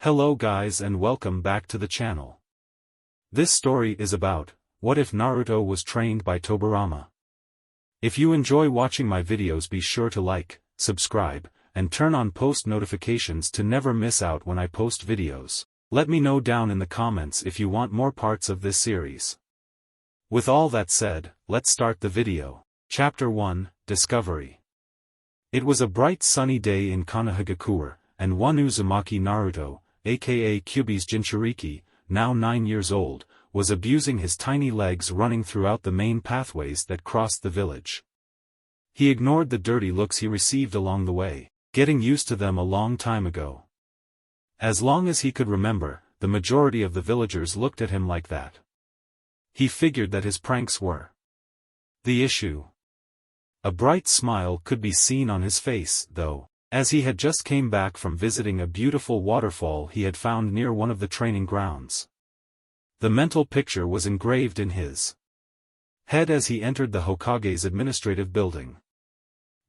Hello guys and welcome back to the channel. This story is about, what if Naruto was trained by Tobirama? If you enjoy watching my videos, be sure to like, subscribe, and turn on post notifications to never miss out when I post videos. Let me know down in the comments if you want more parts of this series. With all that said, let's start the video. Chapter 1, Discovery. It was a bright sunny day in Konohagakure, and one Uzumaki Naruto, aka Kyuubi's Jinchuriki, now 9 years old, was abusing his tiny legs running throughout the main pathways that crossed the village. He ignored the dirty looks he received along the way, getting used to them a long time ago. As long as he could remember, the majority of the villagers looked at him like that. He figured that his pranks were the issue. A bright smile could be seen on his face, though, as he had just came back from visiting a beautiful waterfall he had found near one of the training grounds. The mental picture was engraved in his head as he entered the Hokage's administrative building.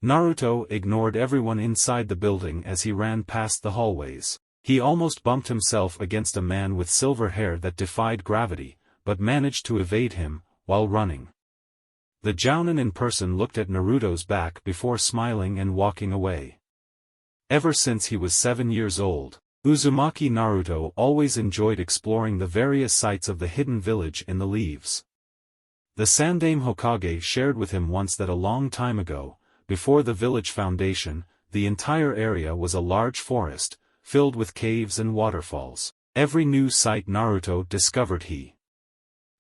Naruto ignored everyone inside the building as he ran past the hallways. He almost bumped himself against a man with silver hair that defied gravity, but managed to evade him, while running. The Jounin in person looked at Naruto's back before smiling and walking away. Ever since he was 7 years old, Uzumaki Naruto always enjoyed exploring the various sites of the hidden village in the leaves. The Sandaime Hokage shared with him once that a long time ago, before the village foundation, the entire area was a large forest, filled with caves and waterfalls. Every new site Naruto discovered he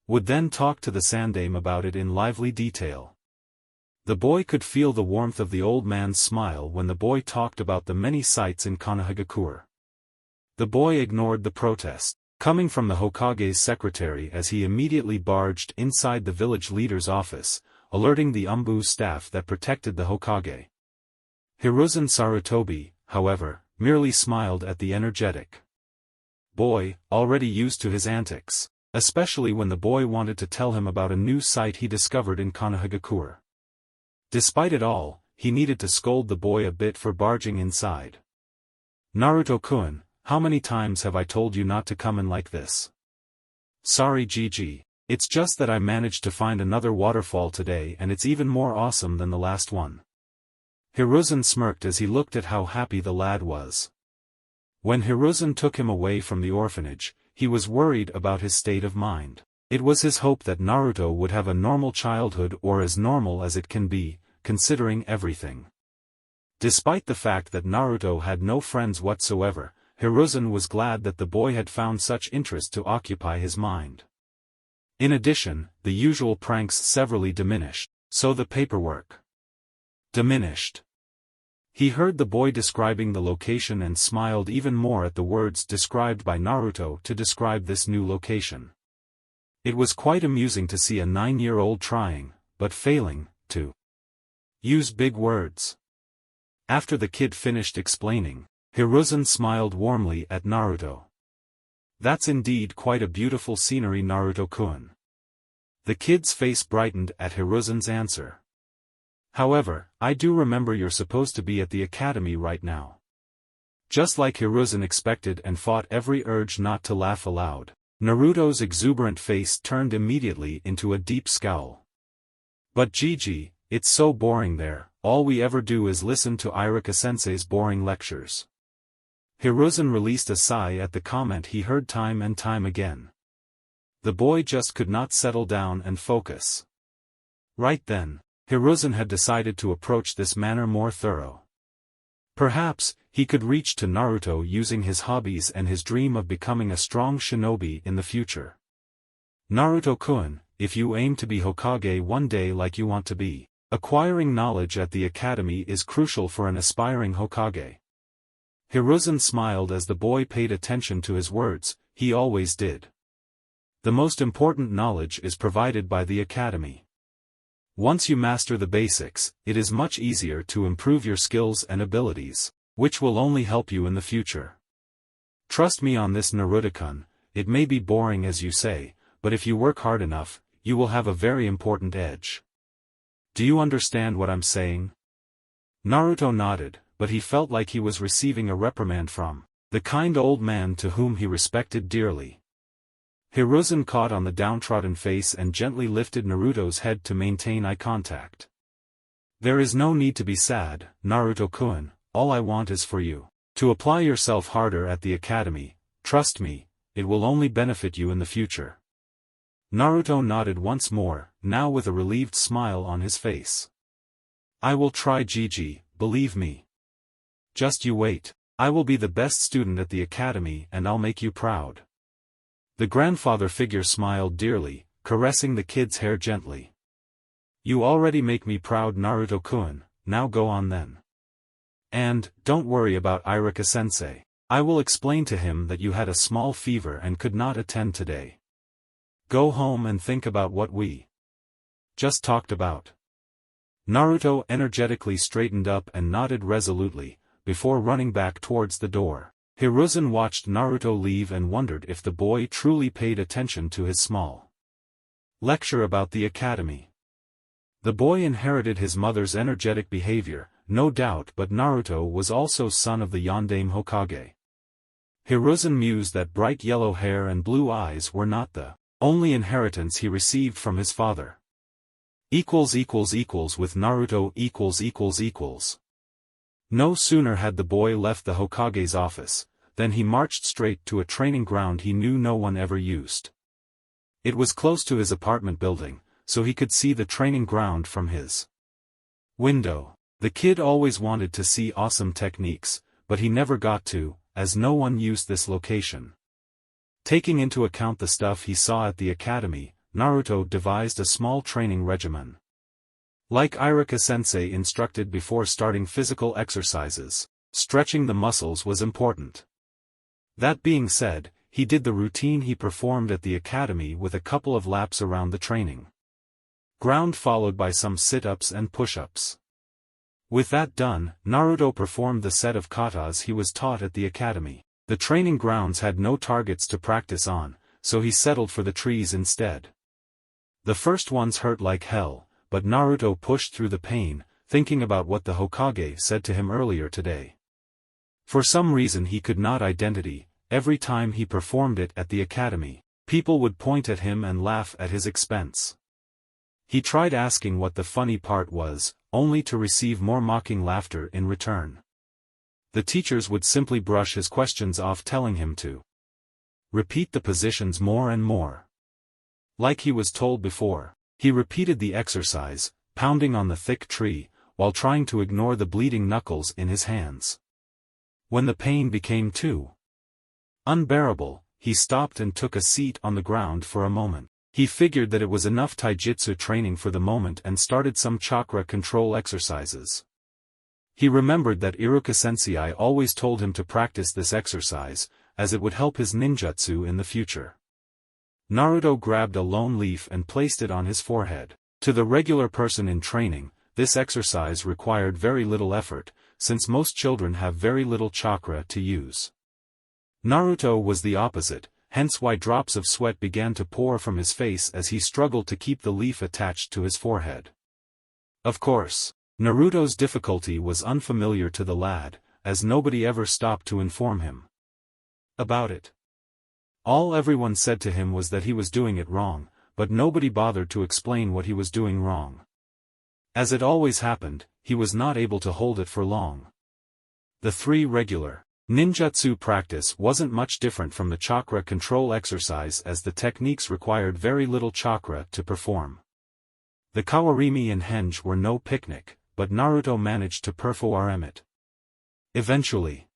would then talk to the Sandaime about it in lively detail. The boy could feel the warmth of the old man's smile when the boy talked about the many sights in Konohagakure. The boy ignored the protest coming from the Hokage's secretary as he immediately barged inside the village leader's office, alerting the Umbu staff that protected the Hokage. Hiruzen Sarutobi, however, merely smiled at the energetic boy, already used to his antics, especially when the boy wanted to tell him about a new site he discovered in Konohagakure. Despite it all, he needed to scold the boy a bit for barging inside. Naruto-kun, how many times have I told you not to come in like this? Sorry Gigi, it's just that I managed to find another waterfall today and it's even more awesome than the last one. Hiruzen smirked as he looked at how happy the lad was. When Hiruzen took him away from the orphanage, he was worried about his state of mind. It was his hope that Naruto would have a normal childhood, or as normal as it can be, considering everything. Despite the fact that Naruto had no friends whatsoever, Hiruzen was glad that the boy had found such interest to occupy his mind. In addition, the usual pranks severely diminished, so the paperwork diminished. He heard the boy describing the location and smiled even more at the words described by Naruto to describe this new location. It was quite amusing to see a 9-year-old trying, but failing, to use big words. After the kid finished explaining, Hiruzen smiled warmly at Naruto. That's indeed quite a beautiful scenery, Naruto-kun. The kid's face brightened at Hiruzen's answer. However, I do remember you're supposed to be at the academy right now. Just like Hiruzen expected and fought every urge not to laugh aloud, Naruto's exuberant face turned immediately into a deep scowl. But Gigi, it's so boring there, all we ever do is listen to Iruka-sensei's boring lectures. Hiruzen released a sigh at the comment he heard time and time again. The boy just could not settle down and focus. Right then, Hiruzen had decided to approach this matter more thorough. Perhaps, he could reach to Naruto using his hobbies and his dream of becoming a strong shinobi in the future. Naruto-kun, if you aim to be Hokage one day like you want to be, acquiring knowledge at the academy is crucial for an aspiring Hokage. Hiruzen smiled as the boy paid attention to his words, he always did. The most important knowledge is provided by the academy. Once you master the basics, it is much easier to improve your skills and abilities, which will only help you in the future. Trust me on this, Naruto-kun, it may be boring as you say, but if you work hard enough, you will have a very important edge. Do you understand what I'm saying? Naruto nodded, but he felt like he was receiving a reprimand from The kind old man to whom he respected dearly. Hiruzen caught on the downtrodden face and gently lifted Naruto's head to maintain eye contact. There is no need to be sad, Naruto-kun, all I want is for you to apply yourself harder at the academy, trust me, it will only benefit you in the future. Naruto nodded once more, now with a relieved smile on his face. I will try, Gigi, believe me. Just you wait, I will be the best student at the academy and I'll make you proud. The grandfather figure smiled dearly, caressing the kid's hair gently. You already make me proud, Naruto-kun, now go on then. And, don't worry about Iruka-sensei. I will explain to him that you had a small fever and could not attend today. Go home and think about what we just talked about. Naruto energetically straightened up and nodded resolutely, before running back towards the door. Hiruzen watched Naruto leave and wondered if the boy truly paid attention to his small lecture about the academy. The boy inherited his mother's energetic behavior, no doubt, but Naruto was also son of the Yondaime Hokage. Hiruzen mused that bright yellow hair and blue eyes were not the only inheritance he received from his father. With Naruto . No sooner had the boy left the Hokage's office, than he marched straight to a training ground he knew no one ever used. It was close to his apartment building, so he could see the training ground from his window. The kid always wanted to see awesome techniques, but he never got to, as no one used this location. Taking into account the stuff he saw at the academy, Naruto devised a small training regimen. Like Iruka-sensei instructed before starting physical exercises, stretching the muscles was important. That being said, he did the routine he performed at the academy with a couple of laps around the training ground followed by some sit-ups and push-ups. With that done, Naruto performed the set of katas he was taught at the academy. The training grounds had no targets to practice on, so he settled for the trees instead. The first ones hurt like hell, but Naruto pushed through the pain, thinking about what the Hokage said to him earlier today. For some reason he could not identify, every time he performed it at the academy, people would point at him and laugh at his expense. He tried asking what the funny part was, only to receive more mocking laughter in return. The teachers would simply brush his questions off, telling him to repeat the positions more and more. Like he was told before, he repeated the exercise, pounding on the thick tree, while trying to ignore the bleeding knuckles in his hands. When the pain became too unbearable, he stopped and took a seat on the ground for a moment. He figured that it was enough taijutsu training for the moment and started some chakra control exercises. He remembered that Iruka-sensei always told him to practice this exercise, as it would help his ninjutsu in the future. Naruto grabbed a lone leaf and placed it on his forehead. To the regular person in training, this exercise required very little effort, since most children have very little chakra to use. Naruto was the opposite, hence why drops of sweat began to pour from his face as he struggled to keep the leaf attached to his forehead. Of course, Naruto's difficulty was unfamiliar to the lad, as nobody ever stopped to inform him about it. All everyone said to him was that he was doing it wrong, but nobody bothered to explain what he was doing wrong. As it always happened, he was not able to hold it for long. The three regular ninjutsu practice wasn't much different from the chakra control exercise, as the techniques required very little chakra to perform. The kawarimi and henge were no picnic, but Naruto managed to perform it eventually.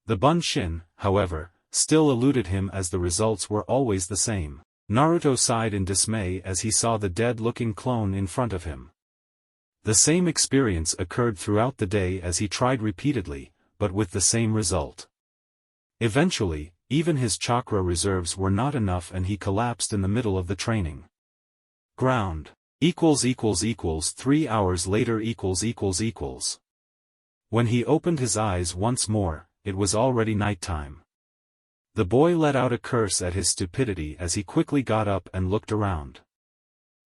The bunshin, however, still eluded him, as the results were always the same. Naruto sighed in dismay as he saw the dead-looking clone in front of him. The same experience occurred throughout the day as he tried repeatedly, but with the same result. Eventually, even his chakra reserves were not enough and he collapsed in the middle of the training ground. 3 hours later. When he opened his eyes once more, it was already nighttime. The boy let out a curse at his stupidity as he quickly got up and looked around.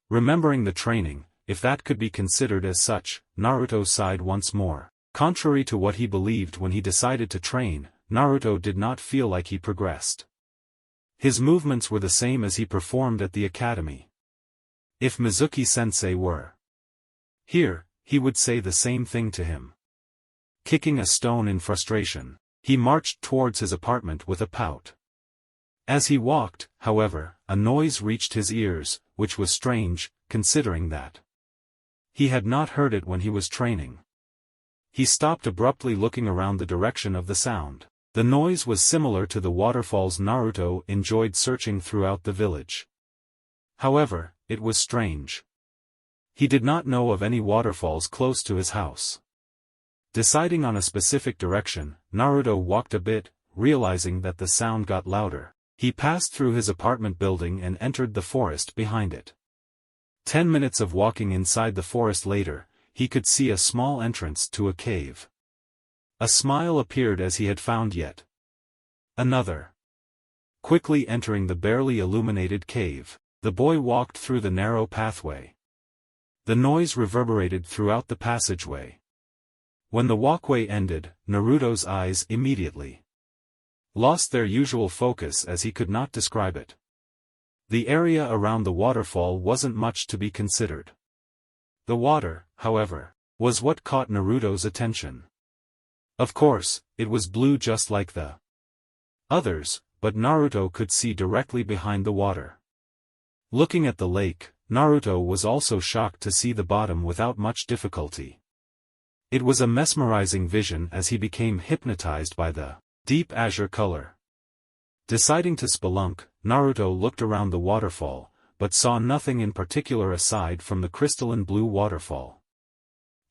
Remembering the training, if that could be considered as such, Naruto sighed once more. Contrary to what he believed when he decided to train, Naruto did not feel like he progressed. His movements were the same as he performed at the academy. If Mizuki-sensei were here, he would say the same thing to him. Kicking a stone in frustration, he marched towards his apartment with a pout. As he walked, however, a noise reached his ears, which was strange, considering that he had not heard it when he was training. He stopped abruptly, looking around the direction of the sound. The noise was similar to the waterfalls Naruto enjoyed searching throughout the village. However, it was strange. He did not know of any waterfalls close to his house. Deciding on a specific direction, Naruto walked a bit, realizing that the sound got louder. He passed through his apartment building and entered the forest behind it. 10 minutes of walking inside the forest later, he could see a small entrance to a cave. A smile appeared as he had found yet another. Quickly entering the barely illuminated cave, the boy walked through the narrow pathway. The noise reverberated throughout the passageway. When the walkway ended, Naruto's eyes immediately lost their usual focus as he could not describe it. The area around the waterfall wasn't much to be considered. The water, however, was what caught Naruto's attention. Of course, it was blue just like the others, but Naruto could see directly behind the water. Looking at the lake, Naruto was also shocked to see the bottom without much difficulty. It was a mesmerizing vision as he became hypnotized by the deep azure color. Deciding to spelunk, Naruto looked around the waterfall, but saw nothing in particular aside from the crystalline blue waterfall.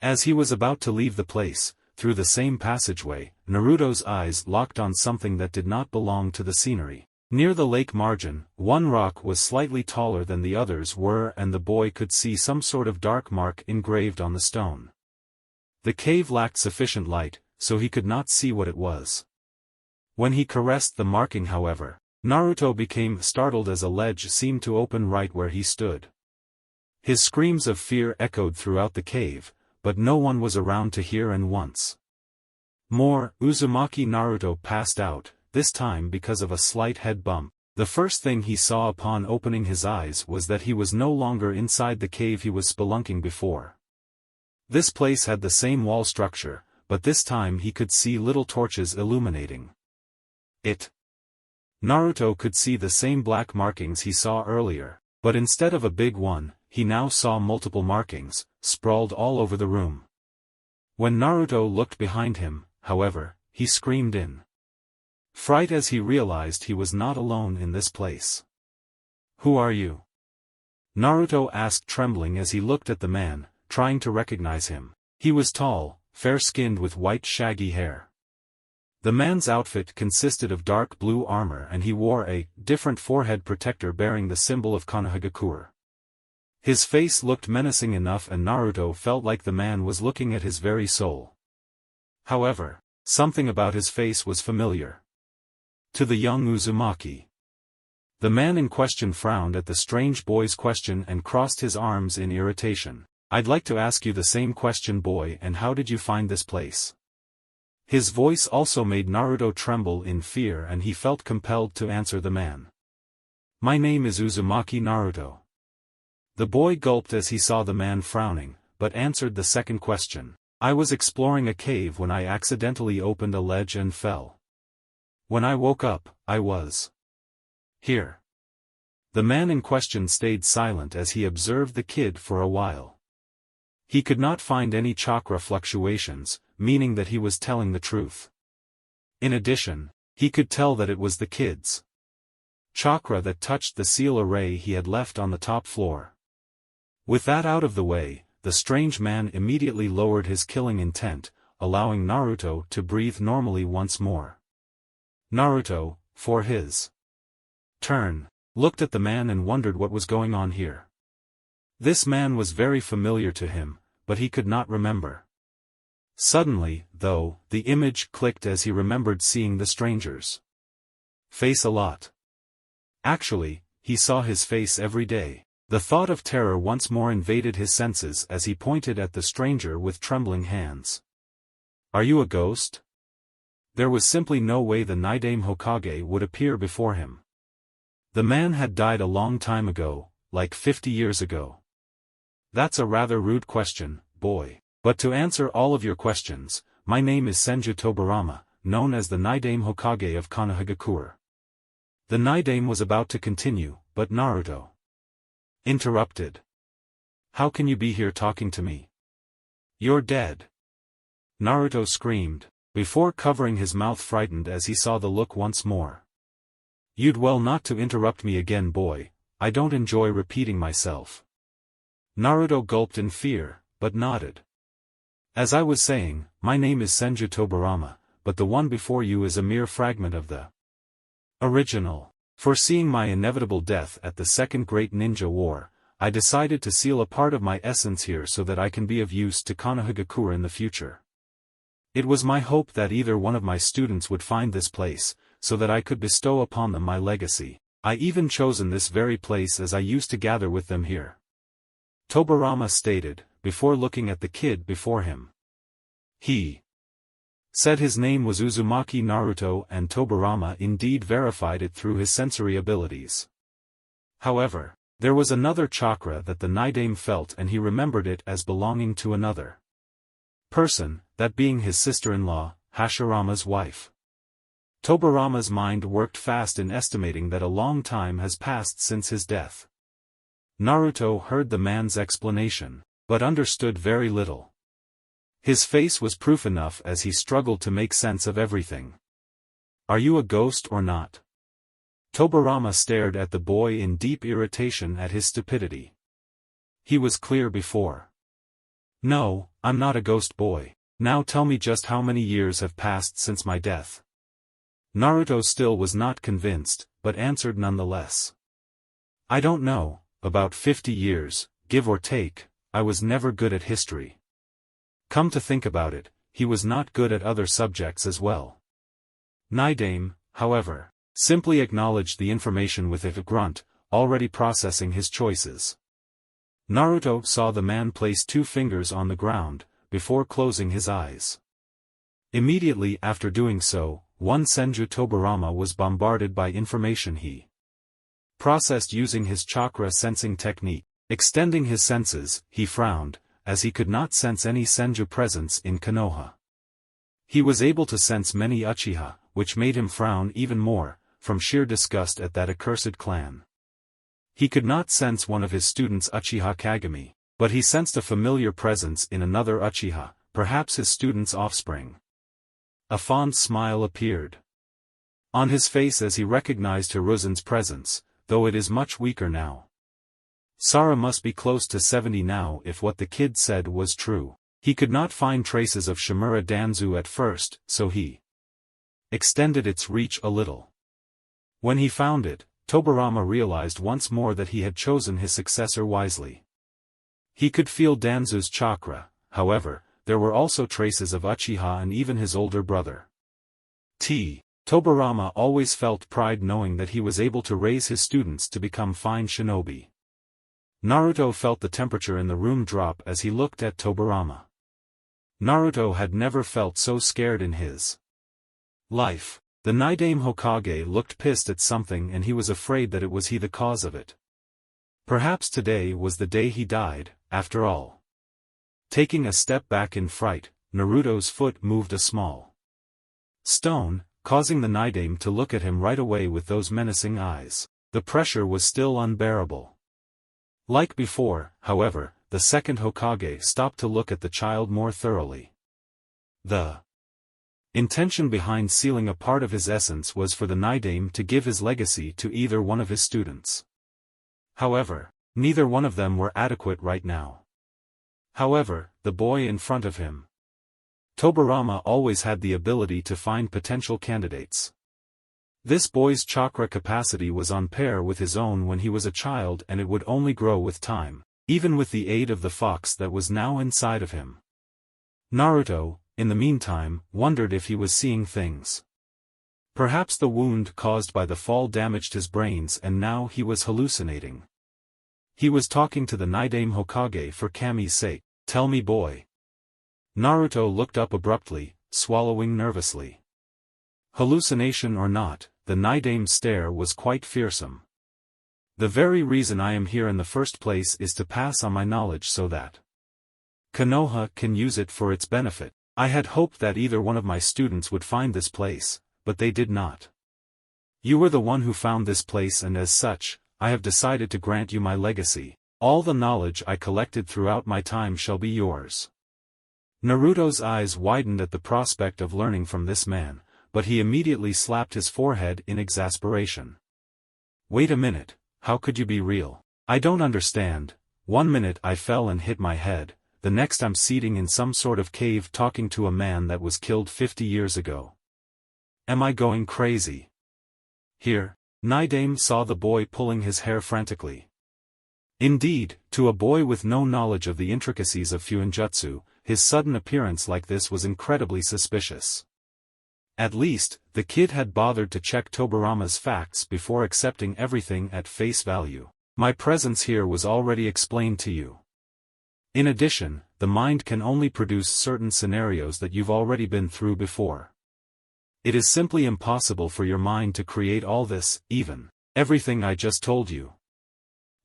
As he was about to leave the place, through the same passageway, Naruto's eyes locked on something that did not belong to the scenery. Near the lake margin, one rock was slightly taller than the others were, and the boy could see some sort of dark mark engraved on the stone. The cave lacked sufficient light, so he could not see what it was. When he caressed the marking, however, Naruto became startled as a ledge seemed to open right where he stood. His screams of fear echoed throughout the cave, but no one was around to hear, and once more, Uzumaki Naruto passed out, this time because of a slight head bump. The first thing he saw upon opening his eyes was that he was no longer inside the cave he was spelunking before. This place had the same wall structure, but this time he could see little torches illuminating it. Naruto could see the same black markings he saw earlier, but instead of a big one, he now saw multiple markings, sprawled all over the room. When Naruto looked behind him, however, he screamed in fright as he realized he was not alone in this place. "Who are you?" Naruto asked, trembling as he looked at the man, trying to recognize him. He was tall, fair-skinned with white shaggy hair. The man's outfit consisted of dark blue armor, and he wore a different forehead protector bearing the symbol of Konohagakure. His face looked menacing enough, and Naruto felt like the man was looking at his very soul. However, something about his face was familiar to the young Uzumaki. The man in question frowned at the strange boy's question and crossed his arms in irritation. "I'd like to ask you the same question, boy, and how did you find this place?" His voice also made Naruto tremble in fear, and he felt compelled to answer the man. "My name is Uzumaki Naruto." The boy gulped as he saw the man frowning, but answered the second question. "I was exploring a cave when I accidentally opened a ledge and fell. When I woke up, I was here." The man in question stayed silent as he observed the kid for a while. He could not find any chakra fluctuations, meaning that he was telling the truth. In addition, he could tell that it was the kid's chakra that touched the seal array he had left on the top floor. With that out of the way, the strange man immediately lowered his killing intent, allowing Naruto to breathe normally once more. Naruto, for his turn, looked at the man and wondered what was going on here. This man was very familiar to him, but he could not remember. Suddenly, though, the image clicked as he remembered seeing the stranger's face a lot. Actually, he saw his face every day. The thought of terror once more invaded his senses as he pointed at the stranger with trembling hands. "Are you a ghost?" There was simply no way the Naidame Hokage would appear before him. The man had died a long time ago, like 50 years ago. That's a rather rude question, boy. But to answer all of your questions, my name is Senju Tobirama, known as the Naidame Hokage of Konohagakure. The Naidame was about to continue, but Naruto interrupted. How can you be here talking to me? You're dead. Naruto screamed, before covering his mouth frightened as he saw the look once more. You'd well not to interrupt me again, boy, I don't enjoy repeating myself. Naruto gulped in fear, but nodded. As I was saying, my name is Senju Tobirama, but the one before you is a mere fragment of the original. Foreseeing my inevitable death at the Second Great Ninja War, I decided to seal a part of my essence here so that I can be of use to Konohagakure in the future. It was my hope that either one of my students would find this place, so that I could bestow upon them my legacy. I even chosen this very place as I used to gather with them here. Tobirama stated, before looking at the kid before him. He said his name was Uzumaki Naruto, and Tobirama indeed verified it through his sensory abilities. However, there was another chakra that the Naidame felt, and he remembered it as belonging to another person, that being his sister-in-law, Hashirama's wife. Tobirama's mind worked fast in estimating that a long time has passed since his death. Naruto heard the man's explanation, but understood very little. His face was proof enough as he struggled to make sense of everything. Are you a ghost or not? Tobirama stared at the boy in deep irritation at his stupidity. He was clear before. No, I'm not a ghost, boy. Now tell me just how many years have passed since my death. Naruto still was not convinced, but answered nonetheless. I don't know, about 50 years, give or take. I was never good at history. Come to think about it, he was not good at other subjects as well. Naidame, however, simply acknowledged the information with a grunt, already processing his choices. Naruto saw the man place 2 fingers on the ground, before closing his eyes. Immediately after doing so, one Senju Tobirama was bombarded by information he processed using his chakra sensing technique. Extending his senses, he frowned, as he could not sense any Senju presence in Konoha. He was able to sense many Uchiha, which made him frown even more, from sheer disgust at that accursed clan. He could not sense one of his students' Uchiha Kagami, but he sensed a familiar presence in another Uchiha, perhaps his student's offspring. A fond smile appeared on his face as he recognized Hiruzen's presence, though it is much weaker now. Sara must be close to 70 now if what the kid said was true. He could not find traces of Shimura Danzu at first, so he extended its reach a little. When he found it, Tobirama realized once more that he had chosen his successor wisely. He could feel Danzu's chakra, however, there were also traces of Uchiha and even his older brother. Tobirama always felt pride knowing that he was able to raise his students to become fine shinobi. Naruto felt the temperature in the room drop as he looked at Tobirama. Naruto had never felt so scared in his life. The Naidame Hokage looked pissed at something and he was afraid that it was he the cause of it. Perhaps today was the day he died, after all. Taking a step back in fright, Naruto's foot moved a small stone, causing the Naidame to look at him right away with those menacing eyes. The pressure was still unbearable. Like before, however, the second Hokage stopped to look at the child more thoroughly. The intention behind sealing a part of his essence was for the Naidame to give his legacy to either one of his students. However, neither one of them were adequate right now. However, the boy in front of him. Tobirama always had the ability to find potential candidates. This boy's chakra capacity was on par with his own when he was a child, and it would only grow with time, even with the aid of the fox that was now inside of him. Naruto, in the meantime, wondered if he was seeing things. Perhaps the wound caused by the fall damaged his brains and now he was hallucinating. He was talking to the Naidame Hokage for Kami's sake. Tell me, boy. Naruto looked up abruptly, swallowing nervously. Hallucination or not, the Nidame's stare was quite fearsome. The very reason I am here in the first place is to pass on my knowledge so that Konoha can use it for its benefit. I had hoped that either one of my students would find this place, but they did not. You were the one who found this place, and as such, I have decided to grant you my legacy. All the knowledge I collected throughout my time shall be yours. Naruto's eyes widened at the prospect of learning from this man, but he immediately slapped his forehead in exasperation. Wait a minute, how could you be real? I don't understand. 1 minute I fell and hit my head, the next I'm sitting in some sort of cave talking to a man that was killed 50 years ago. Am I going crazy? Here, Nidame saw the boy pulling his hair frantically. Indeed, to a boy with no knowledge of the intricacies of Fuinjutsu, his sudden appearance like this was incredibly suspicious. At least, the kid had bothered to check Tobirama's facts before accepting everything at face value. My presence here was already explained to you. In addition, the mind can only produce certain scenarios that you've already been through before. It is simply impossible for your mind to create all this, even everything I just told you.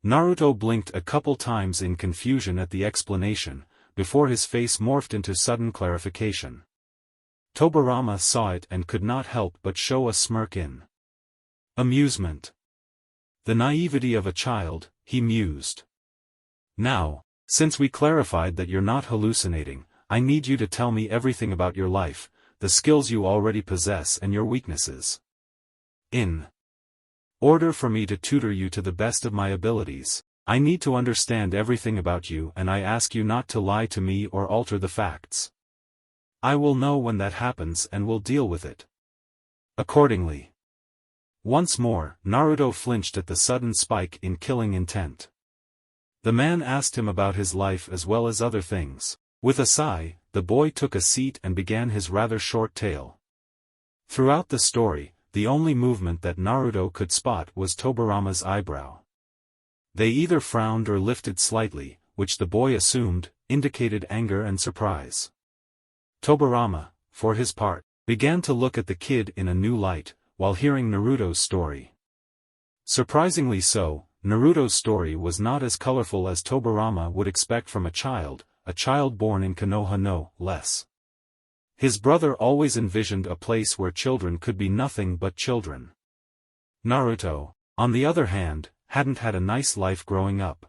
Naruto blinked a couple times in confusion at the explanation, before his face morphed into sudden clarification. Tobirama saw it and could not help but show a smirk in amusement. The naivety of a child, he mused. Now, since we clarified that you're not hallucinating, I need you to tell me everything about your life, the skills you already possess and your weaknesses. In order for me to tutor you to the best of my abilities, I need to understand everything about you, and I ask you not to lie to me or alter the facts. I will know when that happens and will deal with it accordingly. Once more, Naruto flinched at the sudden spike in killing intent. The man asked him about his life as well as other things. With a sigh, the boy took a seat and began his rather short tale. Throughout the story, the only movement that Naruto could spot was Tobirama's eyebrow. They either frowned or lifted slightly, which the boy assumed indicated anger and surprise. Tobirama, for his part, began to look at the kid in a new light, while hearing Naruto's story. Surprisingly so, Naruto's story was not as colorful as Tobirama would expect from a child born in Konoha no less. His brother always envisioned a place where children could be nothing but children. Naruto, on the other hand, hadn't had a nice life growing up.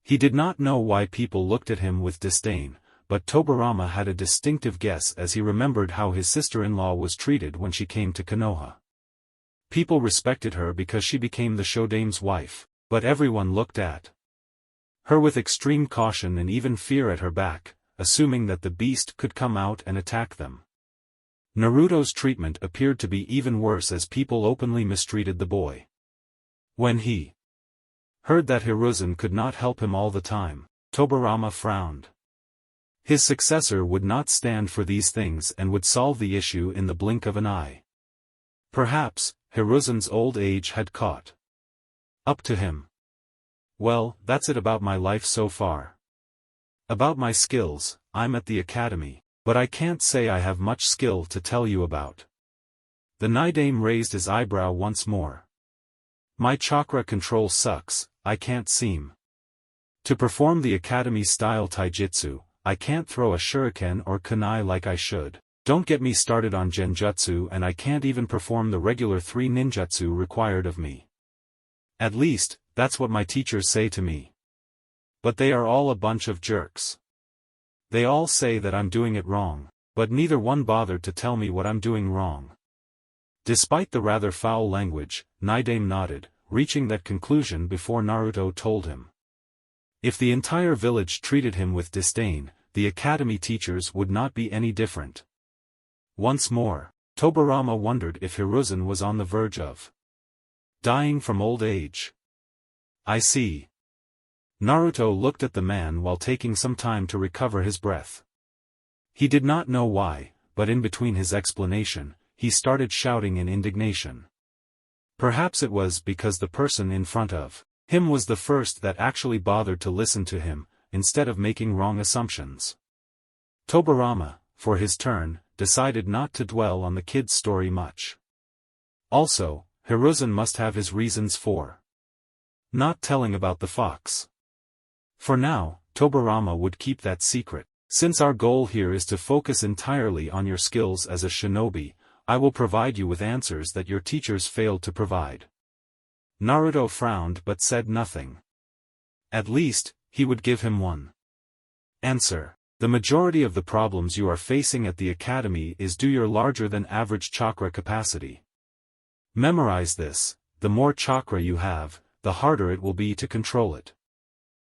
He did not know why people looked at him with disdain, but Tobirama had a distinctive guess as he remembered how his sister-in-law was treated when she came to Konoha. People respected her because she became the Shodame's wife, but everyone looked at her with extreme caution and even fear at her back, assuming that the beast could come out and attack them. Naruto's treatment appeared to be even worse as people openly mistreated the boy. When he heard that Hiruzen could not help him all the time, Tobirama frowned. His successor would not stand for these things and would solve the issue in the blink of an eye. Perhaps, Hiruzen's old age had caught up to him. Well, that's it about my life so far. About my skills, I'm at the academy, but I can't say I have much skill to tell you about. The Nidame raised his eyebrow once more. My chakra control sucks, I can't seem to perform the academy-style taijutsu, I can't throw a shuriken or kunai like I should. Don't get me started on genjutsu, and I can't even perform the regular 3 ninjutsu required of me. At least, that's what my teachers say to me. But they are all a bunch of jerks. They all say that I'm doing it wrong, but neither one bothered to tell me what I'm doing wrong. Despite the rather foul language, Nidame nodded, reaching that conclusion before Naruto told him. If the entire village treated him with disdain, the academy teachers would not be any different. Once more, Tobirama wondered if Hiruzen was on the verge of dying from old age. I see. Naruto looked at the man while taking some time to recover his breath. He did not know why, but in between his explanation, he started shouting in indignation. Perhaps it was because the person in front of him was the first that actually bothered to listen to him, instead of making wrong assumptions. Tobirama, for his turn, decided not to dwell on the kid's story much. Also, Hiruzen must have his reasons for not telling about the fox. For now, Tobirama would keep that secret. Since our goal here is to focus entirely on your skills as a shinobi, I will provide you with answers that your teachers failed to provide. Naruto frowned but said nothing. At least, he would give him one answer. The majority of the problems you are facing at the academy is due to your larger than average chakra capacity. Memorize this: the more chakra you have, the harder it will be to control it.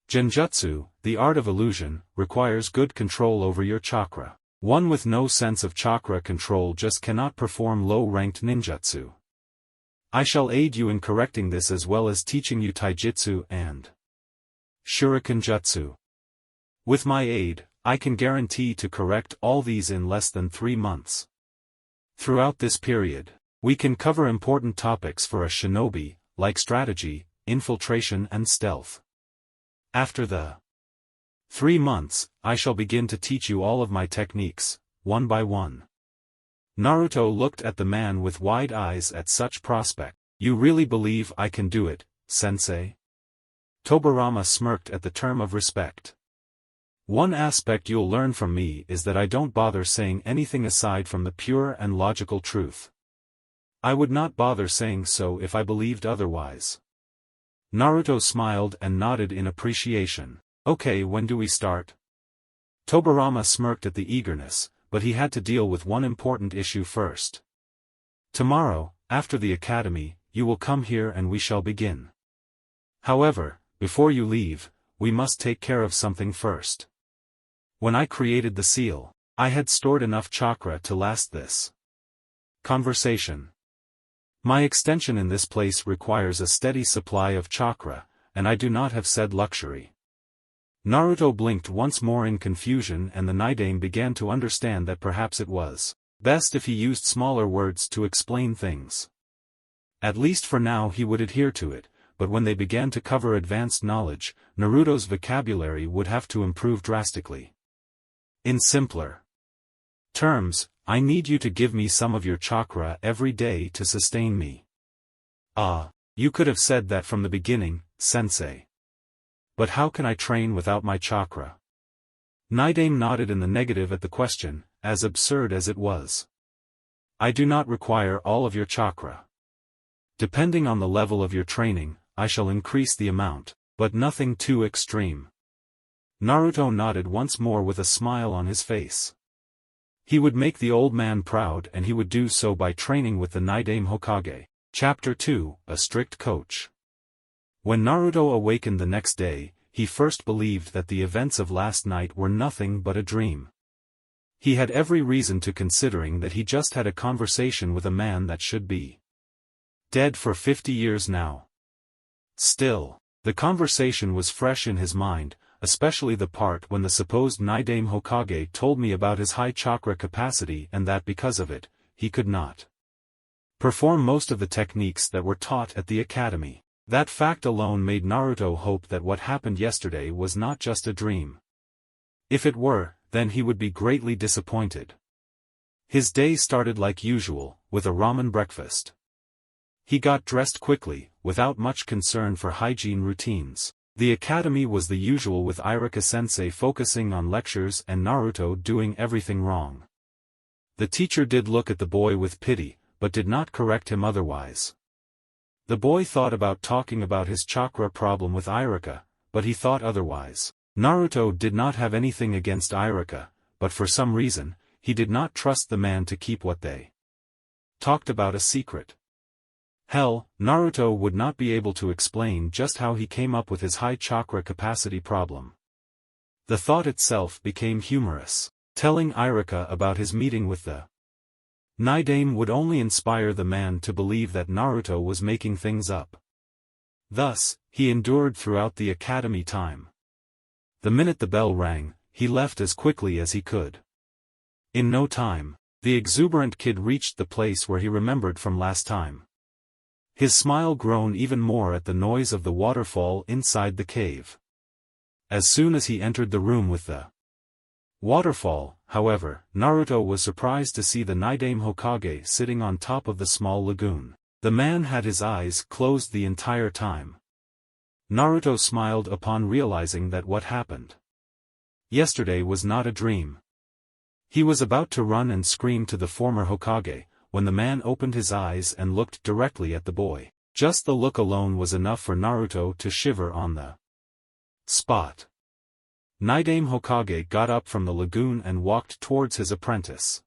Genjutsu, the art of illusion, requires good control over your chakra. One with no sense of chakra control just cannot perform low-ranked ninjutsu. I shall aid you in correcting this as well as teaching you taijutsu and shuriken jutsu. With my aid, I can guarantee to correct all these in less than 3 months. Throughout this period, we can cover important topics for a shinobi, like strategy, infiltration and stealth. After the 3 months, I shall begin to teach you all of my techniques, one by one. Naruto looked at the man with wide eyes at such prospect. You really believe I can do it, sensei? Tobirama smirked at the term of respect. One aspect you'll learn from me is that I don't bother saying anything aside from the pure and logical truth. I would not bother saying so if I believed otherwise. Naruto smiled and nodded in appreciation. Okay, when do we start? Tobirama smirked at the eagerness, but he had to deal with one important issue first. Tomorrow, after the academy, you will come here and we shall begin. However, before you leave, we must take care of something first. When I created the seal, I had stored enough chakra to last this conversation. My extension in this place requires a steady supply of chakra, and I do not have said luxury. Naruto blinked once more in confusion and the Naidame began to understand that perhaps it was best if he used smaller words to explain things. At least for now he would adhere to it, but when they began to cover advanced knowledge, Naruto's vocabulary would have to improve drastically. In simpler terms, I need you to give me some of your chakra every day to sustain me. You could have said that from the beginning, sensei. But how can I train without my chakra? Naidame nodded in the negative at the question, as absurd as it was. I do not require all of your chakra. Depending on the level of your training, I shall increase the amount, but nothing too extreme. Naruto nodded once more with a smile on his face. He would make the old man proud and he would do so by training with the Naidame Hokage. Chapter 2, A Strict Coach. When Naruto awakened the next day, he first believed that the events of last night were nothing but a dream. He had every reason to considering that he just had a conversation with a man that should be dead for 50 years now. Still, the conversation was fresh in his mind, especially the part when the supposed Naidame Hokage told me about his high chakra capacity and that because of it, he could not perform most of the techniques that were taught at the academy. That fact alone made Naruto hope that what happened yesterday was not just a dream. If it were, then he would be greatly disappointed. His day started like usual, with a ramen breakfast. He got dressed quickly, without much concern for hygiene routines. The academy was the usual with Iruka-sensei focusing on lectures and Naruto doing everything wrong. The teacher did look at the boy with pity, but did not correct him otherwise. The boy thought about talking about his chakra problem with Iruka, but he thought otherwise. Naruto did not have anything against Iruka, but for some reason, he did not trust the man to keep what they talked about a secret. Hell, Naruto would not be able to explain just how he came up with his high chakra capacity problem. The thought itself became humorous. Telling Iruka about his meeting with the Naidame would only inspire the man to believe that Naruto was making things up. Thus, he endured throughout the academy time. The minute the bell rang, he left as quickly as he could. In no time, the exuberant kid reached the place where he remembered from last time. His smile grown even more at the noise of the waterfall inside the cave. As soon as he entered the room with the Waterfall. However, Naruto was surprised to see the Nidaime Hokage sitting on top of the small lagoon. The man had his eyes closed the entire time. Naruto smiled upon realizing that what happened yesterday was not a dream. He was about to run and scream to the former Hokage, when the man opened his eyes and looked directly at the boy. Just the look alone was enough for Naruto to shiver on the spot. Nidaime Hokage got up from the lagoon and walked towards his apprentice.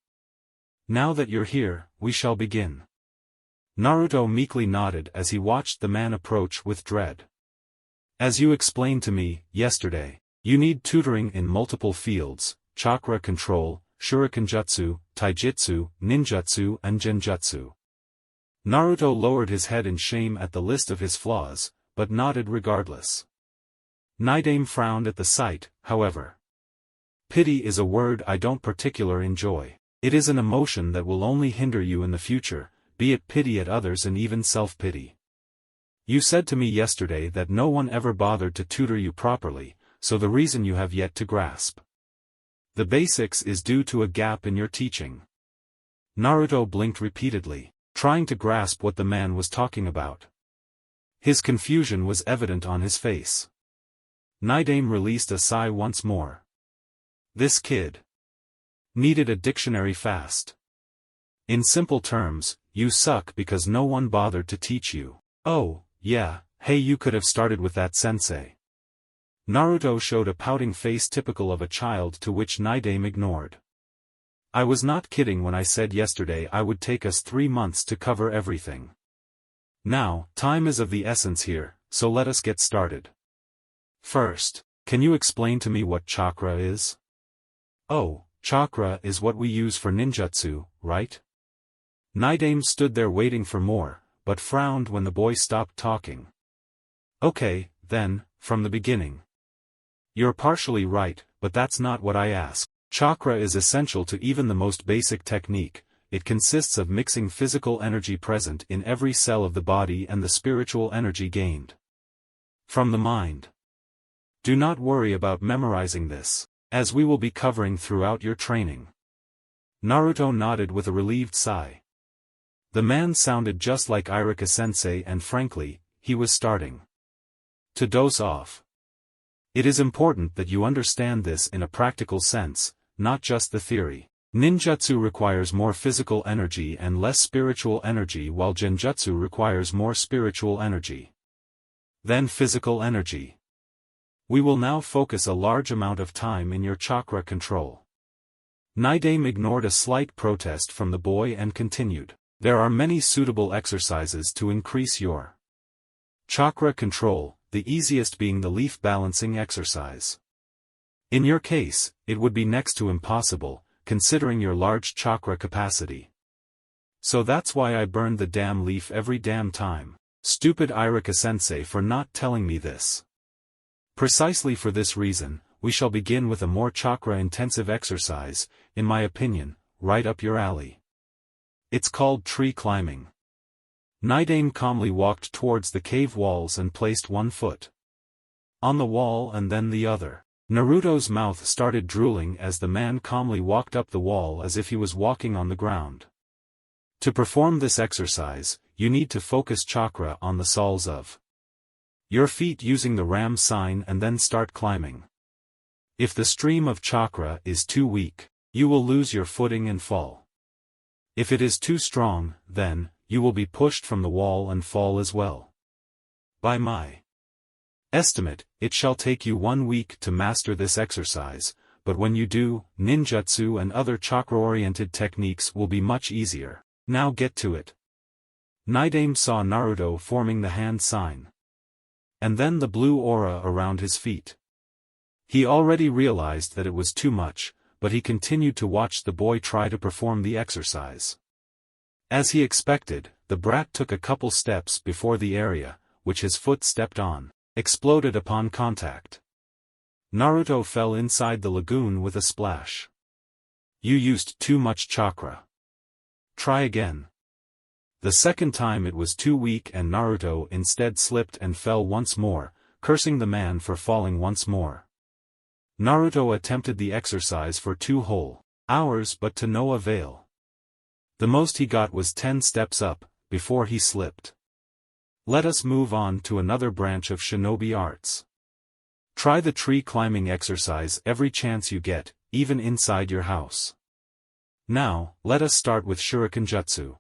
"Now that you're here, we shall begin." Naruto meekly nodded as he watched the man approach with dread. "As you explained to me yesterday, you need tutoring in multiple fields: chakra control, shurikenjutsu, taijutsu, ninjutsu and genjutsu." Naruto lowered his head in shame at the list of his flaws, but nodded regardless. Nidaime frowned at the sight, however. "Pity is a word I don't particularly enjoy. It is an emotion that will only hinder you in the future, be it pity at others and even self-pity. You said to me yesterday that no one ever bothered to tutor you properly, so the reason you have yet to grasp the basics is due to a gap in your teaching." Naruto blinked repeatedly, trying to grasp what the man was talking about. His confusion was evident on his face. Nidaime released a sigh once more. This kid needed a dictionary fast. In simple terms, you suck because no one bothered to teach you. "Oh, yeah, hey, you could have started with that, sensei." Naruto showed a pouting face typical of a child, to which Nidaime ignored. "I was not kidding when I said yesterday I would take us 3 months to cover everything. Now, time is of the essence here, so let us get started. First, can you explain to me what chakra is?" "Oh, chakra is what we use for ninjutsu, right?" Nidaime stood there waiting for more, but frowned when the boy stopped talking. "Okay, then, from the beginning." "You're partially right, but that's not what I asked. Chakra is essential to even the most basic technique. It consists of mixing physical energy present in every cell of the body and the spiritual energy gained from the mind. Do not worry about memorizing this, as we will be covering throughout your training." Naruto nodded with a relieved sigh. The man sounded just like Irika-sensei, and frankly, he was starting to doze off. "It is important that you understand this in a practical sense, not just the theory. Ninjutsu requires more physical energy and less spiritual energy, while genjutsu requires more spiritual energy than physical energy. We will now focus a large amount of time in your chakra control." Nidaime ignored a slight protest from the boy and continued. "There are many suitable exercises to increase your chakra control, the easiest being the leaf balancing exercise. In your case, it would be next to impossible, considering your large chakra capacity. So that's why I burned the damn leaf every damn time. Stupid Irika-sensei for not telling me this. Precisely for this reason, we shall begin with a more chakra-intensive exercise, in my opinion, right up your alley. It's called tree climbing." Nidaime calmly walked towards the cave walls and placed one foot on the wall and then the other. Naruto's mouth started drooling as the man calmly walked up the wall as if he was walking on the ground. To perform this exercise, you need to focus chakra on the soles of your feet using the ram sign and then start climbing. If the stream of chakra is too weak, you will lose your footing and fall. If it is too strong, then, you will be pushed from the wall and fall as well. By my estimate, it shall take you 1 week to master this exercise, but when you do, ninjutsu and other chakra-oriented techniques will be much easier. Now get to it." Nidaime saw Naruto forming the hand sign, and then the blue aura around his feet. He already realized that it was too much, but he continued to watch the boy try to perform the exercise. As he expected, the brat took a couple steps before the area, which his foot stepped on, exploded upon contact. Naruto fell inside the lagoon with a splash. "You used too much chakra. Try again." The second time it was too weak and Naruto instead slipped and fell once more, cursing the man for falling once more. Naruto attempted the exercise for 2 whole hours but to no avail. The most he got was 10 steps up, before he slipped. Let us move on to another branch of shinobi arts. Try the tree climbing exercise every chance you get, even inside your house. Now, let us start with shuriken jutsu.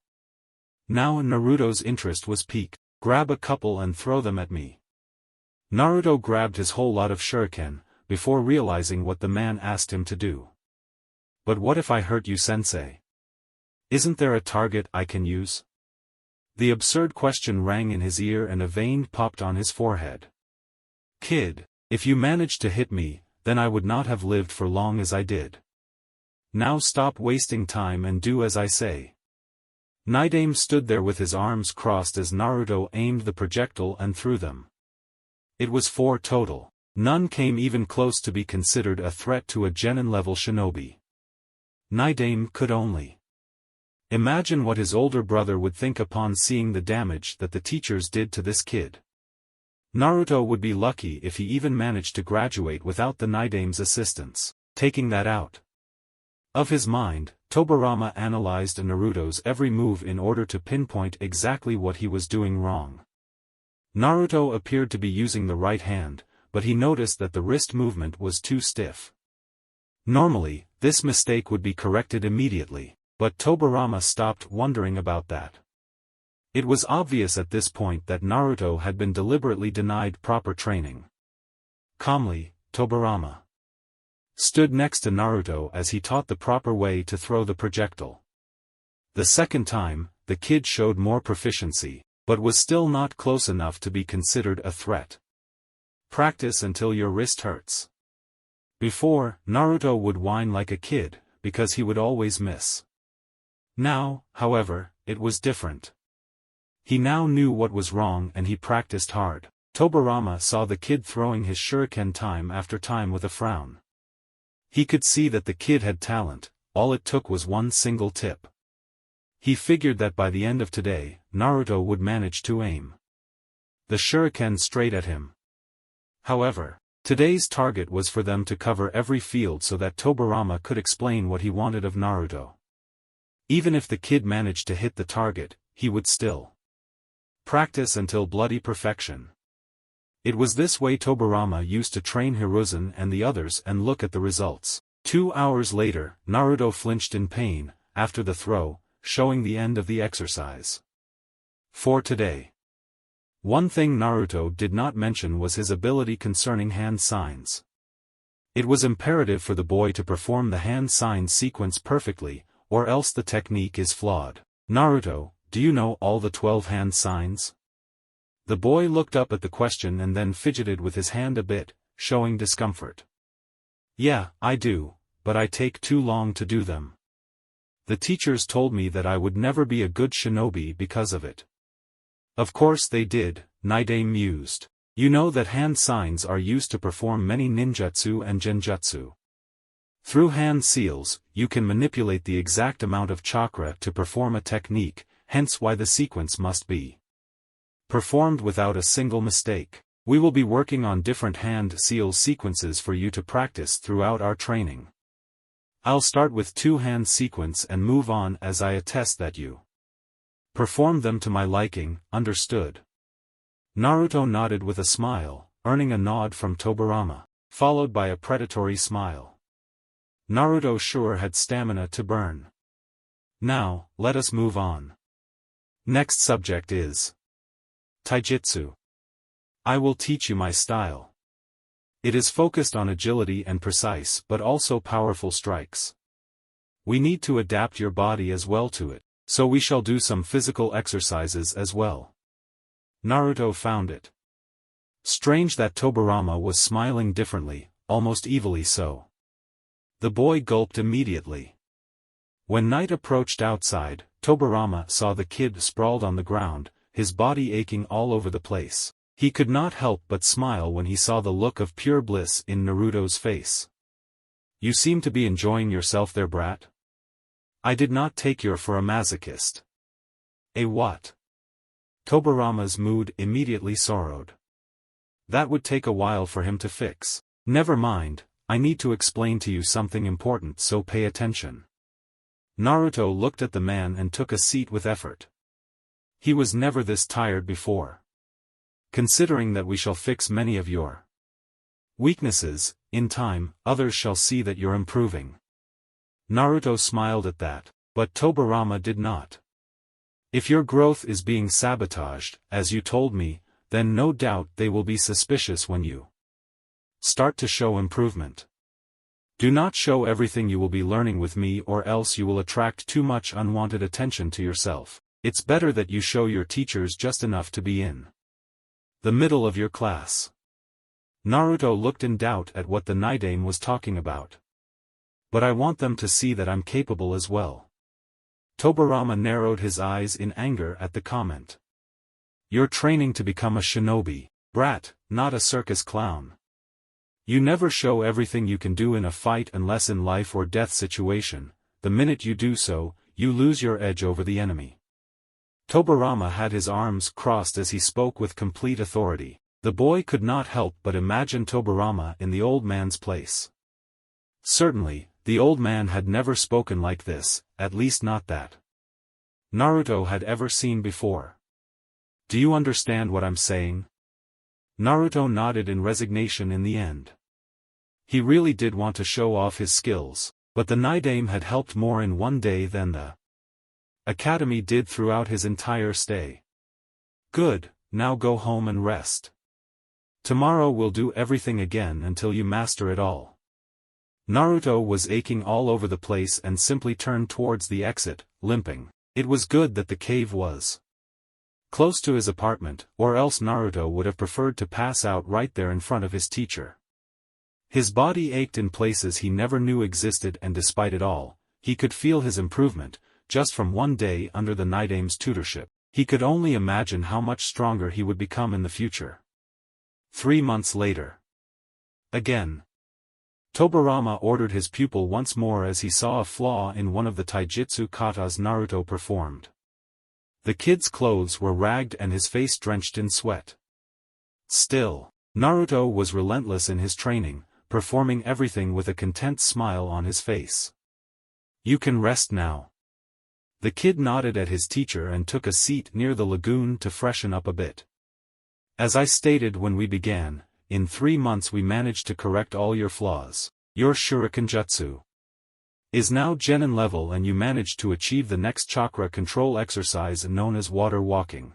Now Naruto's interest was piqued. Grab a couple and throw them at me. Naruto grabbed his whole lot of shuriken, before realizing what the man asked him to do. But what if I hurt you, sensei? Isn't there a target I can use? The absurd question rang in his ear and a vein popped on his forehead. Kid, if you managed to hit me, then I would not have lived for long as I did. Now stop wasting time and do as I say. Naidame stood there with his arms crossed as Naruto aimed the projectile and threw them. It was 4 total. None came even close to be considered a threat to a genin-level shinobi. Naidame could only imagine what his older brother would think upon seeing the damage that the teachers did to this kid. Naruto would be lucky if he even managed to graduate without the Naidame's assistance. Taking that out of his mind, Tobirama analyzed Naruto's every move in order to pinpoint exactly what he was doing wrong. Naruto appeared to be using the right hand, but he noticed that the wrist movement was too stiff. Normally, this mistake would be corrected immediately, but Tobirama stopped wondering about that. It was obvious at this point that Naruto had been deliberately denied proper training. Calmly, Tobirama stood next to Naruto as he taught the proper way to throw the projectile. The second time, the kid showed more proficiency, but was still not close enough to be considered a threat. Practice until your wrist hurts. Before, Naruto would whine like a kid, because he would always miss. Now, however, it was different. He now knew what was wrong and he practiced hard. Tobirama saw the kid throwing his shuriken time after time with a frown. He could see that the kid had talent, all it took was one single tip. He figured that by the end of today, Naruto would manage to aim the shuriken straight at him. However, today's target was for them to cover every field so that Tobirama could explain what he wanted of Naruto. Even if the kid managed to hit the target, he would still practice until bloody perfection. It was this way Tobirama used to train Hiruzen and the others and look at the results. 2 hours later, Naruto flinched in pain, after the throw, showing the end of the exercise. For today. One thing Naruto did not mention was his ability concerning hand signs. It was imperative for the boy to perform the hand sign sequence perfectly, or else the technique is flawed. Naruto, do you know all the 12 hand signs? The boy looked up at the question and then fidgeted with his hand a bit, showing discomfort. Yeah, I do, but I take too long to do them. The teachers told me that I would never be a good shinobi because of it. Of course they did, Naidame mused. You know that hand signs are used to perform many ninjutsu and genjutsu. Through hand seals, you can manipulate the exact amount of chakra to perform a technique, hence why the sequence must be performed without a single mistake. We will be working on different hand seal sequences for you to practice throughout our training. I'll start with 2 hand sequence and move on as I attest that you perform them to my liking, understood? Naruto nodded with a smile, earning a nod from Tobirama, followed by a predatory smile. Naruto sure had stamina to burn. Now, let us move on. Next subject is Taijutsu. I will teach you my style. It is focused on agility and precise but also powerful strikes. We need to adapt your body as well to it, so we shall do some physical exercises as well. Naruto found it strange that Tobirama was smiling differently, almost evilly so. The boy gulped immediately. When night approached outside, Tobirama saw the kid sprawled on the ground, his body aching all over the place. He could not help but smile when he saw the look of pure bliss in Naruto's face. You seem to be enjoying yourself there, brat. I did not take you for a masochist. A what? Tobirama's mood immediately sorrowed. That would take a while for him to fix. Never mind, I need to explain to you something important, so pay attention. Naruto looked at the man and took a seat with effort. He was never this tired before. Considering that we shall fix many of your weaknesses, in time, others shall see that you're improving. Naruto smiled at that, but Tobirama did not. If your growth is being sabotaged, as you told me, then no doubt they will be suspicious when you start to show improvement. Do not show everything you will be learning with me, or else you will attract too much unwanted attention to yourself. It's better that you show your teachers just enough to be in the middle of your class. Naruto looked in doubt at what the Naidame was talking about. But I want them to see that I'm capable as well. Tobirama narrowed his eyes in anger at the comment. You're training to become a shinobi, brat, not a circus clown. You never show everything you can do in a fight unless in life or death situation. The minute you do so, you lose your edge over the enemy. Tobirama had his arms crossed as he spoke with complete authority. The boy could not help but imagine Tobirama in the old man's place. Certainly, the old man had never spoken like this, at least not that Naruto had ever seen before. Do you understand what I'm saying? Naruto nodded in resignation in the end. He really did want to show off his skills, but the Naidame had helped more in one day than the academy did throughout his entire stay. Good, now go home and rest. Tomorrow we'll do everything again until you master it all. Naruto was aching all over the place and simply turned towards the exit, limping. It was good that the cave was close to his apartment, or else Naruto would have preferred to pass out right there in front of his teacher. His body ached in places he never knew existed, and despite it all, he could feel his improvement, just from one day under the Naidame's tutorship. He could only imagine how much stronger he would become in the future. 3 months later. Again. Tobirama ordered his pupil once more as he saw a flaw in one of the taijutsu katas Naruto performed. The kid's clothes were ragged and his face drenched in sweat. Still, Naruto was relentless in his training, performing everything with a content smile on his face. You can rest now. The kid nodded at his teacher and took a seat near the lagoon to freshen up a bit. As I stated when we began, in 3 months we managed to correct all your flaws. Your shuriken jutsu is now genin level and you managed to achieve the next chakra control exercise known as water walking.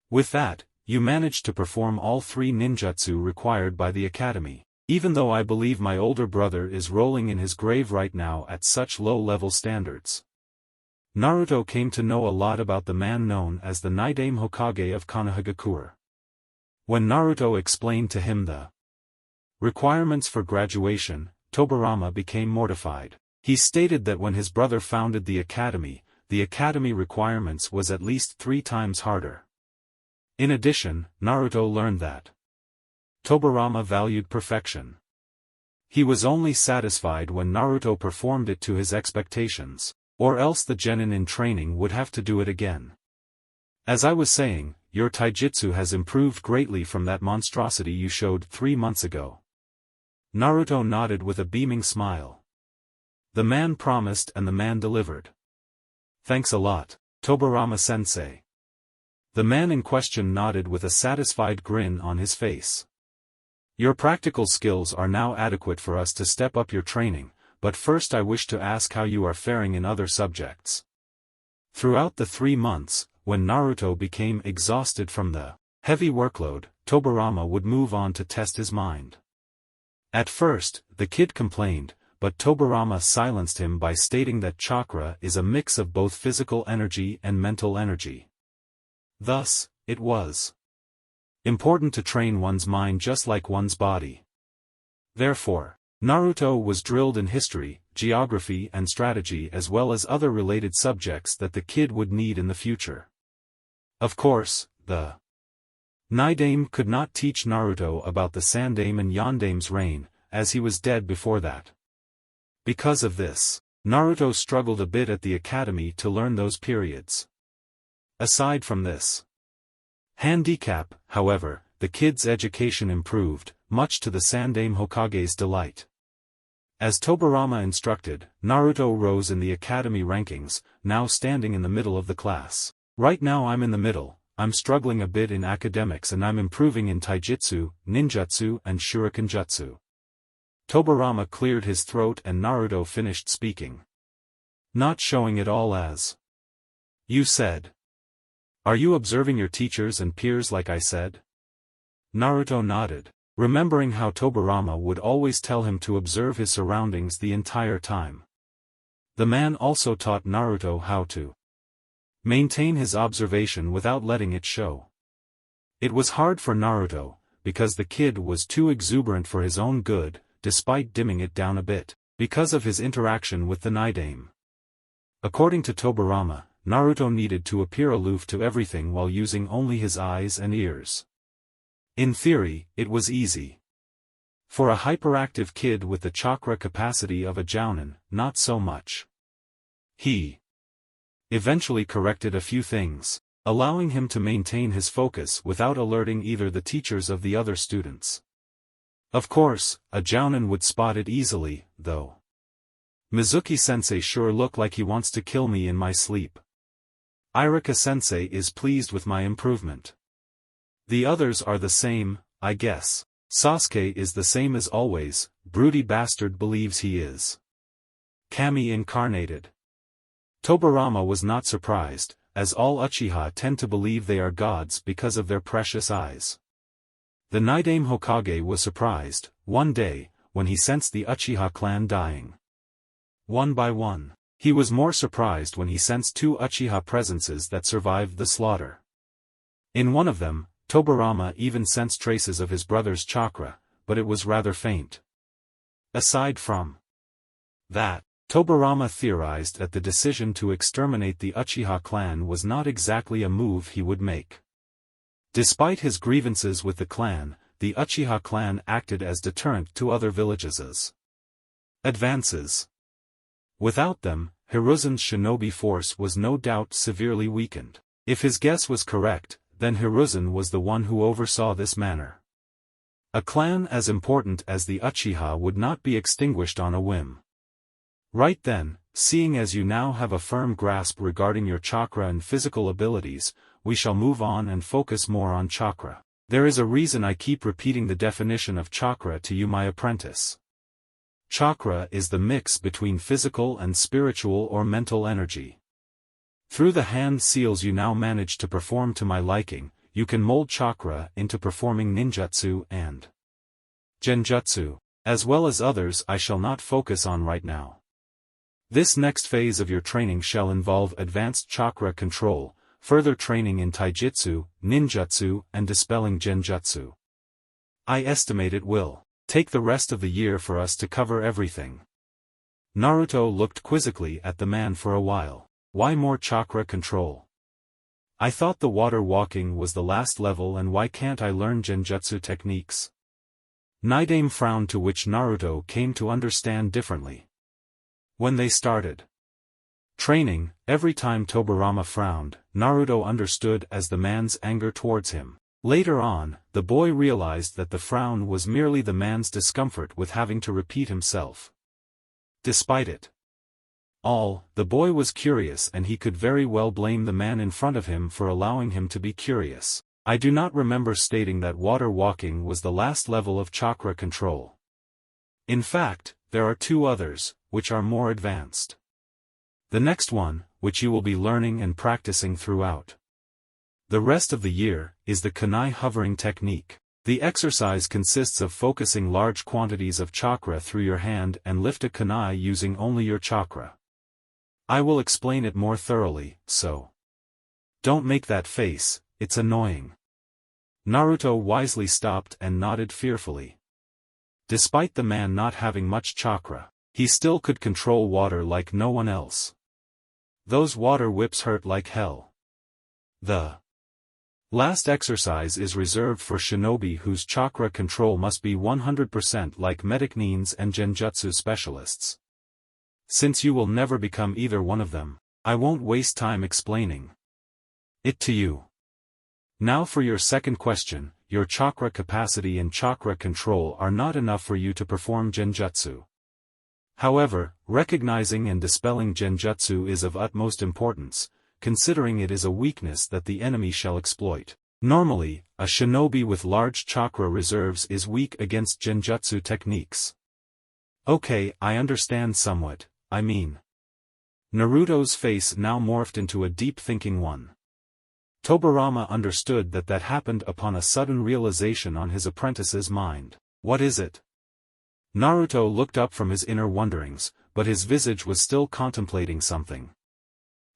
With that, you managed to perform all 3 ninjutsu required by the academy. Even though I believe my older brother is rolling in his grave right now at such low-level standards. Naruto came to know a lot about the man known as the Naidame Hokage of Konohagakure. When Naruto explained to him the requirements for graduation, Tobirama became mortified. He stated that when his brother founded the academy requirements was at least 3 times harder. In addition, Naruto learned that Tobirama valued perfection. He was only satisfied when Naruto performed it to his expectations, or else the genin in training would have to do it again. As I was saying, your taijutsu has improved greatly from that monstrosity you showed 3 months ago. Naruto nodded with a beaming smile. The man promised and the man delivered. Thanks a lot, Tobirama-sensei. The man in question nodded with a satisfied grin on his face. Your practical skills are now adequate for us to step up your training, but first I wish to ask how you are faring in other subjects. Throughout the 3 months, when Naruto became exhausted from the heavy workload, Tobirama would move on to test his mind. At first, the kid complained, but Tobirama silenced him by stating that chakra is a mix of both physical energy and mental energy. Thus, it was important to train one's mind just like one's body. Therefore, Naruto was drilled in history, geography and strategy as well as other related subjects that the kid would need in the future. Of course, the Naidame could not teach Naruto about the Sandame and Yandame's reign, as he was dead before that. Because of this, Naruto struggled a bit at the academy to learn those periods. Aside from this handicap, however, the kid's education improved, much to the Sandame Hokage's delight. As Tobirama instructed, Naruto rose in the academy rankings, now standing in the middle of the class. Right now I'm in the middle, I'm struggling a bit in academics and I'm improving in taijutsu, ninjutsu and shurikenjutsu. Tobirama cleared his throat and Naruto finished speaking. Not showing it all as you said. Are you observing your teachers and peers like I said? Naruto nodded, remembering how Tobirama would always tell him to observe his surroundings the entire time. The man also taught Naruto how to maintain his observation without letting it show. It was hard for Naruto, because the kid was too exuberant for his own good, despite dimming it down a bit, because of his interaction with the Naidame. According to Tobirama, Naruto needed to appear aloof to everything while using only his eyes and ears. In theory, it was easy. For a hyperactive kid with the chakra capacity of a jounin, not so much. He eventually corrected a few things, allowing him to maintain his focus without alerting either the teachers of the other students. Of course, a jounin would spot it easily, though. Mizuki-sensei sure look like he wants to kill me in my sleep. Irika-sensei is pleased with my improvement. The others are the same, I guess. Sasuke is the same as always, broody bastard believes he is. Kami incarnated. Tobirama was not surprised, as all Uchiha tend to believe they are gods because of their precious eyes. The Naidame Hokage was surprised, one day, when he sensed the Uchiha clan dying. One by one. He was more surprised when he sensed two Uchiha presences that survived the slaughter. In one of them, Tobirama even sensed traces of his brother's chakra, but it was rather faint. Aside from that, Tobirama theorized that the decision to exterminate the Uchiha clan was not exactly a move he would make. Despite his grievances with the clan, the Uchiha clan acted as deterrent to other villages' advances. Without them, Hiruzen's shinobi force was no doubt severely weakened. If his guess was correct, then Hiruzen was the one who oversaw this matter. A clan as important as the Uchiha would not be extinguished on a whim. Right then, seeing as you now have a firm grasp regarding your chakra and physical abilities, we shall move on and focus more on chakra. There is a reason I keep repeating the definition of chakra to you, my apprentice. Chakra is the mix between physical and spiritual or mental energy. Through the hand seals you now manage to perform to my liking, you can mold chakra into performing ninjutsu and genjutsu, as well as others I shall not focus on right now. This next phase of your training shall involve advanced chakra control, further training in taijutsu, ninjutsu and dispelling genjutsu. I estimate it will take the rest of the year for us to cover everything. Naruto looked quizzically at the man for a while. Why more chakra control? I thought the water walking was the last level, and why can't I learn genjutsu techniques? Naidame frowned, to which Naruto came to understand differently. When they started training, every time Tobirama frowned, Naruto understood as the man's anger towards him. Later on, the boy realized that the frown was merely the man's discomfort with having to repeat himself. Despite it all, the boy was curious, and he could very well blame the man in front of him for allowing him to be curious. I do not remember stating that water walking was the last level of chakra control. In fact, there are two others, which are more advanced. The next one, which you will be learning and practicing throughout the rest of the year, is the kunai hovering technique. The exercise consists of focusing large quantities of chakra through your hand and lift a kunai using only your chakra. I will explain it more thoroughly, so don't make that face, it's annoying. Naruto wisely stopped and nodded fearfully. Despite the man not having much chakra, he still could control water like no one else. Those water whips hurt like hell. The last exercise is reserved for shinobi whose chakra control must be 100% like medic nins and genjutsu specialists. Since you will never become either one of them, I won't waste time explaining it to you. Now for your second question, your chakra capacity and chakra control are not enough for you to perform genjutsu. However, recognizing and dispelling genjutsu is of utmost importance, considering it is a weakness that the enemy shall exploit. Normally, a shinobi with large chakra reserves is weak against genjutsu techniques. Okay, I understand somewhat, I mean. Naruto's face now morphed into a deep thinking one. Tobirama understood that happened upon a sudden realization on his apprentice's mind. What is it? Naruto looked up from his inner wonderings, but his visage was still contemplating something.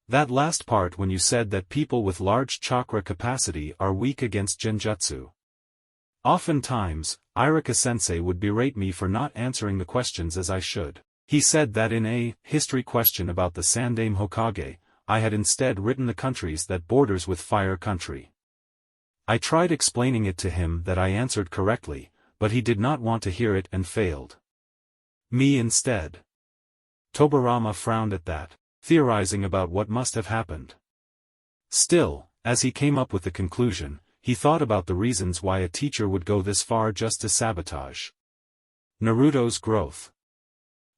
That last part when you said that people with large chakra capacity are weak against genjutsu. Oftentimes, Irika-sensei would berate me for not answering the questions as I should. He said that in a history question about the Sandaime Hokage, I had instead written the countries that borders with Fire Country. I tried explaining it to him that I answered correctly, but he did not want to hear it and failed me instead. Tobirama frowned at that, theorizing about what must have happened. Still, as he came up with the conclusion, he thought about the reasons why a teacher would go this far just to sabotage Naruto's growth.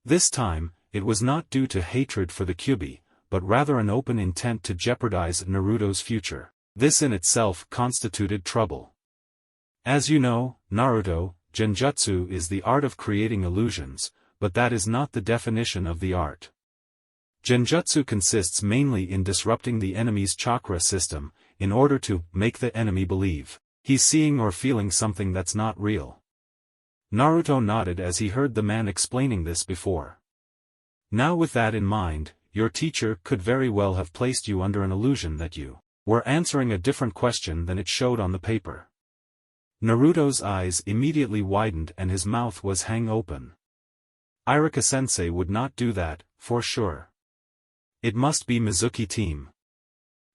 This time, it was not due to hatred for the Kyuubi, but rather an open intent to jeopardize Naruto's future. This in itself constituted trouble. As you know, Naruto, genjutsu is the art of creating illusions, but that is not the definition of the art. Genjutsu consists mainly in disrupting the enemy's chakra system, in order to make the enemy believe he's seeing or feeling something that's not real. Naruto nodded as he heard the man explaining this before. Now with that in mind, your teacher could very well have placed you under an illusion that you were answering a different question than it showed on the paper. Naruto's eyes immediately widened and his mouth was hang open. Irika-sensei would not do that, for sure. It must be Mizuki team.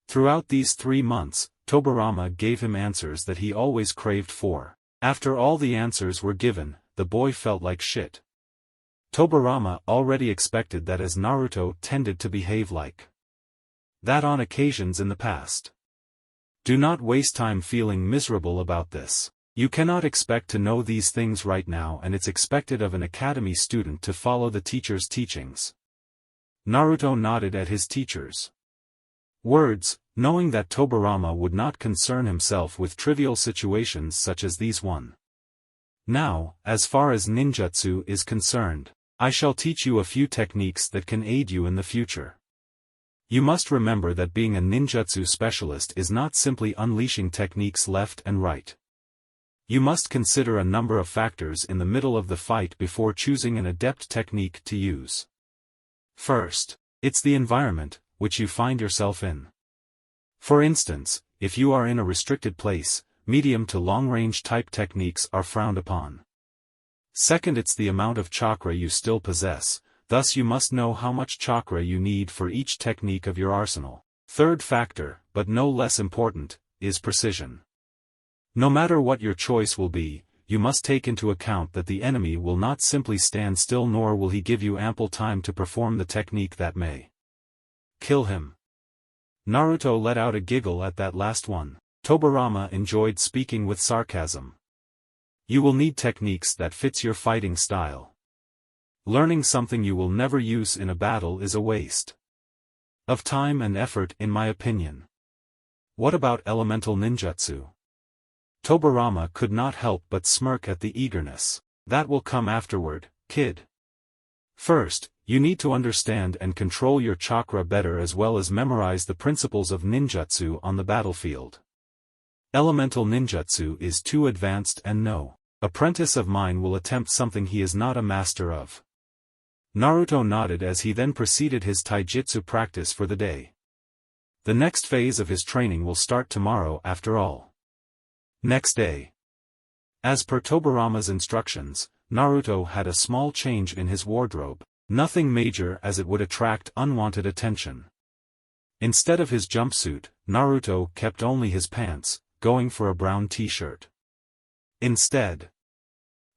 Throughout these 3 months, Tobirama gave him answers that he always craved for. After all the answers were given, the boy felt like shit. Tobirama already expected that as Naruto tended to behave like that on occasions in the past. Do not waste time feeling miserable about this. You cannot expect to know these things right now, and it's expected of an academy student to follow the teacher's teachings. Naruto nodded at his teacher's words, knowing that Tobirama would not concern himself with trivial situations such as these one. Now, as far as ninjutsu is concerned, I shall teach you a few techniques that can aid you in the future. You must remember that being a ninjutsu specialist is not simply unleashing techniques left and right. You must consider a number of factors in the middle of the fight before choosing an adept technique to use. First, it's the environment which you find yourself in. For instance, if you are in a restricted place, medium to long-range type techniques are frowned upon. Second, it's the amount of chakra you still possess, thus you must know how much chakra you need for each technique of your arsenal. Third factor, but no less important, is precision. No matter what your choice will be, you must take into account that the enemy will not simply stand still, nor will he give you ample time to perform the technique that may kill him. Naruto let out a giggle at that last one. Tobirama enjoyed speaking with sarcasm. You will need techniques that fits your fighting style. Learning something you will never use in a battle is a waste of time and effort, in my opinion. What about elemental ninjutsu? Tobirama could not help but smirk at the eagerness. That will come afterward, kid. First, you need to understand and control your chakra better, as well as memorize the principles of ninjutsu on the battlefield. Elemental ninjutsu is too advanced, and no apprentice of mine will attempt something he is not a master of. Naruto nodded as he then proceeded his taijutsu practice for the day. The next phase of his training will start tomorrow after all. Next day. As per Tobirama's instructions, Naruto had a small change in his wardrobe, nothing major as it would attract unwanted attention. Instead of his jumpsuit, Naruto kept only his pants, going for a brown t-shirt. Instead,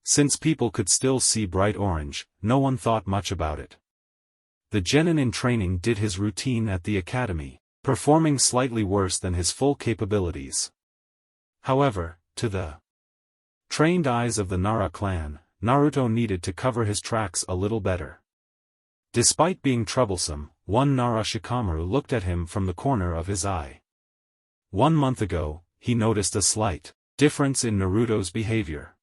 since people could still see bright orange, no one thought much about it. The genin in training did his routine at the academy, performing slightly worse than his full capabilities. However, to the trained eyes of the Nara clan, Naruto needed to cover his tracks a little better. Despite being troublesome, one Nara Shikamaru looked at him from the corner of his eye. 1 month ago, he noticed a slight difference in Naruto's behavior.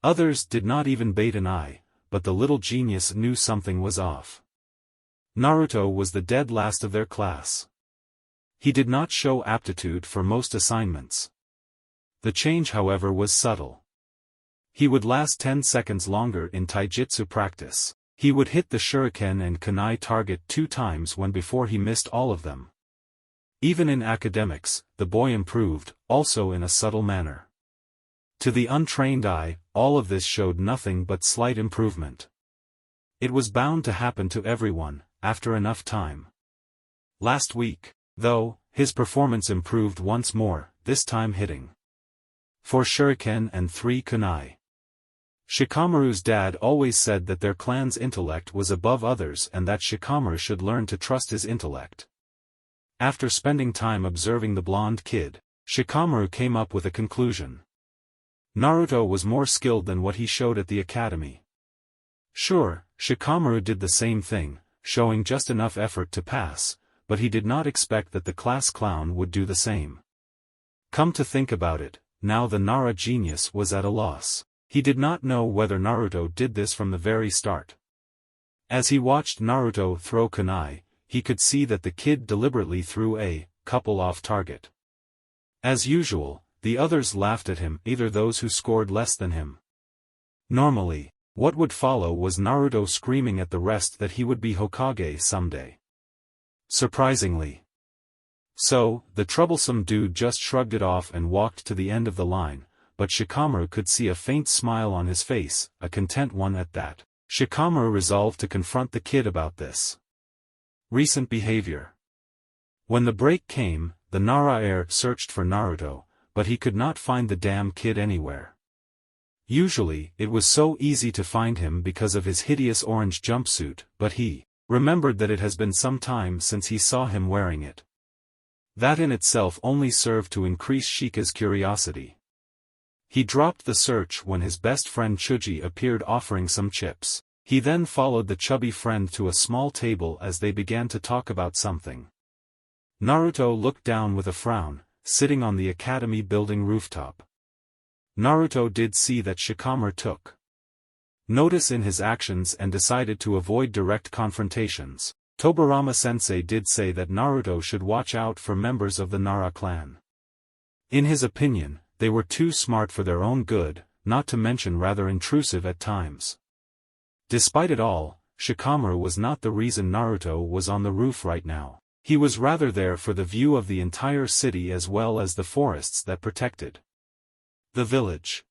Others did not even bat an eye, but the little genius knew something was off. Naruto was the dead last of their class. He did not show aptitude for most assignments. The change, however, was subtle. He would last 10 seconds longer in taijutsu practice. He would hit the shuriken and kunai target 2 times when before he missed all of them. Even in academics, the boy improved, also in a subtle manner. To the untrained eye, all of this showed nothing but slight improvement. It was bound to happen to everyone, after enough time. Last week, though, his performance improved once more, this time hitting 4 shuriken and 3 kunai. Shikamaru's dad always said that their clan's intellect was above others and that Shikamaru should learn to trust his intellect. After spending time observing the blonde kid, Shikamaru came up with a conclusion. Naruto was more skilled than what he showed at the academy. Sure, Shikamaru did the same thing, showing just enough effort to pass, but he did not expect that the class clown would do the same. Come to think about it, now the Nara genius was at a loss. He did not know whether Naruto did this from the very start. As he watched Naruto throw kunai, he could see that the kid deliberately threw a couple off target. As usual, the others laughed at him, either those who scored less than him. Normally, what would follow was Naruto screaming at the rest that he would be Hokage someday. Surprisingly. So, the troublesome dude just shrugged it off and walked to the end of the line, but Shikamaru could see a faint smile on his face, a content one at that. Shikamaru resolved to confront the kid about this recent behavior. When the break came, the Nara heir searched for Naruto, but he could not find the damn kid anywhere. Usually, it was so easy to find him because of his hideous orange jumpsuit, but he remembered that it has been some time since he saw him wearing it. That in itself only served to increase Shika's curiosity. He dropped the search when his best friend Chuji appeared offering some chips. He then followed the chubby friend to a small table as they began to talk about something. Naruto looked down with a frown, sitting on the academy building rooftop. Naruto did see that Shikamaru took notice in his actions and decided to avoid direct confrontations. Tobirama-sensei did say that Naruto should watch out for members of the Nara clan. In his opinion, they were too smart for their own good, not to mention rather intrusive at times. Despite it all, Shikamaru was not the reason Naruto was on the roof right now. He was rather there for the view of the entire city as well as the forests that protected the village.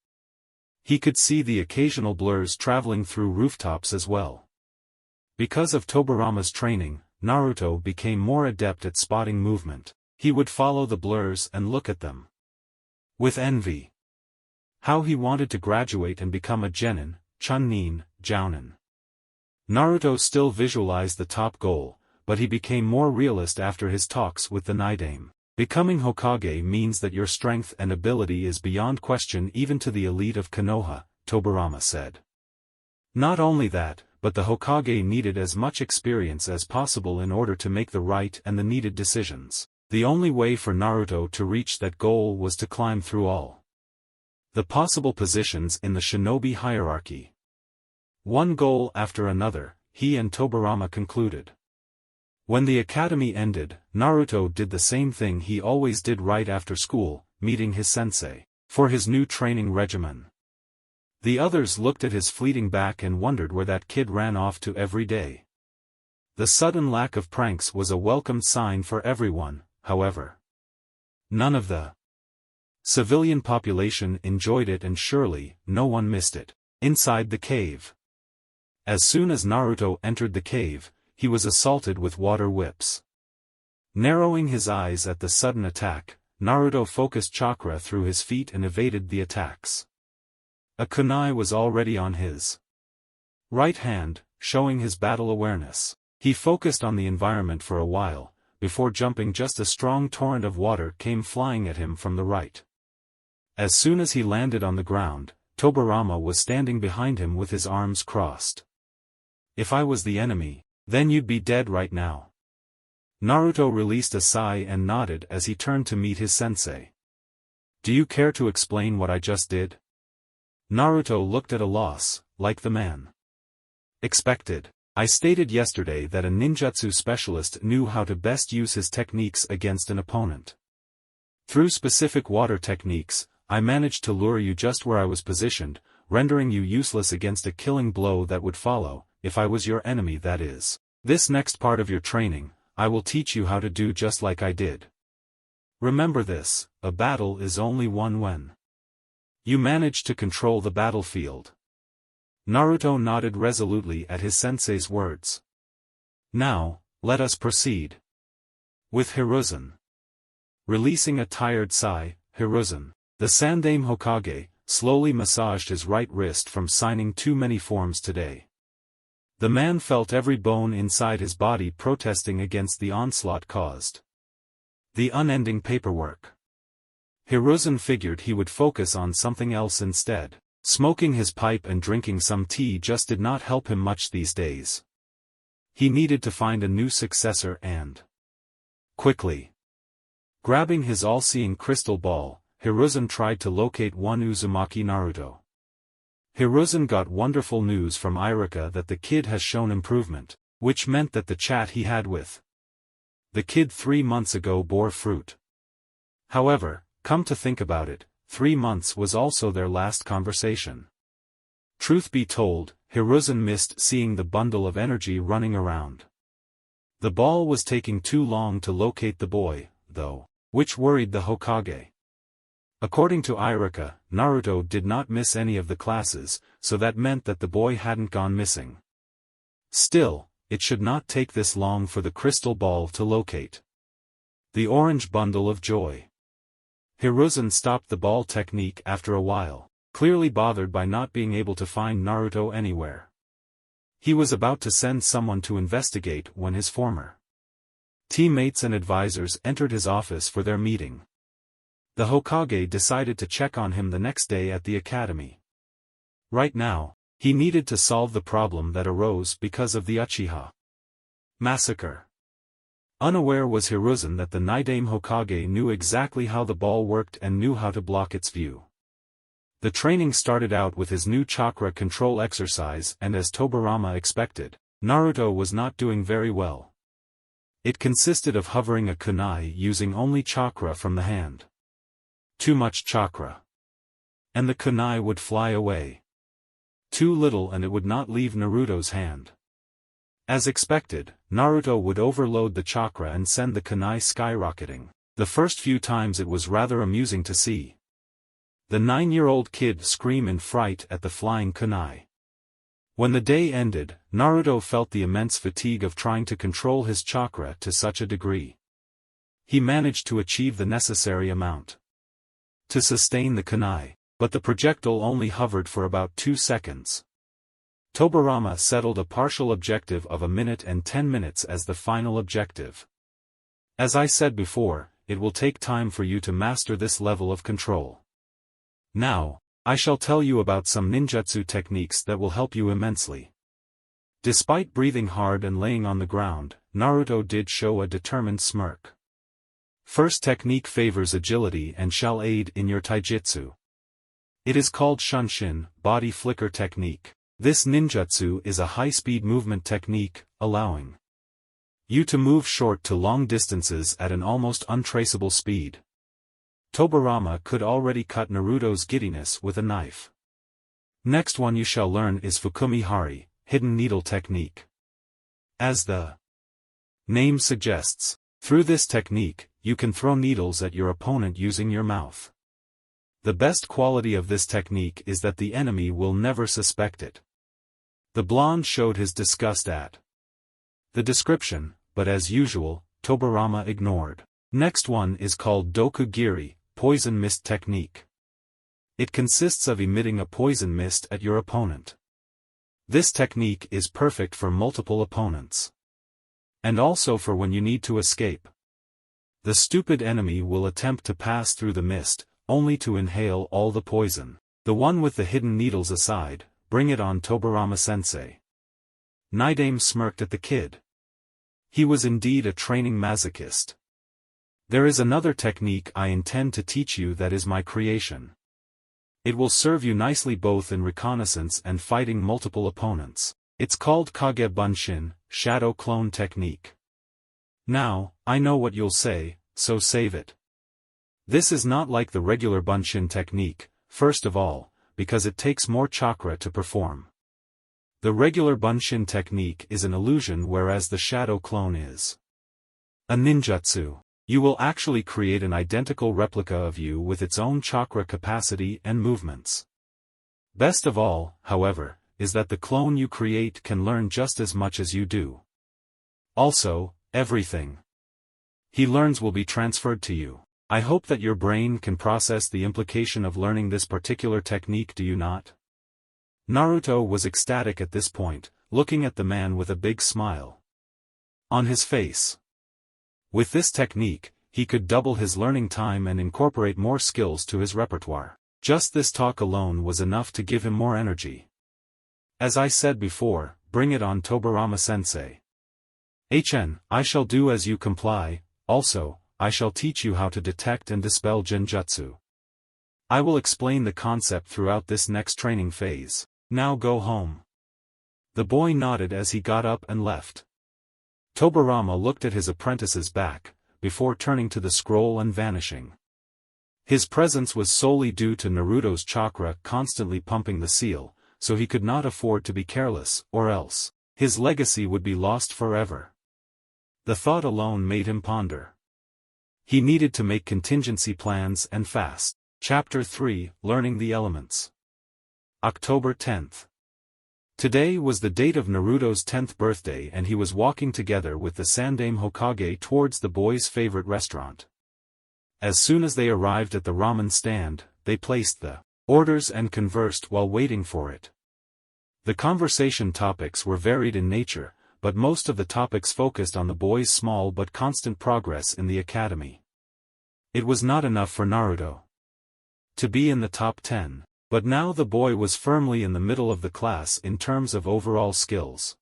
He could see the occasional blurs traveling through rooftops as well. Because of Tobirama's training, Naruto became more adept at spotting movement. He would follow the blurs and look at them with envy. How he wanted to graduate and become a genin, Chunin, Jounin. Naruto still visualized the top goal, but he became more realist after his talks with the Nidaime. Becoming Hokage means that your strength and ability is beyond question even to the elite of Konoha, Tobirama said. Not only that, but the Hokage needed as much experience as possible in order to make the right and the needed decisions. The only way for Naruto to reach that goal was to climb through all the possible positions in the shinobi hierarchy. One goal after another, he and Tobirama concluded. When the academy ended, Naruto did the same thing he always did right after school, meeting his sensei for his new training regimen. The others looked at his fleeting back and wondered where that kid ran off to every day. The sudden lack of pranks was a welcome sign for everyone, however. None of the civilian population enjoyed it and surely, no one missed it. Inside the cave. As soon as Naruto entered the cave, he was assaulted with water whips. Narrowing his eyes at the sudden attack, Naruto focused chakra through his feet and evaded the attacks. A kunai was already on his right hand, showing his battle awareness. He focused on the environment for a while, before jumping just a strong torrent of water came flying at him from the right. As soon as he landed on the ground, Tobirama was standing behind him with his arms crossed. If I was the enemy, Then you'd be dead right now. Naruto released a sigh and nodded as he turned to meet his sensei. Do you care to explain what I just did? Naruto looked at a loss, like the man expected. I stated yesterday that a ninjutsu specialist knew how to best use his techniques against an opponent. Through specific water techniques, I managed to lure you just where I was positioned, rendering you useless against a killing blow that would follow, if I was your enemy, that is. This next part of your training, I will teach you how to do just like I did. Remember this, a battle is only won when you manage to control the battlefield. Naruto nodded resolutely at his sensei's words. Now, let us proceed. With Hiruzen. Releasing a tired sigh, Hiruzen, the Sandaime Hokage, slowly massaged his right wrist from signing too many forms today. The man felt every bone inside his body protesting against the onslaught caused. The unending paperwork. Hiruzen figured he would focus on something else instead. Smoking his pipe and drinking some tea just did not help him much these days. He needed to find a new successor and quickly. Grabbing his all-seeing crystal ball, Hiruzen tried to locate one Uzumaki Naruto. Hiruzen got wonderful news from Irika that the kid has shown improvement, which meant that the chat he had with the kid 3 months ago bore fruit. However, come to think about it, 3 months was also their last conversation. Truth be told, Hiruzen missed seeing the bundle of energy running around. The ball was taking too long to locate the boy, though, which worried the Hokage. According to Irika, Naruto did not miss any of the classes, so that meant that the boy hadn't gone missing. Still, it should not take this long for the crystal ball to locate the orange bundle of joy. Hiruzen stopped the ball technique after a while, clearly bothered by not being able to find Naruto anywhere. He was about to send someone to investigate when his former teammates and advisors entered his office for their meeting. The Hokage decided to check on him the next day at the academy. Right now, he needed to solve the problem that arose because of the Uchiha massacre. Unaware was Hiruzen that the Nidaime Hokage knew exactly how the ball worked and knew how to block its view. The training started out with his new chakra control exercise, and as Tobirama expected, Naruto was not doing very well. It consisted of hovering a kunai using only chakra from the hand. Too much chakra, and the kunai would fly away. Too little and it would not leave Naruto's hand. As expected, Naruto would overload the chakra and send the kunai skyrocketing. The first few times it was rather amusing to see the 9-year-old kid scream in fright at the flying kunai. When the day ended, Naruto felt the immense fatigue of trying to control his chakra to such a degree. He managed to achieve the necessary amount to sustain the kunai, but the projectile only hovered for about 2 seconds. Tobirama settled a partial objective of 1 minute and 10 minutes as the final objective. As I said before, it will take time for you to master this level of control. Now, I shall tell you about some ninjutsu techniques that will help you immensely. Despite breathing hard and laying on the ground, Naruto did show a determined smirk. First technique favors agility and shall aid in your taijutsu. It is called Shunshin, body flicker technique. This ninjutsu is a high-speed movement technique, allowing you to move short to long distances at an almost untraceable speed. Tobirama could already cut Naruto's giddiness with a knife. Next one you shall learn is Fukumi Hari, hidden needle technique. As the name suggests, through this technique, you can throw needles at your opponent using your mouth. The best quality of this technique is that the enemy will never suspect it. The blonde showed his disgust at the description, but as usual, Tobirama ignored. Next one is called Dokugiri, poison mist technique. It consists of emitting a poison mist at your opponent. This technique is perfect for multiple opponents. And also for when you need to escape. The stupid enemy will attempt to pass through the mist, only to inhale all the poison. The one with the hidden needles aside, bring it on Tobirama-sensei. Nidame smirked at the kid. He was indeed a training masochist. There is another technique I intend to teach you that is my creation. It will serve you nicely both in reconnaissance and fighting multiple opponents. It's called Kage Bunshin, Shadow Clone Technique. Now, I know what you'll say, so save it. This is not like the regular Bunshin technique, first of all, because it takes more chakra to perform. The regular Bunshin technique is an illusion whereas the shadow clone is a ninjutsu. You will actually create an identical replica of you with its own chakra capacity and movements. Best of all, however, is that the clone you create can learn just as much as you do. Also, everything he learns will be transferred to you. I hope that your brain can process the implication of learning this particular technique, do you not? Naruto was ecstatic at this point, looking at the man with a big smile on his face. With this technique, he could double his learning time and incorporate more skills to his repertoire. Just this talk alone was enough to give him more energy. As I said before, bring it on, Tobirama-sensei. I shall do as you comply. Also, I shall teach you how to detect and dispel genjutsu. I will explain the concept throughout this next training phase. Now go home. The boy nodded as he got up and left. Tobirama looked at his apprentice's back, before turning to the scroll and vanishing. His presence was solely due to Naruto's chakra constantly pumping the seal, so he could not afford to be careless, or else his legacy would be lost forever. The thought alone made him ponder. He needed to make contingency plans and fast. Chapter 3, Learning the Elements. October 10th. Today was the date of Naruto's 10th birthday and he was walking together with the Sandame Hokage towards the boy's favorite restaurant. As soon as they arrived at the ramen stand, they placed the orders and conversed while waiting for it. The conversation topics were varied in nature, but most of the topics focused on the boy's small but constant progress in the academy. It was not enough for Naruto to be in the top 10. But now the boy was firmly in the middle of the class in terms of overall skills.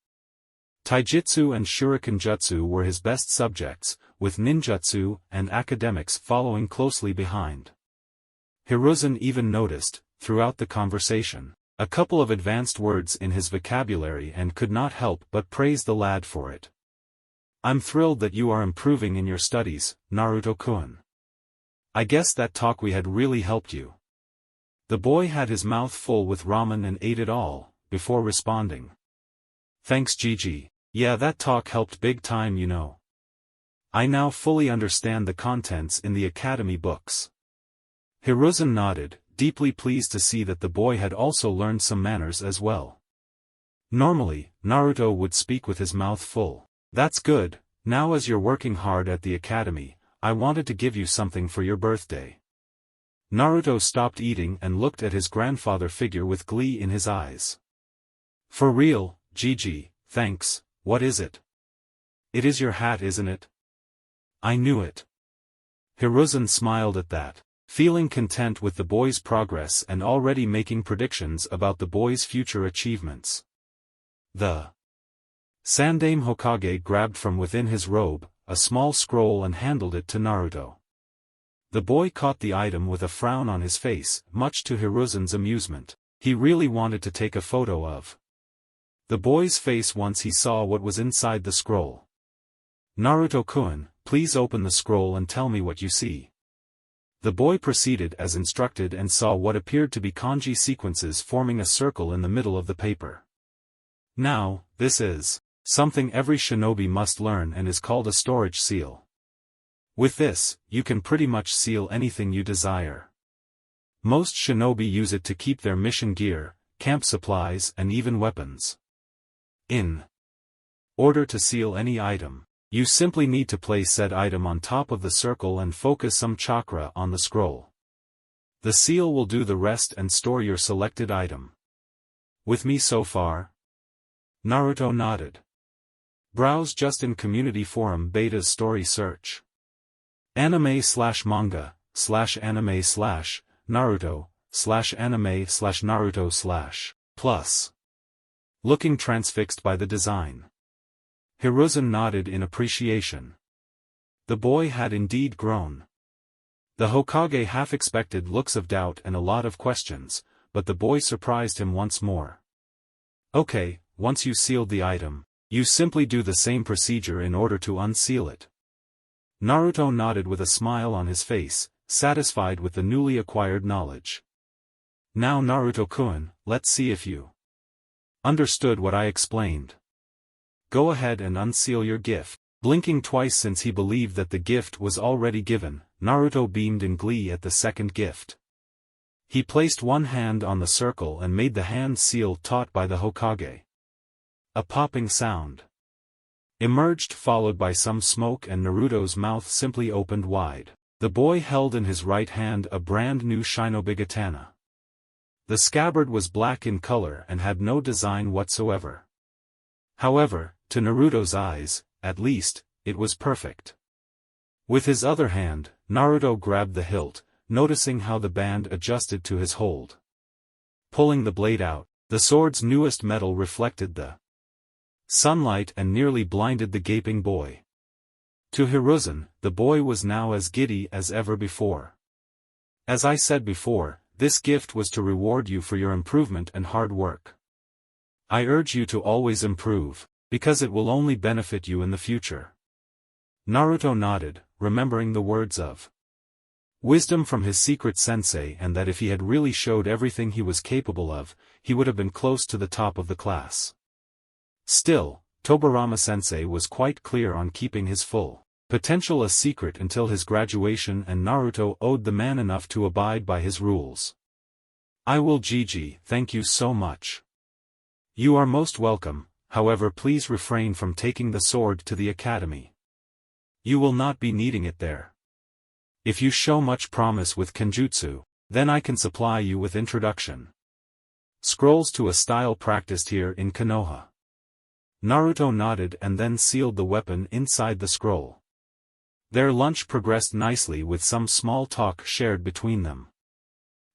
Taijutsu and Shuriken Jutsu were his best subjects, with ninjutsu and academics following closely behind. Hiruzen even noticed, throughout the conversation, a couple of advanced words in his vocabulary and could not help but praise the lad for it. I'm thrilled that you are improving in your studies, Naruto-kun. I guess that talk we had really helped you. The boy had his mouth full with ramen and ate it all, before responding. Thanks Gigi. Yeah, that talk helped big time, you know. I now fully understand the contents in the academy books. Hiruzen nodded, deeply pleased to see that the boy had also learned some manners as well. Normally, Naruto would speak with his mouth full. That's good. Now as you're working hard at the academy, I wanted to give you something for your birthday. Naruto stopped eating and looked at his grandfather figure with glee in his eyes. For real, Gigi, thanks, what is it? It is your hat, isn't it? I knew it. Hiruzen smiled at that, feeling content with the boy's progress and already making predictions about the boy's future achievements. The Sandame Hokage grabbed from within his robe a small scroll and handed it to Naruto. The boy caught the item with a frown on his face, much to Hiruzen's amusement. He really wanted to take a photo of the boy's face once he saw what was inside the scroll. Naruto-kun, please open the scroll and tell me what you see. The boy proceeded as instructed and saw what appeared to be kanji sequences forming a circle in the middle of the paper. Now, this is something every shinobi must learn and is called a storage seal. With this, you can pretty much seal anything you desire. Most shinobi use it to keep their mission gear, camp supplies and even weapons. In order to seal any item, you simply need to place said item on top of the circle and focus some chakra on the scroll. The seal will do the rest and store your selected item. With me so far? Naruto nodded. Browse just in community forum beta's story search. Anime/manga/anime/Naruto/anime/Naruto/plus. looking transfixed by the design. Hiruzen nodded in appreciation. The boy had indeed grown. The Hokage half expected looks of doubt and a lot of questions, but the boy surprised him once more. Okay, once you sealed the item, you simply do the same procedure in order to unseal it. Naruto nodded with a smile on his face, satisfied with the newly acquired knowledge. Now Naruto-kun, let's see if you understood what I explained. Go ahead and unseal your gift. Blinking twice since he believed that the gift was already given, Naruto beamed in glee at the second gift. He placed one hand on the circle and made the hand seal taught by the Hokage. A popping sound emerged, followed by some smoke, and Naruto's mouth simply opened wide. The boy held in his right hand a brand new shinobi katana. The scabbard was black in color and had no design whatsoever. However, to Naruto's eyes, at least, it was perfect. With his other hand, Naruto grabbed the hilt, noticing how the band adjusted to his hold. Pulling the blade out, the sword's newest metal reflected the sunlight and nearly blinded the gaping boy. To Hiruzen, the boy was now as giddy as ever before. As I said before, this gift was to reward you for your improvement and hard work. I urge you to always improve, because it will only benefit you in the future. Naruto nodded, remembering the words of wisdom from his secret sensei, and that if he had really showed everything he was capable of, he would have been close to the top of the class. Still, Tobirama sensei was quite clear on keeping his full potential a secret until his graduation, and Naruto owed the man enough to abide by his rules. I will. Gigi, thank you so much. You are most welcome, however please refrain from taking the sword to the academy. You will not be needing it there. If you show much promise with kenjutsu, then I can supply you with introduction scrolls to a style practiced here in Konoha. Naruto nodded and then sealed the weapon inside the scroll. Their lunch progressed nicely with some small talk shared between them.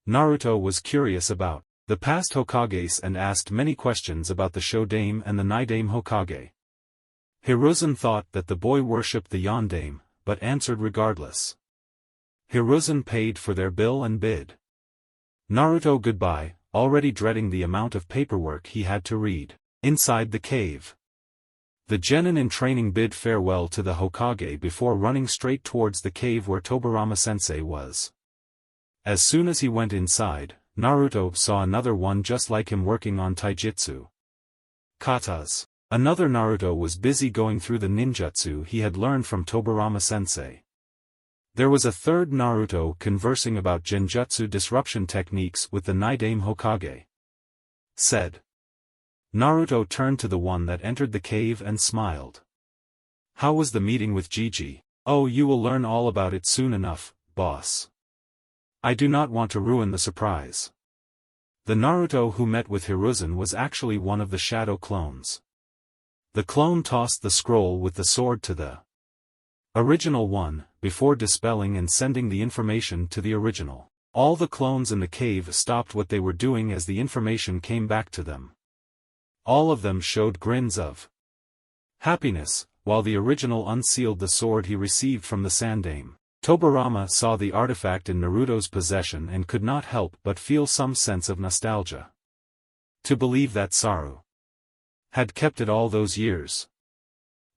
Naruto was curious about the past Hokages and asked many questions about the Shodame and the Nidame Hokage. Hiruzen thought that the boy worshipped the Yondame, but answered regardless. Hiruzen paid for their bill and bid Naruto goodbye, already dreading the amount of paperwork he had to read. Inside the cave, the genin in training bid farewell to the Hokage before running straight towards the cave where Tobirama sensei was. As soon as he went inside, Naruto saw another one just like him working on taijutsu katas. Another Naruto was busy going through the ninjutsu he had learned from Tobirama sensei. There was a third Naruto conversing about genjutsu disruption techniques with the Nidame Hokage. Said. Naruto turned to the one that entered the cave and smiled. How was the meeting with Gigi? Oh, you will learn all about it soon enough, boss. I do not want to ruin the surprise. The Naruto who met with Hiruzen was actually one of the shadow clones. The clone tossed the scroll with the sword to the original one, before dispelling and sending the information to the original. All the clones in the cave stopped what they were doing as the information came back to them. All of them showed grins of happiness, while the original unsealed the sword he received from the Sandame. Tobirama saw the artifact in Naruto's possession and could not help but feel some sense of nostalgia. To believe that Saru had kept it all those years.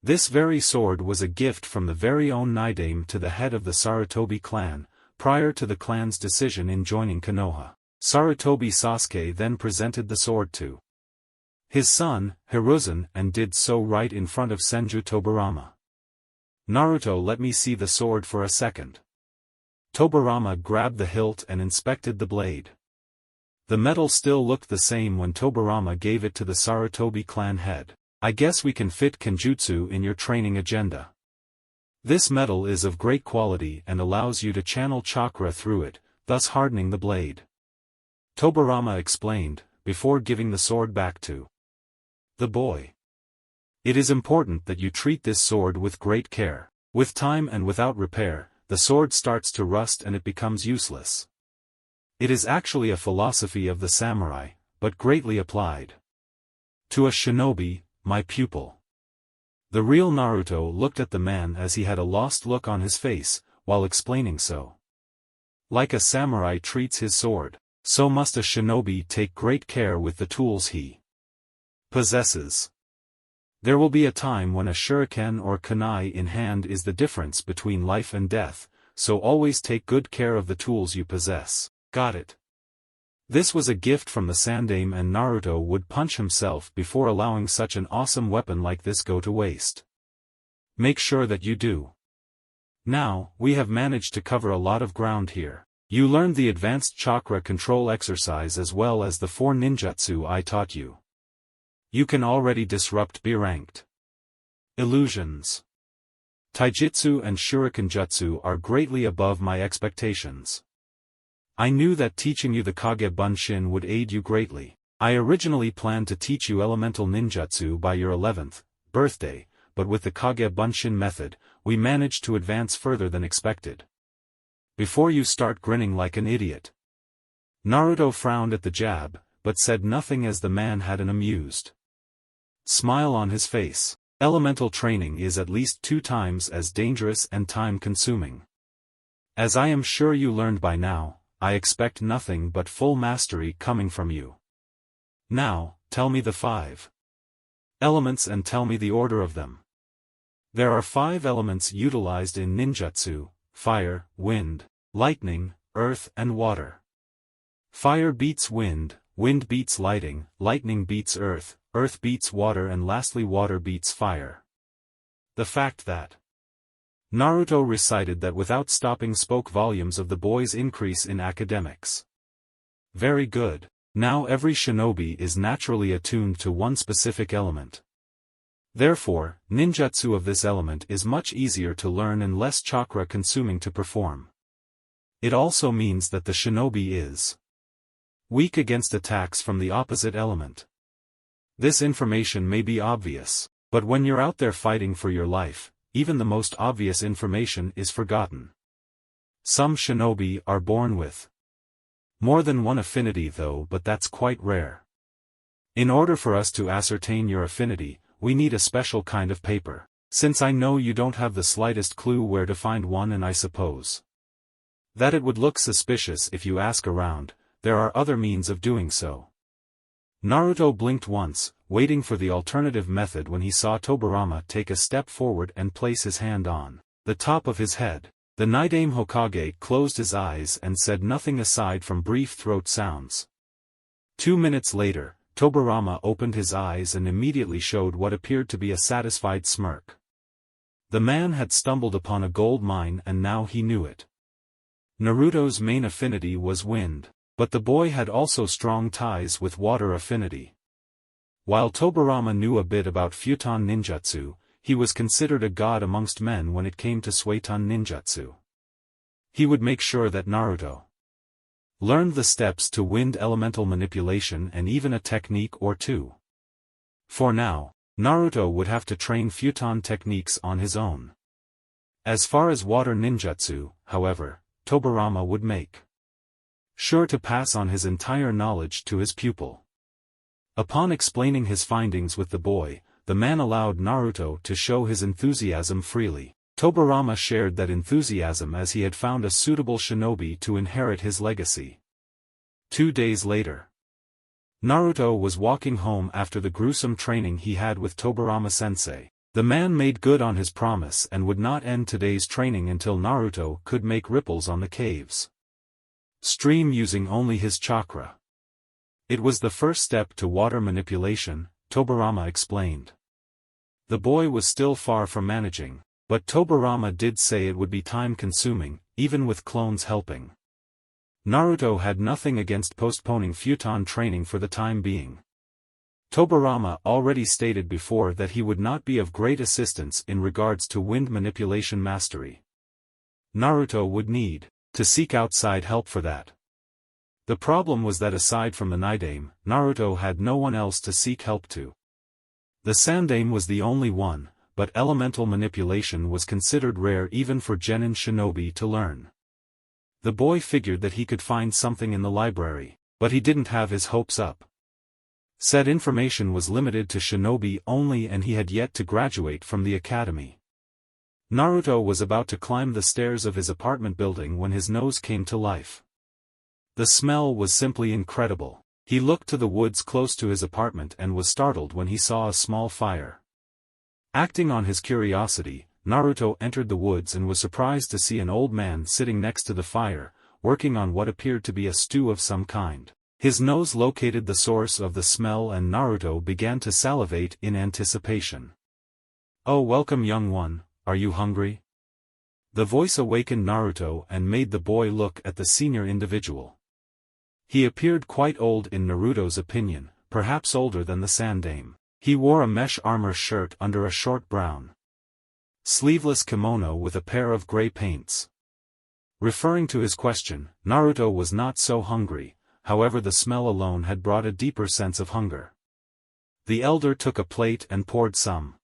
This very sword was a gift from the very own Nidame to the head of the Sarutobi clan, prior to the clan's decision in joining Konoha. Sarutobi Sasuke then presented the sword to his son, Hiruzen, and did so right in front of Senju Tobirama. Naruto, let me see the sword for a second. Tobirama grabbed the hilt and inspected the blade. The metal still looked the same when Tobirama gave it to the Sarutobi clan head. I guess we can fit kenjutsu in your training agenda. This metal is of great quality and allows you to channel chakra through it, thus hardening the blade. Tobirama explained, before giving the sword back to the boy. It is important that you treat this sword with great care. With time and without repair, the sword starts to rust and it becomes useless. It is actually a philosophy of the samurai, but greatly applied To a shinobi, my pupil. The real Naruto looked at the man as he had a lost look on his face, while explaining so. Like a samurai treats his sword, so must a shinobi take great care with the tools he possesses. There will be a time when a shuriken or kunai in hand is the difference between life and death, so always take good care of the tools you possess. Got it? This was a gift from the Sandaime, and Naruto would punch himself before allowing such an awesome weapon like this go to waste. Make sure that you do. Now, we have managed to cover a lot of ground here. You learned the advanced chakra control exercise as well as the 4 ninjutsu I taught you. You can already disrupt B-ranked illusions. Taijutsu and shuriken jutsu are greatly above my expectations. I knew that teaching you the Kage Bunshin would aid you greatly. I originally planned to teach you elemental ninjutsu by your 11th birthday, but with the Kage Bunshin method, we managed to advance further than expected. Before you start grinning like an idiot. Naruto frowned at the jab, but said nothing as the man had an amused smile on his face. Elemental training is at least 2 times as dangerous and time-consuming. As I am sure you learned by now, I expect nothing but full mastery coming from you. Now, tell me the 5 elements and tell me the order of them. There are 5 elements utilized in ninjutsu: fire, wind, lightning, earth and water. Fire beats wind, wind beats lightning beats earth beats water, and lastly water beats fire. The fact that Naruto recited that without stopping spoke volumes of the boy's increase in academics. Very good. Now every shinobi is naturally attuned to one specific element. Therefore, ninjutsu of this element is much easier to learn and less chakra consuming to perform. It also means that the shinobi is weak against attacks from the opposite element. This information may be obvious, but when you're out there fighting for your life, even the most obvious information is forgotten. Some shinobi are born with more than one affinity though, but that's quite rare. In order for us to ascertain your affinity, we need a special kind of paper. Since I know you don't have the slightest clue where to find one, and I suppose that it would look suspicious if you ask around, there are other means of doing so. Naruto blinked once, waiting for the alternative method, when he saw Tobirama take a step forward and place his hand on the top of his head. The Nidaime Hokage closed his eyes and said nothing aside from brief throat sounds. 2 minutes later, Tobirama opened his eyes and immediately showed what appeared to be a satisfied smirk. The man had stumbled upon a gold mine, and now he knew it. Naruto's main affinity was wind, but the boy had also strong ties with water affinity. While Tobirama knew a bit about Futon ninjutsu, he was considered a god amongst men when it came to Suiton ninjutsu. He would make sure that Naruto learned the steps to wind elemental manipulation and even a technique or 2. For now, Naruto would have to train Futon techniques on his own. As far as water ninjutsu, however, Tobirama would make sure to pass on his entire knowledge to his pupil. Upon explaining his findings with the boy, the man allowed Naruto to show his enthusiasm freely. Tobirama shared that enthusiasm as he had found a suitable shinobi to inherit his legacy. 2 days later, Naruto was walking home after the gruesome training he had with Tobirama-sensei. The man made good on his promise and would not end today's training until Naruto could make ripples on the cave's stream using only his chakra. It was the first step to water manipulation, Tobirama explained. The boy was still far from managing, but Tobirama did say it would be time-consuming, even with clones helping. Naruto had nothing against postponing Futon training for the time being. Tobirama already stated before that he would not be of great assistance in regards to wind manipulation mastery. Naruto would need to seek outside help for that. The problem was that aside from the Nidaime, Naruto had no one else to seek help to. The Sandaime was the only one, but elemental manipulation was considered rare even for genin shinobi to learn. The boy figured that he could find something in the library, but he didn't have his hopes up. Said information was limited to shinobi only and he had yet to graduate from the academy. Naruto was about to climb the stairs of his apartment building when his nose came to life. The smell was simply incredible. He looked to the woods close to his apartment and was startled when he saw a small fire. Acting on his curiosity, Naruto entered the woods and was surprised to see an old man sitting next to the fire, working on what appeared to be a stew of some kind. His nose located the source of the smell and Naruto began to salivate in anticipation. "Oh, welcome, young one, are you hungry?" The voice awakened Naruto and made the boy look at the senior individual. He appeared quite old in Naruto's opinion, perhaps older than the Sandaime. He wore a mesh armor shirt under a short brown, sleeveless kimono with a pair of gray paints. Referring to his question, Naruto was not so hungry, however the smell alone had brought a deeper sense of hunger. The elder took a plate and poured some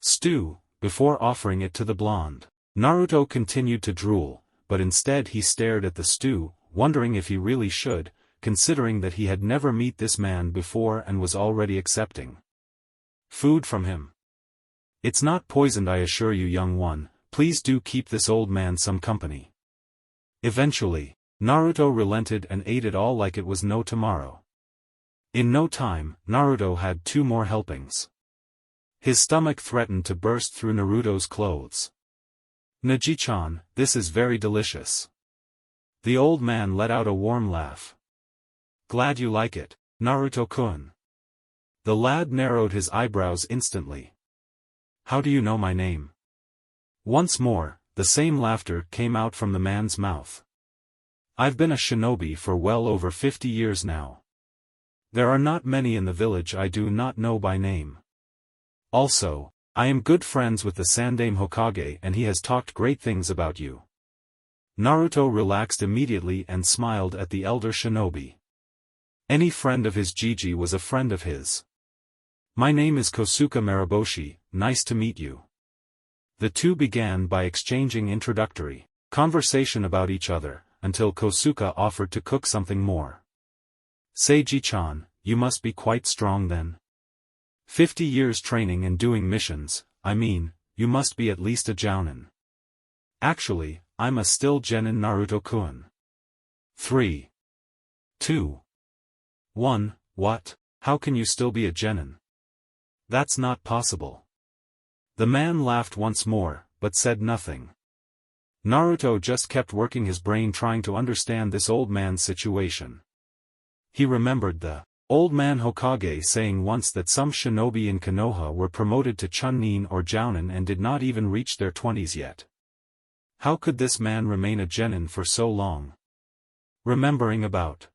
stew, before offering it to the blonde. Naruto continued to drool, but instead he stared at the stew, wondering if he really should, considering that he had never met this man before and was already accepting food from him. "It's not poisoned, I assure you, young one, please do keep this old man some company." Eventually, Naruto relented and ate it all like it was no tomorrow. In no time, Naruto had 2 more helpings. His stomach threatened to burst through Naruto's clothes. "Neji-chan, this is very delicious." The old man let out a warm laugh. "Glad you like it, Naruto-kun." The lad narrowed his eyebrows instantly. "How do you know my name?" Once more, the same laughter came out from the man's mouth. "I've been a shinobi for well over 50 years now. There are not many in the village I do not know by name. Also, I am good friends with the Sandaime Hokage and he has talked great things about you." Naruto relaxed immediately and smiled at the elder shinobi. Any friend of his Jiji was a friend of his. "My name is Kosuke Maraboshi, nice to meet you." The two began by exchanging introductory conversation about each other, until Kosuke offered to cook something more. "Seiji-chan, you must be quite strong then. 50 years training and doing missions, I mean, you must be at least a jounin." "Actually, I'm a still genin, Naruto-kun." 3, 2, 1, "What? How can you still be a genin? That's not possible." The man laughed once more, but said nothing. Naruto just kept working his brain trying to understand this old man's situation. He remembered the old man Hokage saying once that some shinobi in Konoha were promoted to Chunin or Jounin and did not even reach their 20s yet. How could this man remain a genin for so long? Remembering about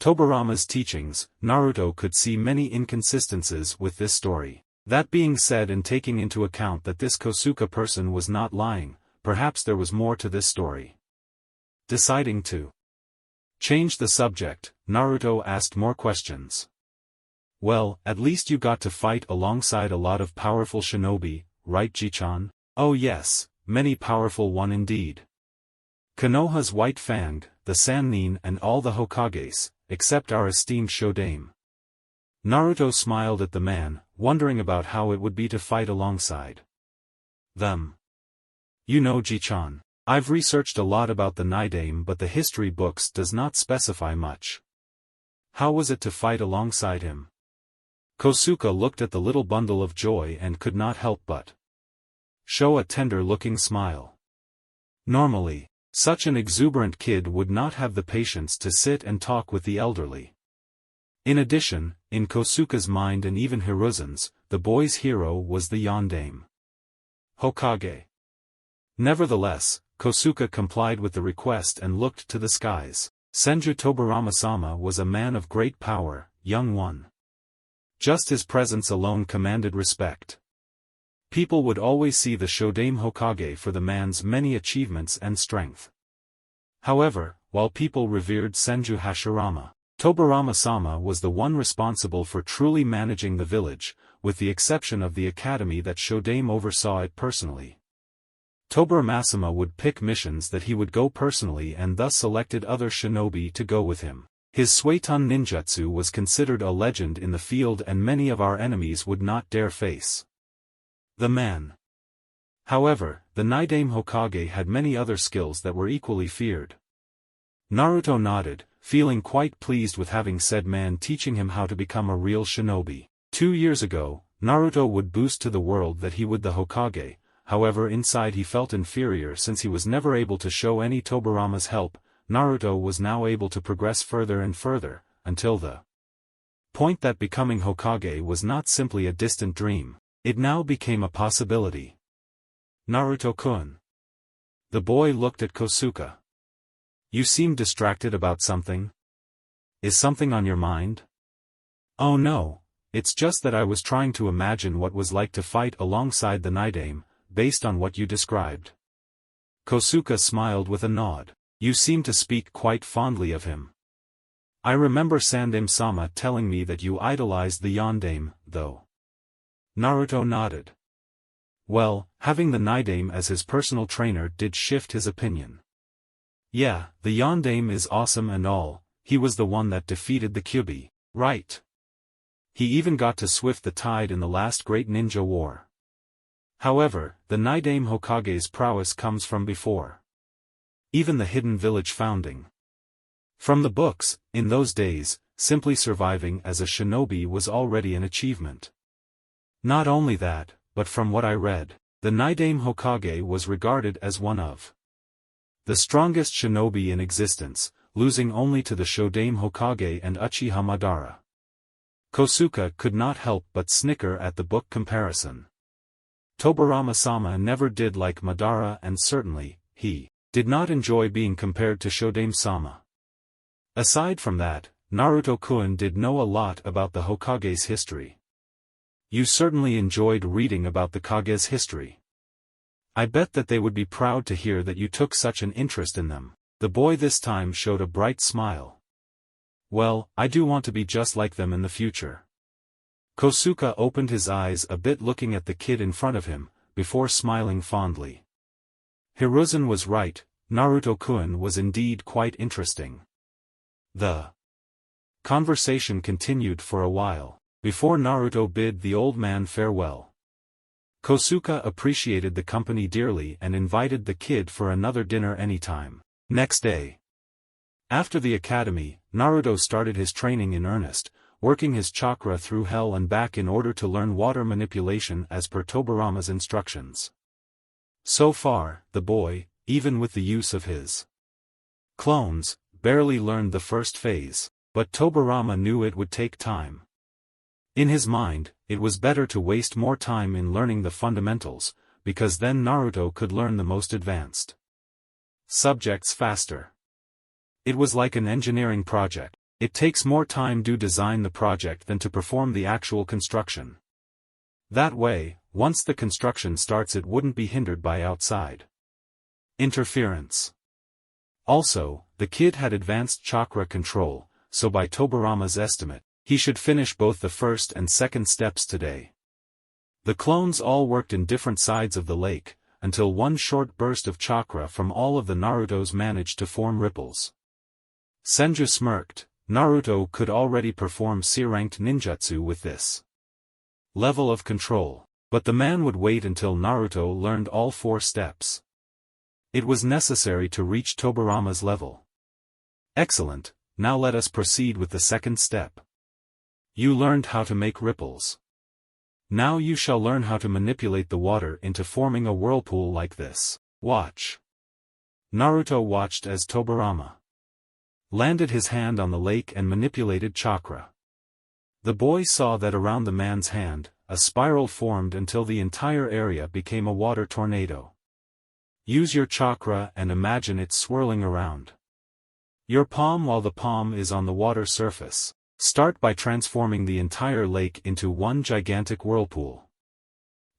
Tobirama's teachings, Naruto could see many inconsistencies with this story. That being said, and taking into account that this Kosuke person was not lying, perhaps there was more to this story. Deciding to change the subject, Naruto asked more questions. "Well, at least you got to fight alongside a lot of powerful shinobi, right, Ji-chan?" "Oh yes, many powerful one indeed. Konoha's White Fang, the Sannin and all the Hokages, except our esteemed Shodaime." Naruto smiled at the man, wondering about how it would be to fight alongside them. "You know, Ji-chan, I've researched a lot about the Nidaime, but the history books does not specify much. How was it to fight alongside him?" Kosuke looked at the little bundle of joy and could not help but show a tender-looking smile. Normally, such an exuberant kid would not have the patience to sit and talk with the elderly. In addition, in Kosuke's mind and even Hiruzen's, the boy's hero was the Yondaime Hokage. Nevertheless, Kosuke complied with the request and looked to the skies. "Senju Tobirama-sama was a man of great power, young one. Just his presence alone commanded respect. People would always see the Shodaime Hokage for the man's many achievements and strength. However, while people revered Senju Hashirama, Tobirama-sama was the one responsible for truly managing the village, with the exception of the academy that Shodaime oversaw it personally. Tobirama-sama would pick missions that he would go personally and thus selected other shinobi to go with him. His Suiton ninjutsu was considered a legend in the field and many of our enemies would not dare face the man. However, the Naidame Hokage had many other skills that were equally feared. Naruto nodded, feeling quite pleased with having said man teaching him how to become a real shinobi. 2 years ago, Naruto would boast to the world that he would the Hokage, however inside he felt inferior since he was never able to show any Tobirama's help. Naruto was now able to progress further and further, until the point that becoming Hokage was not simply a distant dream, it now became a possibility. Naruto-kun. The boy looked at Kosuke. You seem distracted about something? Is something on your mind? Oh no, it's just that I was trying to imagine what was like to fight alongside the Naidame, based on what you described. Kosuke smiled with a nod. You seem to speak quite fondly of him. I remember Sandame-sama telling me that you idolized the Yondaime, though. Naruto nodded. Well, having the Naidame as his personal trainer did shift his opinion. Yeah, the Yondaime is awesome and all, he was the one that defeated the Kyuubi, right? He even got to swift the tide in the last great ninja war. However, the Naidame Hokage's prowess comes from before. Even the hidden village founding. From the books, in those days, simply surviving as a shinobi was already an achievement. Not only that, but from what I read, the Naidame Hokage was regarded as one of the strongest shinobi in existence, losing only to the Shodame Hokage and Uchiha Madara. Kosuke could not help but snicker at the book comparison. Tobirama-sama never did like Madara and certainly, he did not enjoy being compared to Shodame-sama. Aside from that, Naruto-kun did know a lot about the Hokage's history. You certainly enjoyed reading about the Kage's history. I bet that they would be proud to hear that you took such an interest in them. The boy this time showed a bright smile. Well, I do want to be just like them in the future. Kosuke opened his eyes a bit looking at the kid in front of him, before smiling fondly. Hiruzen was right, Naruto-kun was indeed quite interesting. The conversation continued for a while, before Naruto bid the old man farewell. Kosuke appreciated the company dearly and invited the kid for another dinner anytime. Next day. After the academy, Naruto started his training in earnest, working his chakra through hell and back in order to learn water manipulation as per Tobirama's instructions. So far, the boy, even with the use of his clones, barely learned the first phase, but Tobirama knew it would take time. In his mind, it was better to waste more time in learning the fundamentals, because then Naruto could learn the most advanced subjects faster. It was like an engineering project. It takes more time to design the project than to perform the actual construction. That way, once the construction starts it wouldn't be hindered by outside interference. Also, the kid had advanced chakra control, so by Tobirama's estimate, he should finish both the first and second steps today. The clones all worked in different sides of the lake, until one short burst of chakra from all of the Narutos managed to form ripples. Senju smirked. Naruto could already perform C-ranked ninjutsu with this level of control, but the man would wait until Naruto learned all 4 steps. It was necessary to reach Tobirama's level. Excellent, now let us proceed with the second step. You learned how to make ripples. Now you shall learn how to manipulate the water into forming a whirlpool like this. Watch. Naruto watched as Tobirama landed his hand on the lake and manipulated chakra. The boy saw that around the man's hand, a spiral formed until the entire area became a water tornado. Use your chakra and imagine it swirling around your palm while the palm is on the water surface. Start by transforming the entire lake into one gigantic whirlpool.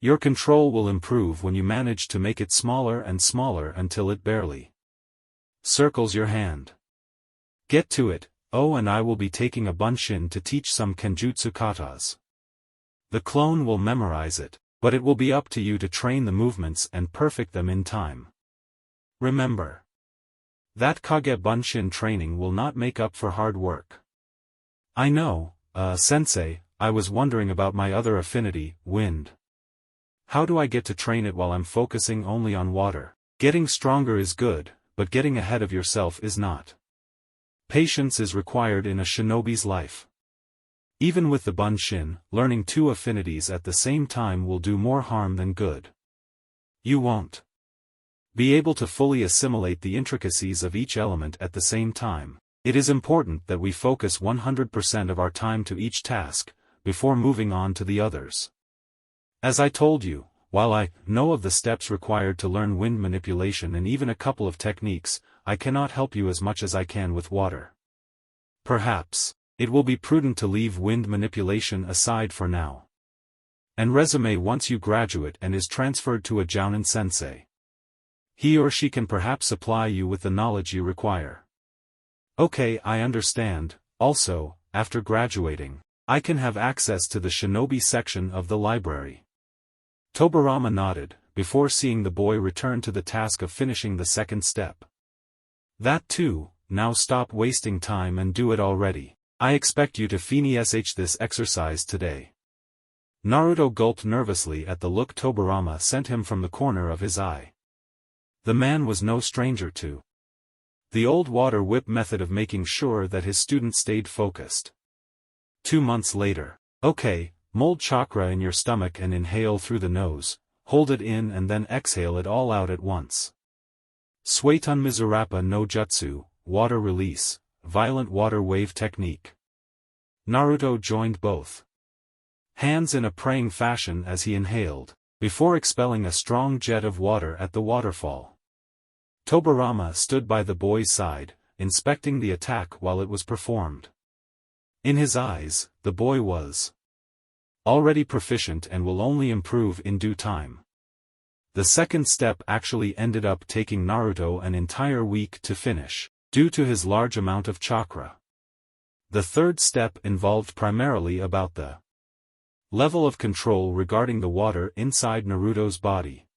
Your control will improve when you manage to make it smaller and smaller until it barely circles your hand. Get to it. Oh, and I will be taking a bunshin to teach some kenjutsu katas. The clone will memorize it, but it will be up to you to train the movements and perfect them in time. Remember. That Kage Bunshin training will not make up for hard work. I know, sensei, I was wondering about my other affinity, wind. How do I get to train it while I'm focusing only on water? Getting stronger is good, but getting ahead of yourself is not. Patience is required in a shinobi's life. Even with the Bunshin, learning two affinities at the same time will do more harm than good. You won't be able to fully assimilate the intricacies of each element at the same time. It is important that we focus 100% of our time to each task, before moving on to the others. As I told you, while I know of the steps required to learn wind manipulation and even a couple of techniques, I cannot help you as much as I can with water. Perhaps it will be prudent to leave wind manipulation aside for now. And resume once you graduate and is transferred to a Jounin sensei. He or she can perhaps supply you with the knowledge you require. Okay, I understand. Also, after graduating, I can have access to the shinobi section of the library. Tobirama nodded, before seeing the boy return to the task of finishing the second step. That too, now stop wasting time and do it already. I expect you to finish this exercise today. Naruto gulped nervously at the look Tobirama sent him from the corner of his eye. The man was no stranger to the old water whip method of making sure that his student stayed focused. 2 months later. Okay, mold chakra in your stomach and inhale through the nose, hold it in and then exhale it all out at once. Suiton Mizurappa no Jutsu, water release, violent water wave technique. Naruto joined both hands in a praying fashion as he inhaled, before expelling a strong jet of water at the waterfall. Tobirama stood by the boy's side, inspecting the attack while it was performed. In his eyes, the boy was already proficient and will only improve in due time. The second step actually ended up taking Naruto an entire week to finish, due to his large amount of chakra. The third step involved primarily about the level of control regarding the water inside Naruto's body.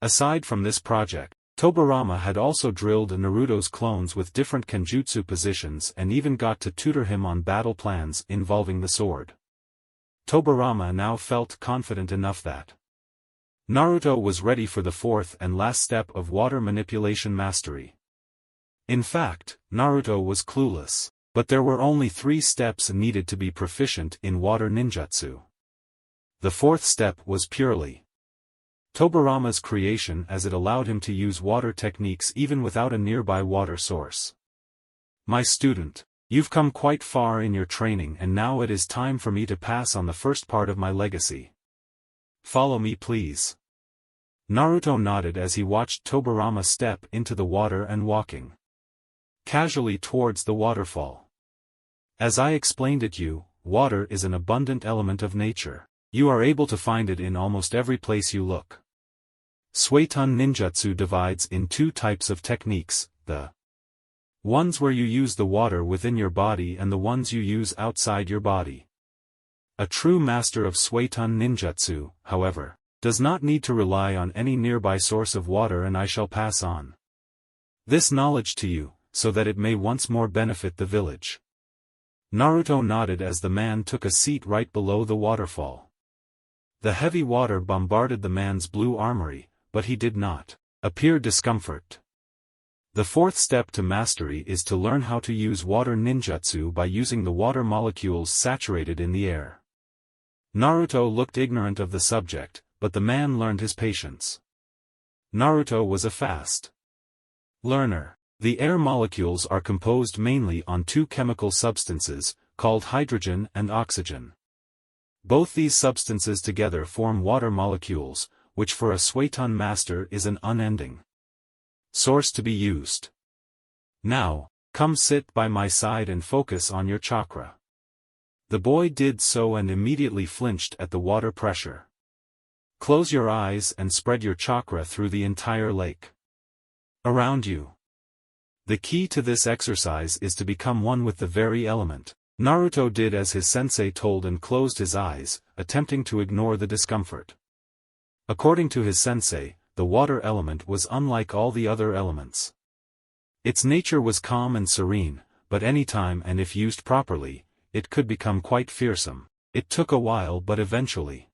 Aside from this project, Tobirama had also drilled Naruto's clones with different kenjutsu positions and even got to tutor him on battle plans involving the sword. Tobirama now felt confident enough that Naruto was ready for the fourth and last step of water manipulation mastery. In fact, Naruto was clueless, but there were only 3 steps needed to be proficient in water ninjutsu. The fourth step was purely Tobirama's creation as it allowed him to use water techniques even without a nearby water source. My student, you've come quite far in your training and now it is time for me to pass on the first part of my legacy. Follow me please. Naruto nodded as he watched Tobirama step into the water and walking casually towards the waterfall. As I explained it you, water is an abundant element of nature. You are able to find it in almost every place you look. Suiton ninjutsu divides in 2 types of techniques, the ones where you use the water within your body and the ones you use outside your body. A true master of Suiton ninjutsu, however, does not need to rely on any nearby source of water, and I shall pass on this knowledge to you, so that it may once more benefit the village. Naruto nodded as the man took a seat right below the waterfall. The heavy water bombarded the man's blue armory, but he did not appear discomfort. The fourth step to mastery is to learn how to use water ninjutsu by using the water molecules saturated in the air. Naruto looked ignorant of the subject, but the man learned his patience. Naruto was a fast learner. The air molecules are composed mainly on 2 chemical substances, called hydrogen and oxygen. Both these substances together form water molecules, which for a Suiton master is an unending source to be used. Now, come sit by my side and focus on your chakra. The boy did so and immediately flinched at the water pressure. Close your eyes and spread your chakra through the entire lake around you. The key to this exercise is to become one with the very element. Naruto did as his sensei told and closed his eyes, attempting to ignore the discomfort. According to his sensei, the water element was unlike all the other elements. Its nature was calm and serene, but anytime and if used properly, it could become quite fearsome. It took a while but eventually,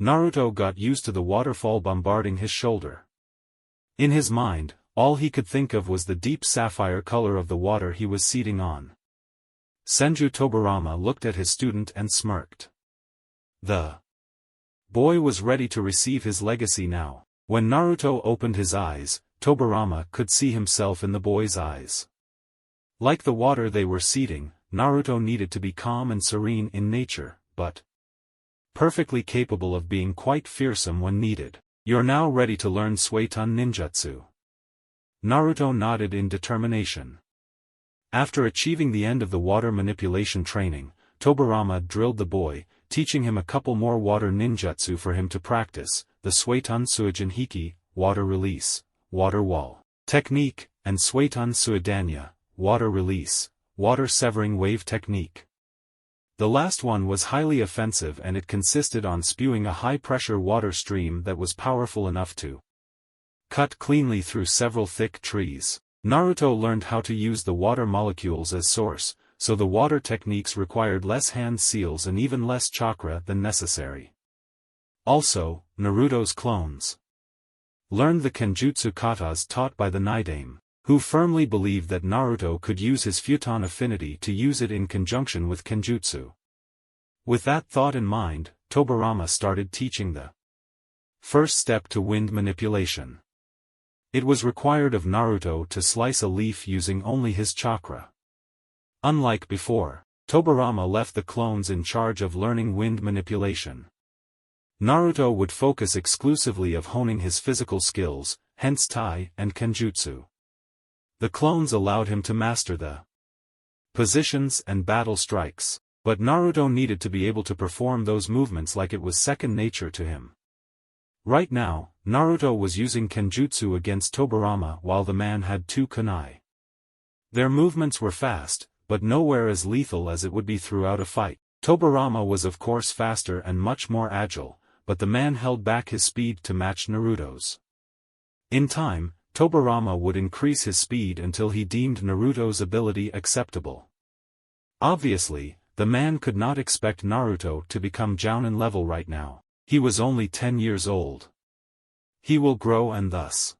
Naruto got used to the waterfall bombarding his shoulder. In his mind, all he could think of was the deep sapphire color of the water he was seating on. Senju Tobirama looked at his student and smirked. The boy was ready to receive his legacy now. When Naruto opened his eyes, Tobirama could see himself in the boy's eyes. Like the water they were seating, Naruto needed to be calm and serene in nature, but perfectly capable of being quite fearsome when needed. You're now ready to learn Suiton Ninjutsu. Naruto nodded in determination. After achieving the end of the water manipulation training, Tobirama drilled the boy, teaching him a couple more water ninjutsu for him to practice, the Suiton Suijin Hiki, water release, water wall technique, and Suiton Suidanya, water release, water severing wave technique. The last one was highly offensive and it consisted on spewing a high-pressure water stream that was powerful enough to cut cleanly through several thick trees. Naruto learned how to use the water molecules as source, so the water techniques required less hand seals and even less chakra than necessary. Also, Naruto's clones learned the kenjutsu katas taught by the Naidame, who firmly believed that Naruto could use his futon affinity to use it in conjunction with kenjutsu. With that thought in mind, Tobirama started teaching the first step to wind manipulation. It was required of Naruto to slice a leaf using only his chakra. Unlike before, Tobirama left the clones in charge of learning wind manipulation. Naruto would focus exclusively of honing his physical skills, hence Tai and Kenjutsu. The clones allowed him to master the positions and battle strikes, but Naruto needed to be able to perform those movements like it was second nature to him. Right now, Naruto was using Kenjutsu against Tobirama while the man had two kunai. Their movements were fast, but nowhere as lethal as it would be throughout a fight. Tobirama was of course faster and much more agile, but the man held back his speed to match Naruto's. In time, Tobirama would increase his speed until he deemed Naruto's ability acceptable. Obviously, the man could not expect Naruto to become Jounin level right now. He was only 10 years old. He will grow and thus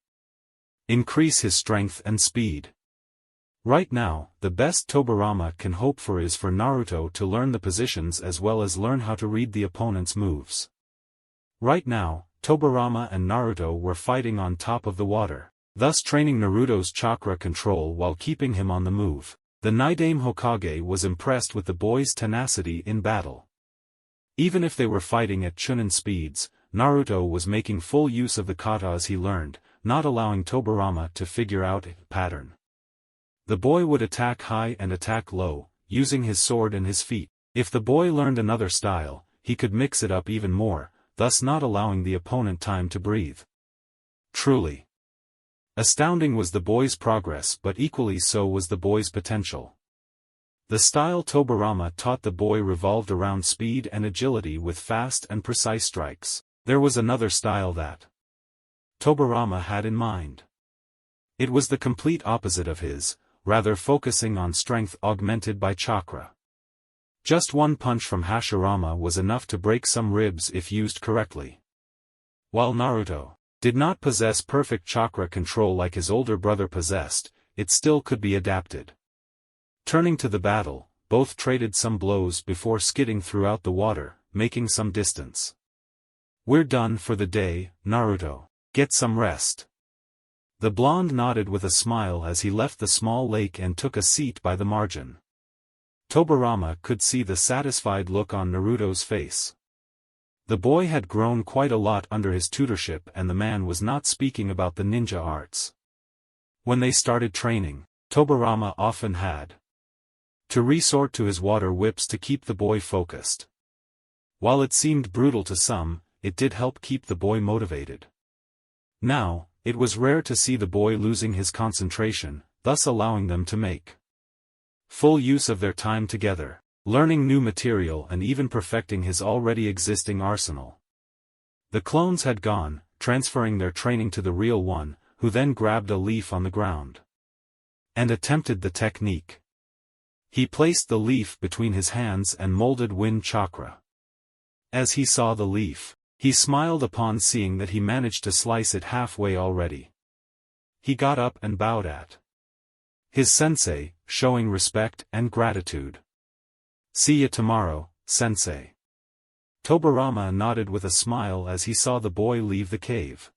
increase his strength and speed. Right now, the best Tobirama can hope for is for Naruto to learn the positions as well as learn how to read the opponent's moves. Right now, Tobirama and Naruto were fighting on top of the water, thus training Naruto's chakra control while keeping him on the move. The Naidame Hokage was impressed with the boy's tenacity in battle. Even if they were fighting at Chunin speeds, Naruto was making full use of the katas he learned, not allowing Tobirama to figure out a pattern. The boy would attack high and attack low, using his sword and his feet. If the boy learned another style, he could mix it up even more, thus not allowing the opponent time to breathe. Truly astounding was the boy's progress, but equally so was the boy's potential. The style Tobirama taught the boy revolved around speed and agility with fast and precise strikes. There was another style that Tobirama had in mind. It was the complete opposite of his, rather focusing on strength augmented by chakra. Just one punch from Hashirama was enough to break some ribs if used correctly. While Naruto did not possess perfect chakra control like his older brother possessed, it still could be adapted. Turning to the battle, both traded some blows before skidding throughout the water, making some distance. We're done for the day, Naruto. Get some rest. The blonde nodded with a smile as he left the small lake and took a seat by the margin. Tobirama could see the satisfied look on Naruto's face. The boy had grown quite a lot under his tutorship and the man was not speaking about the ninja arts. When they started training, Tobirama often had to resort to his water whips to keep the boy focused. While it seemed brutal to some, it did help keep the boy motivated. Now, it was rare to see the boy losing his concentration, thus allowing them to make full use of their time together, learning new material and even perfecting his already existing arsenal. The clones had gone, transferring their training to the real one, who then grabbed a leaf on the ground. and attempted the technique. He placed the leaf between his hands and molded wind chakra. As he saw the leaf, he smiled upon seeing that he managed to slice it halfway already. He got up and bowed at his sensei, showing respect and gratitude. "See ya tomorrow, sensei." Tobirama nodded with a smile as he saw the boy leave the cave.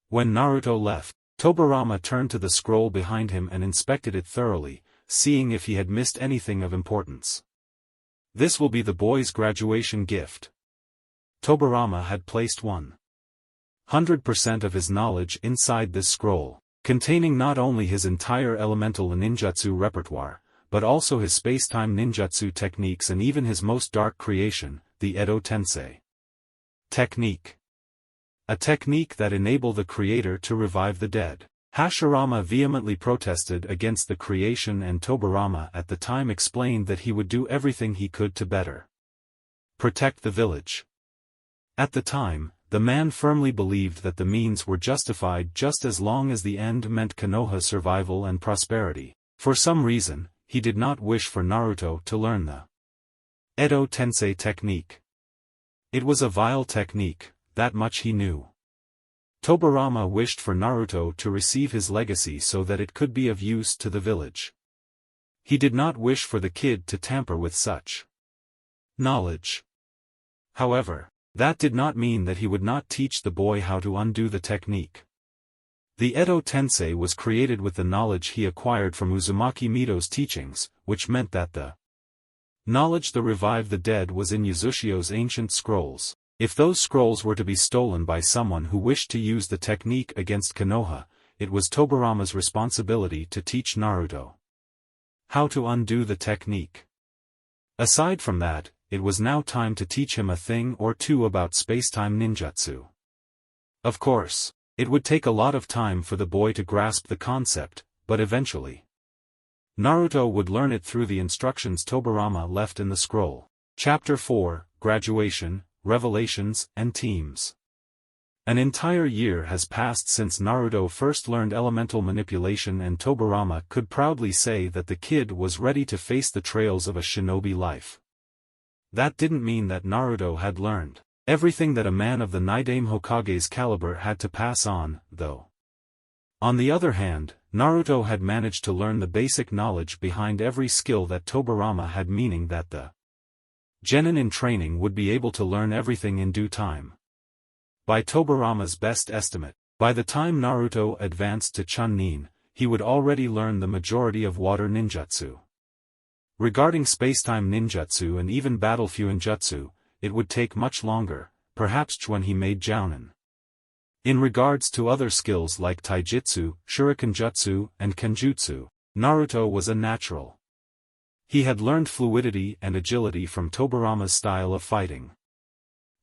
When Naruto left, Tobirama turned to the scroll behind him and inspected it thoroughly, seeing if he had missed anything of importance. This will be the boy's graduation gift. Tobirama had placed 100% of his knowledge inside this scroll, containing not only his entire elemental ninjutsu repertoire, but also his space-time ninjutsu techniques and even his most dark creation, the Edo Tensei technique. A technique that enabled the creator to revive the dead. Hashirama vehemently protested against the creation, and Tobirama at the time explained that he would do everything he could to better protect the village. At the time, the man firmly believed that the means were justified just as long as the end meant Konoha's survival and prosperity. For some reason, he did not wish for Naruto to learn the Edo Tensei technique. It was a vile technique, that much he knew. Tobirama wished for Naruto to receive his legacy so that it could be of use to the village. He did not wish for the kid to tamper with such knowledge. However, that did not mean that he would not teach the boy how to undo the technique. The Edo Tensei was created with the knowledge he acquired from Uzumaki Mito's teachings, which meant that the knowledge to revive the dead was in Yuzushiyo's ancient scrolls. If those scrolls were to be stolen by someone who wished to use the technique against Konoha, it was Tobirama's responsibility to teach Naruto how to undo the technique. Aside from that, it was now time to teach him a thing or two about space-time ninjutsu. Of course, it would take a lot of time for the boy to grasp the concept, but eventually Naruto would learn it through the instructions Tobirama left in the scroll. Chapter 4, Graduation, Revelations, and Teams. An entire year has passed since Naruto first learned elemental manipulation, and Tobirama could proudly say that the kid was ready to face the trails of a shinobi life. That didn't mean that Naruto had learned everything that a man of the Nidaime Hokage's caliber had to pass on, though. On the other hand, Naruto had managed to learn the basic knowledge behind every skill that Tobirama had, meaning that the genin in training would be able to learn everything in due time. By Tobirama's best estimate, by the time Naruto advanced to Chunin, he would already learn the majority of water ninjutsu. Regarding spacetime ninjutsu and even battle fuinjutsu, it would take much longer, perhaps when he made jounin. In regards to other skills like taijutsu, shurikenjutsu, and kenjutsu, Naruto was a natural. He had learned fluidity and agility from Tobirama's style of fighting.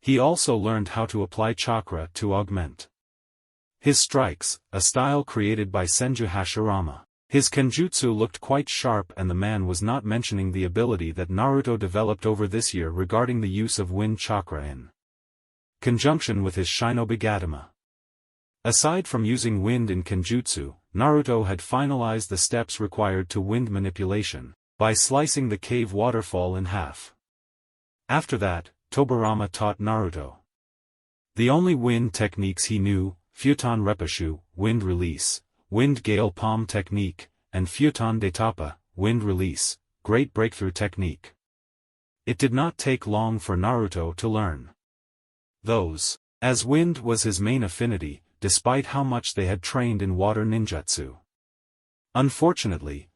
He also learned how to apply chakra to augment his strikes, a style created by Senju Hashirama. His kenjutsu looked quite sharp, and the man was not mentioning the ability that Naruto developed over this year regarding the use of wind chakra in conjunction with his shinobi gatama. Aside from using wind in kenjutsu, Naruto had finalized the steps required to wind manipulation by slicing the cave waterfall in half. After that, Tobirama taught Naruto the only wind techniques he knew: Futon Repashu, wind release, wind gale palm technique, and Futon Detapa, wind release, great breakthrough technique. It did not take long for Naruto to learn those, as wind was his main affinity, despite how much they had trained in water ninjutsu. Unfortunately,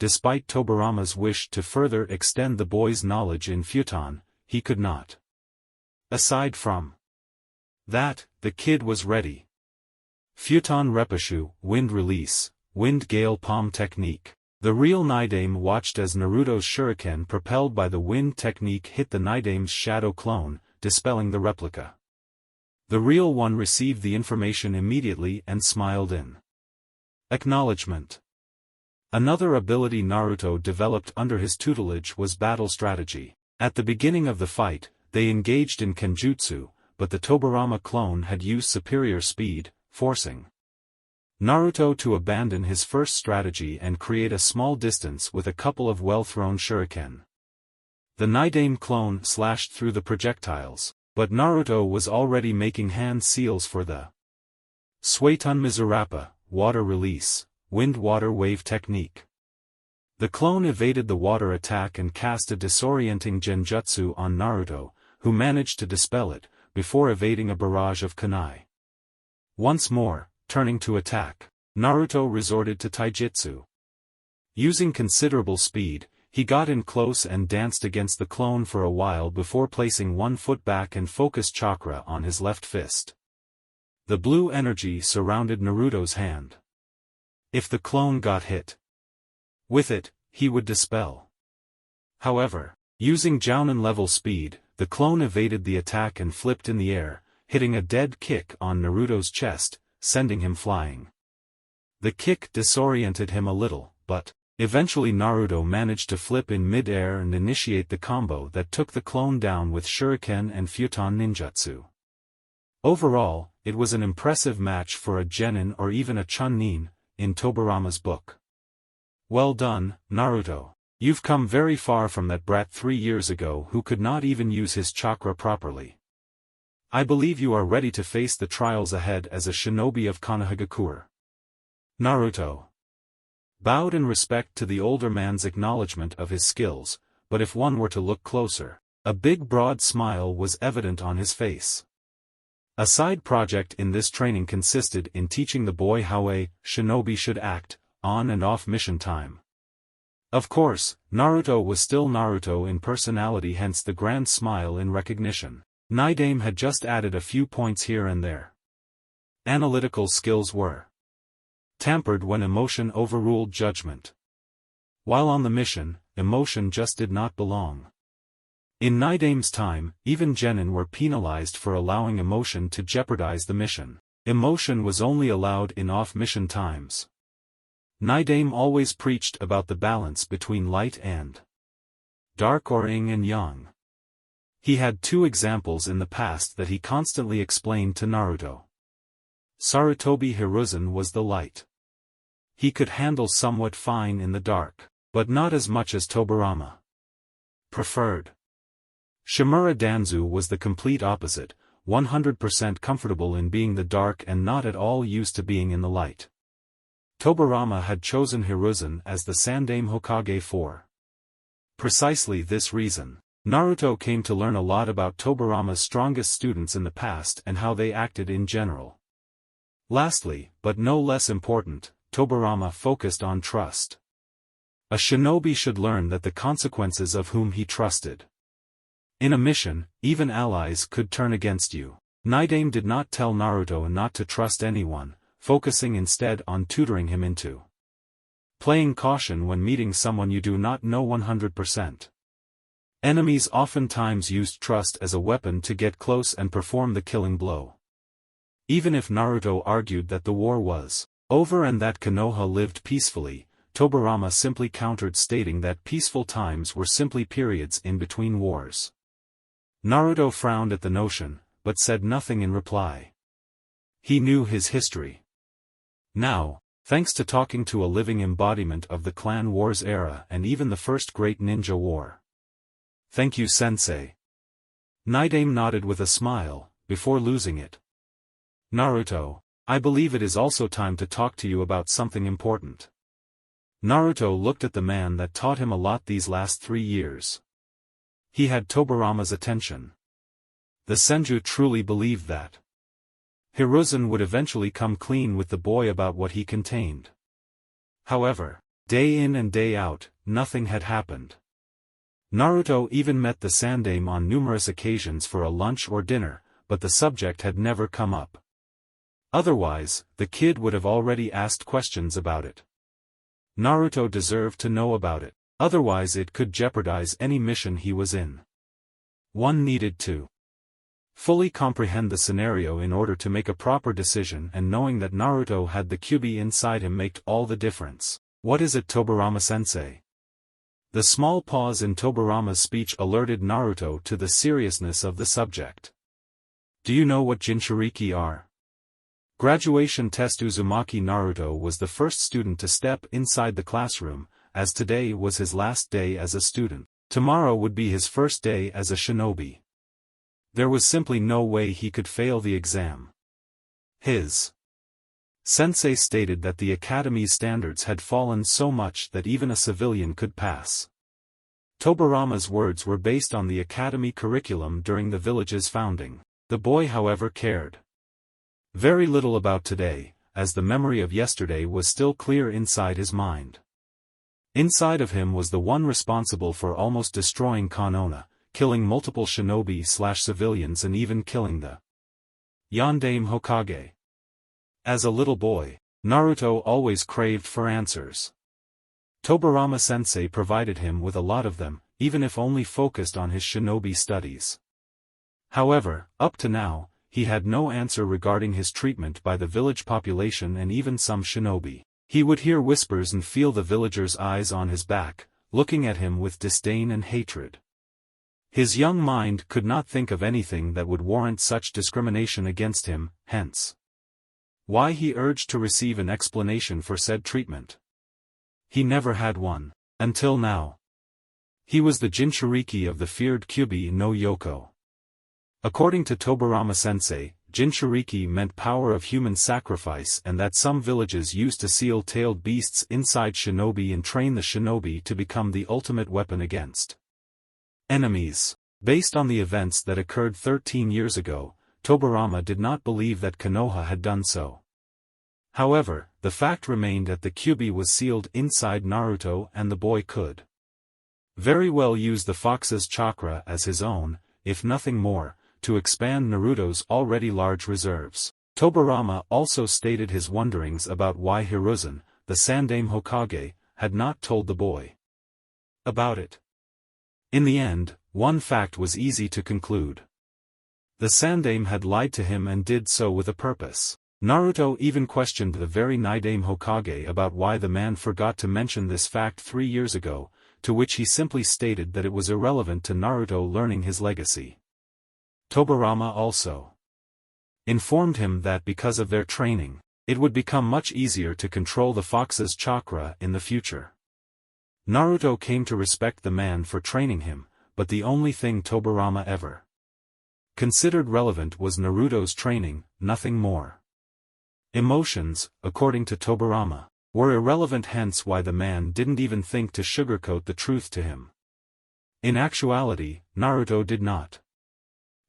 despite Tobirama's wish to further extend the boy's knowledge in Futon, he could not. Aside from that, the kid was ready. Futon Repashu, wind release, wind gale palm technique. The real Nidaime watched as Naruto's shuriken propelled by the wind technique hit the Nidaime's shadow clone, dispelling the replica. The real one received the information immediately and smiled in acknowledgement. Another ability Naruto developed under his tutelage was battle strategy. At the beginning of the fight, they engaged in kenjutsu, but the Tobirama clone had used superior speed, forcing Naruto to abandon his first strategy and create a small distance with a couple of well-thrown shuriken. The Naidame clone slashed through the projectiles, but Naruto was already making hand seals for the Suetun Mizurappa, water release, wind-water wave technique. The clone evaded the water attack and cast a disorienting genjutsu on Naruto, who managed to dispel it, before evading a barrage of kunai. Once more, turning to attack, Naruto resorted to taijutsu. Using considerable speed, he got in close and danced against the clone for a while before placing one foot back and focus chakra on his left fist. The blue energy surrounded Naruto's hand. If the clone got hit with it, he would dispel. However, using Jounin-level speed, the clone evaded the attack and flipped in the air, hitting a dead kick on Naruto's chest, sending him flying. The kick disoriented him a little, but eventually Naruto managed to flip in mid-air and initiate the combo that took the clone down with shuriken and futon ninjutsu. Overall, it was an impressive match for a genin or even a chunin, in Tobirama's book. Well done, Naruto. You've come very far from that brat 3 years ago who could not even use his chakra properly. I believe you are ready to face the trials ahead as a shinobi of Konohagakure. Naruto bowed in respect to the older man's acknowledgement of his skills, but if one were to look closer, a big broad smile was evident on his face. A side project in this training consisted in teaching the boy how a shinobi should act, on and off mission time. Of course, Naruto was still Naruto in personality, hence the grand smile in recognition. Naidame had just added a few points here and there. Analytical skills were tampered when emotion overruled judgment. While on the mission, emotion just did not belong. In Naidame's time, even genin were penalized for allowing emotion to jeopardize the mission. Emotion was only allowed in off-mission times. Naidame always preached about the balance between light and dark or yin and yang. He had 2 examples in the past that he constantly explained to Naruto. Sarutobi Hiruzen was the light. He could handle somewhat fine in the dark, but not as much as Tobirama preferred. Shimura Danzu was the complete opposite, 100% comfortable in being the dark and not at all used to being in the light. Tobirama had chosen Hiruzen as the Sandaime Hokage for precisely this reason. Naruto came to learn a lot about Tobirama's strongest students in the past and how they acted in general. Lastly, but no less important, Tobirama focused on trust. A shinobi should learn that the consequences of whom he trusted. In a mission, even allies could turn against you. Naidame did not tell Naruto not to trust anyone, focusing instead on tutoring him into playing caution when meeting someone you do not know 100%. Enemies oftentimes used trust as a weapon to get close and perform the killing blow. Even if Naruto argued that the war was over and that Konoha lived peacefully, Tobirama simply countered, stating that peaceful times were simply periods in between wars. Naruto frowned at the notion, but said nothing in reply. He knew his history. Now, thanks to talking to a living embodiment of the Clan Wars era and even the first great ninja war. Thank you, sensei. Naidame nodded with a smile, before losing it. Naruto, I believe it is also time to talk to you about something important. Naruto looked at the man that taught him a lot these last 3 years. He had Tobirama's attention. The Senju truly believed that Hiruzen would eventually come clean with the boy about what he contained. However, day in and day out, nothing had happened. Naruto even met the Sandaime on numerous occasions for a lunch or dinner, but the subject had never come up. Otherwise, the kid would have already asked questions about it. Naruto deserved to know about it, otherwise it could jeopardize any mission he was in. One needed to fully comprehend the scenario in order to make a proper decision, and knowing that Naruto had the Kyuubi inside him made all the difference. What is it, Tobirama-sensei? The small pause in Tobirama's speech alerted Naruto to the seriousness of the subject. Do you know what Jinchuriki are? Graduation test. Uzumaki Naruto was the first student to step inside the classroom, as today was his last day as a student. Tomorrow would be his first day as a shinobi. There was simply no way he could fail the exam. His sensei stated that the academy's standards had fallen so much that even a civilian could pass. Tobirama's words were based on the academy curriculum during the village's founding. The boy, however, cared very little about today, as the memory of yesterday was still clear inside his mind. Inside of him was the one responsible for almost destroying Konoha, killing multiple shinobi/civilians and even killing the Yondaime Hokage. As a little boy, Naruto always craved for answers. Tobirama sensei provided him with a lot of them, even if only focused on his shinobi studies. However, up to now, he had no answer regarding his treatment by the village population and even some shinobi. He would hear whispers and feel the villagers' eyes on his back, looking at him with disdain and hatred. His young mind could not think of anything that would warrant such discrimination against him, hence why he urged to receive an explanation for said treatment. He never had one, until now. He was the Jinchuriki of the feared Kyubi no Yoko. According to Tobirama sensei, Jinchuriki meant power of human sacrifice, and that some villages used to seal-tailed beasts inside shinobi and train the shinobi to become the ultimate weapon against enemies. Based on the events that occurred 13 years ago, Tobirama did not believe that Konoha had done so. However, the fact remained that the Kyubi was sealed inside Naruto and the boy could very well use the fox's chakra as his own, if nothing more, to expand Naruto's already large reserves. Tobirama also stated his wonderings about why Hiruzen, the Sandaime Hokage, had not told the boy about it. In the end, one fact was easy to conclude. The Sandaime had lied to him and did so with a purpose. Naruto even questioned the very Nidaime Hokage about why the man forgot to mention this fact 3 years ago, to which he simply stated that it was irrelevant to Naruto learning his legacy. Tobirama also informed him that because of their training, it would become much easier to control the fox's chakra in the future. Naruto came to respect the man for training him, but the only thing Tobirama ever considered relevant was Naruto's training, nothing more. Emotions, according to Tobirama, were irrelevant, hence why the man didn't even think to sugarcoat the truth to him. In actuality, Naruto did not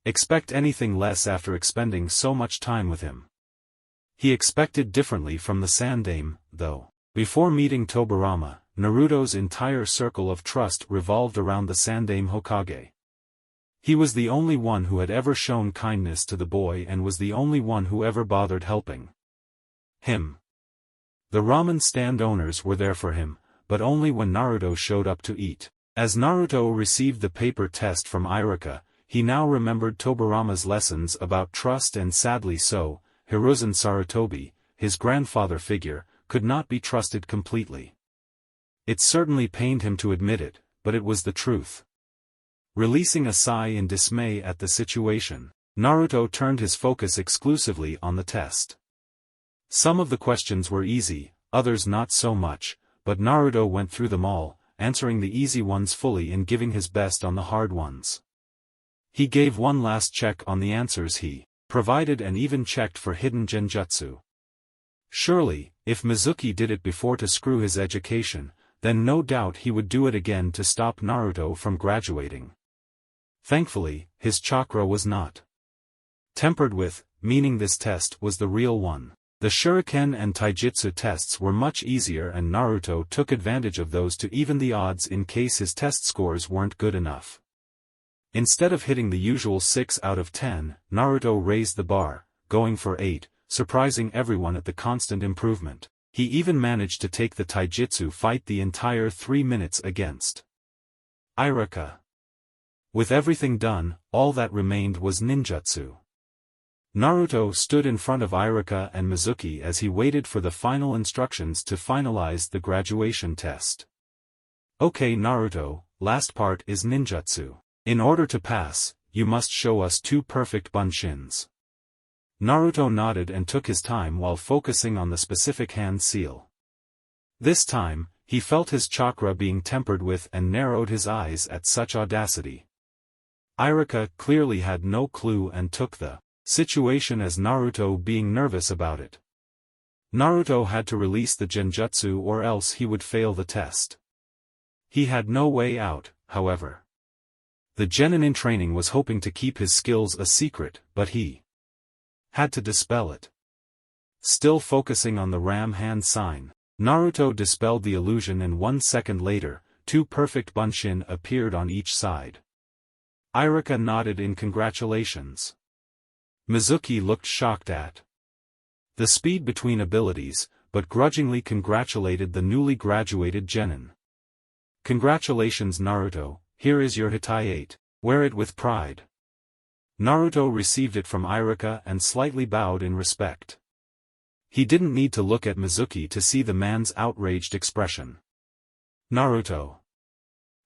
expect anything less after expending so much time with him. He expected differently from the Sandaime, though. Before meeting Tobirama, Naruto's entire circle of trust revolved around the Sandaime Hokage. He was the only one who had ever shown kindness to the boy and was the only one who ever bothered helping him. The ramen stand owners were there for him, but only when Naruto showed up to eat. As Naruto received the paper test from Iruka, he now remembered Tobirama's lessons about trust, and sadly so, Hiruzen Sarutobi, his grandfather figure, could not be trusted completely. It certainly pained him to admit it, but it was the truth. Releasing a sigh in dismay at the situation, Naruto turned his focus exclusively on the test. Some of the questions were easy, others not so much, but Naruto went through them all, answering the easy ones fully and giving his best on the hard ones. He gave one last check on the answers he provided and even checked for hidden genjutsu. Surely, if Mizuki did it before to screw his education, then no doubt he would do it again to stop Naruto from graduating. Thankfully, his chakra was not tempered with, meaning this test was the real one. The shuriken and taijutsu tests were much easier, and Naruto took advantage of those to even the odds in case his test scores weren't good enough. Instead of hitting the usual 6 out of 10, Naruto raised the bar, going for 8, surprising everyone at the constant improvement. He even managed to take the taijutsu fight the entire 3 minutes against Iruka. With everything done, all that remained was ninjutsu. Naruto stood in front of Iruka and Mizuki as he waited for the final instructions to finalize the graduation test. Okay Naruto, last part is ninjutsu. In order to pass, you must show us 2 perfect bunshins. Naruto nodded and took his time while focusing on the specific hand seal. This time, he felt his chakra being tempered with and narrowed his eyes at such audacity. Iruka clearly had no clue and took the situation as Naruto being nervous about it. Naruto had to release the genjutsu or else he would fail the test. He had no way out, however. The genin in training was hoping to keep his skills a secret, but he had to dispel it. Still focusing on the ram hand sign, Naruto dispelled the illusion and 1 second later, 2 perfect bunshin appeared on each side. Iruka nodded in congratulations. Mizuki looked shocked at the speed between abilities, but grudgingly congratulated the newly graduated genin. Congratulations Naruto, here is your Hitai 8, wear it with pride. Naruto received it from Iruka and slightly bowed in respect. He didn't need to look at Mizuki to see the man's outraged expression. Naruto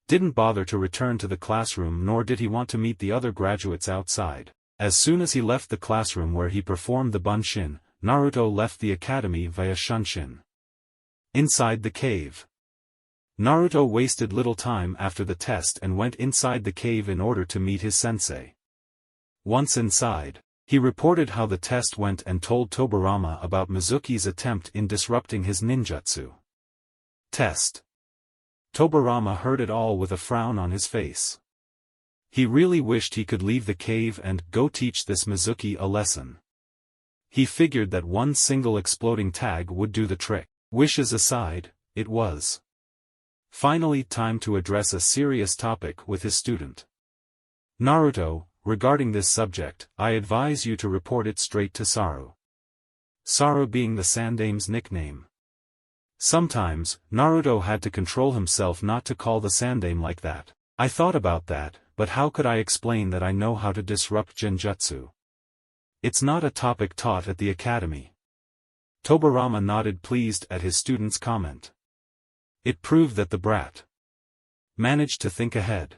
didn't bother to return to the classroom nor did he want to meet the other graduates outside. As soon as he left the classroom where he performed the bunshin, Naruto left the academy via Shunshin. Inside the cave. Naruto wasted little time after the test and went inside the cave in order to meet his sensei. Once inside, he reported how the test went and told Tobirama about Mizuki's attempt in disrupting his ninjutsu test. Tobirama heard it all with a frown on his face. He really wished he could leave the cave and go teach this Mizuki a lesson. He figured that one single exploding tag would do the trick. Wishes aside, it was finally time to address a serious topic with his student. Naruto, regarding this subject, I advise you to report it straight to Saru. Saru being the Sandame's nickname. Sometimes, Naruto had to control himself not to call the Sandame like that. I thought about that, but how could I explain that I know how to disrupt genjutsu? It's not a topic taught at the academy. Tobirama nodded pleased at his student's comment. It proved that the brat managed to think ahead.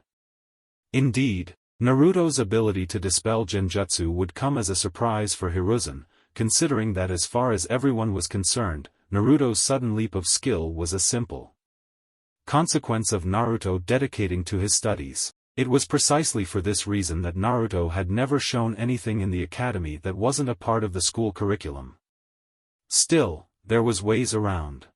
Indeed, Naruto's ability to dispel genjutsu would come as a surprise for Hiruzen, considering that as far as everyone was concerned, Naruto's sudden leap of skill was a simple consequence of Naruto dedicating to his studies. It was precisely for this reason that Naruto had never shown anything in the academy that wasn't a part of the school curriculum. Still, there was ways around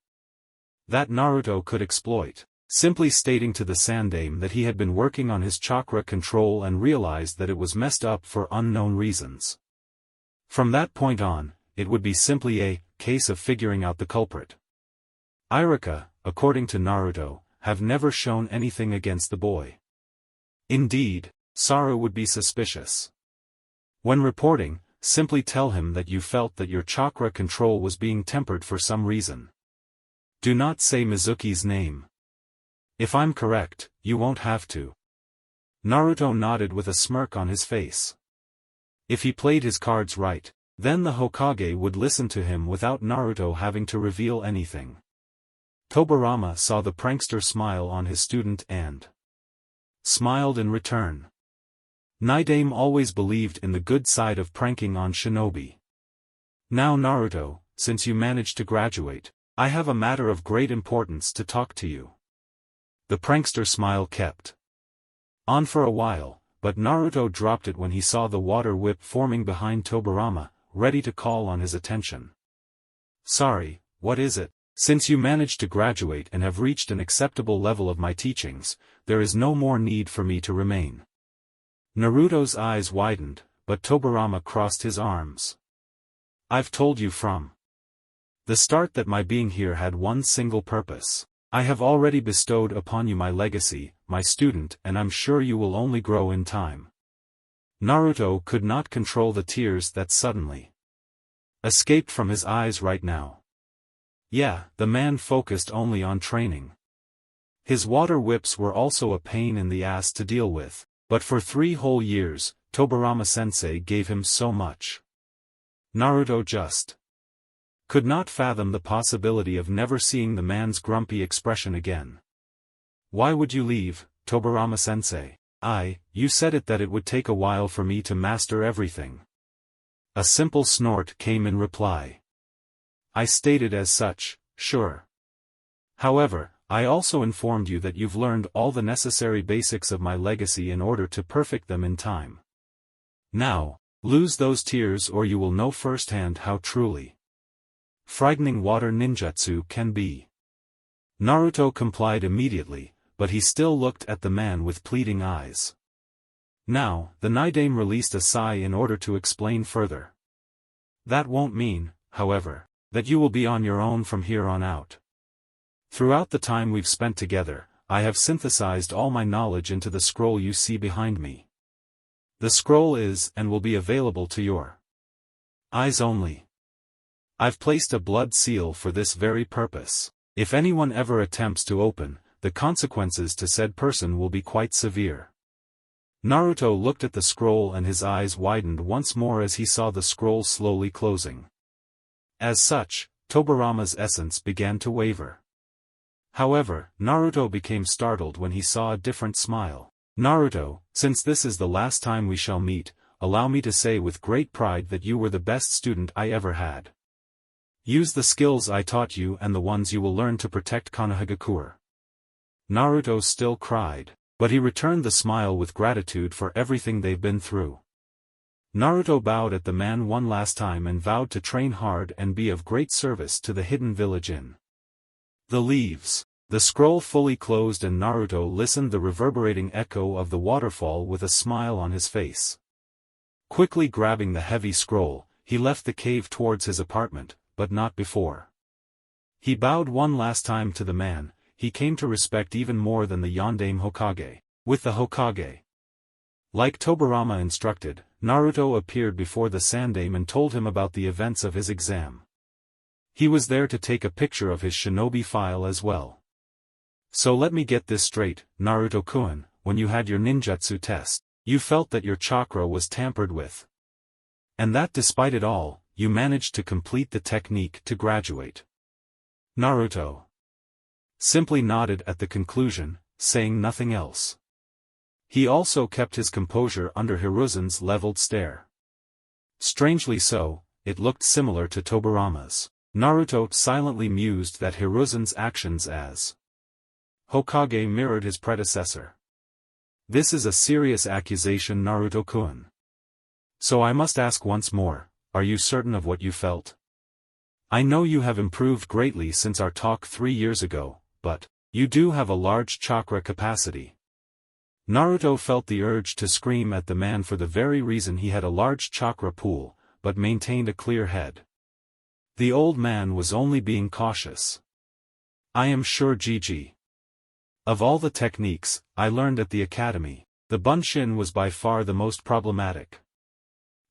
that Naruto could exploit. Simply stating to the Sandame that he had been working on his chakra control and realized that it was messed up for unknown reasons. From that point on, it would be simply a case of figuring out the culprit. Iruka, according to Naruto, have never shown anything against the boy. Indeed, Saru would be suspicious. When reporting, simply tell him that you felt that your chakra control was being tempered for some reason. Do not say Mizuki's name. If I'm correct, you won't have to. Naruto nodded with a smirk on his face. If he played his cards right, then the Hokage would listen to him without Naruto having to reveal anything. Tobirama saw the prankster smile on his student and smiled in return. Naidame always believed in the good side of pranking on shinobi. Now Naruto, since you managed to graduate, I have a matter of great importance to talk to you. The prankster smile kept on for a while, but Naruto dropped it when he saw the water whip forming behind Tobirama, ready to call on his attention. Sorry, what is it? Since you managed to graduate and have reached an acceptable level of my teachings, there is no more need for me to remain. Naruto's eyes widened, but Tobirama crossed his arms. I've told you from the start that my being here had one single purpose. I have already bestowed upon you my legacy, my student, and I'm sure you will only grow in time. Naruto could not control the tears that suddenly escaped from his eyes right now. Yeah, the man focused only on training. His water whips were also a pain in the ass to deal with, but for 3 whole years, Tobirama-sensei gave him so much. Naruto just could not fathom the possibility of never seeing the man's grumpy expression again. Why would you leave, Tobirama-sensei? You said it that it would take a while for me to master everything. A simple snort came in reply. I stated as such, sure. However, I also informed you that you've learned all the necessary basics of my legacy in order to perfect them in time. Now, lose those tears or you will know firsthand how truly frightening water ninjutsu can be. Naruto complied immediately, but he still looked at the man with pleading eyes. Now, the Nidaime released a sigh in order to explain further. That won't mean, however, that you will be on your own from here on out. Throughout the time we've spent together, I have synthesized all my knowledge into the scroll you see behind me. The scroll is and will be available to your eyes only. I've placed a blood seal for this very purpose. If anyone ever attempts to open, the consequences to said person will be quite severe. Naruto looked at the scroll and his eyes widened once more as he saw the scroll slowly closing. As such, Tobirama's essence began to waver. However, Naruto became startled when he saw a different smile. Naruto, since this is the last time we shall meet, allow me to say with great pride that you were the best student I ever had. Use the skills I taught you and the ones you will learn to protect Konohagakure. Naruto still cried, but he returned the smile with gratitude for everything they've been through. Naruto bowed at the man one last time and vowed to train hard and be of great service to the hidden village in the leaves. The scroll fully closed and Naruto listened the reverberating echo of the waterfall with a smile on his face. Quickly grabbing the heavy scroll, he left the cave towards his apartment, but not before. He bowed one last time to the man he came to respect even more than the Yondaime Hokage. With the Hokage, like Tobirama instructed, Naruto appeared before the Sandaime and told him about the events of his exam. He was there to take a picture of his shinobi file as well. So let me get this straight, Naruto-kun, when you had your ninjutsu test, you felt that your chakra was tampered with. And that despite it all, you managed to complete the technique to graduate. Naruto simply nodded at the conclusion, saying nothing else. He also kept his composure under Hiruzen's leveled stare. Strangely so, it looked similar to Tobirama's. Naruto silently mused that Hiruzen's actions as Hokage mirrored his predecessor. This is a serious accusation, Naruto-kun. So I must ask once more, are you certain of what you felt? I know you have improved greatly since our talk 3 years ago, but you do have a large chakra capacity. Naruto felt the urge to scream at the man for the very reason he had a large chakra pool, but maintained a clear head. The old man was only being cautious. I am sure Gigi. Of all the techniques I learned at the academy, the bunshin was by far the most problematic.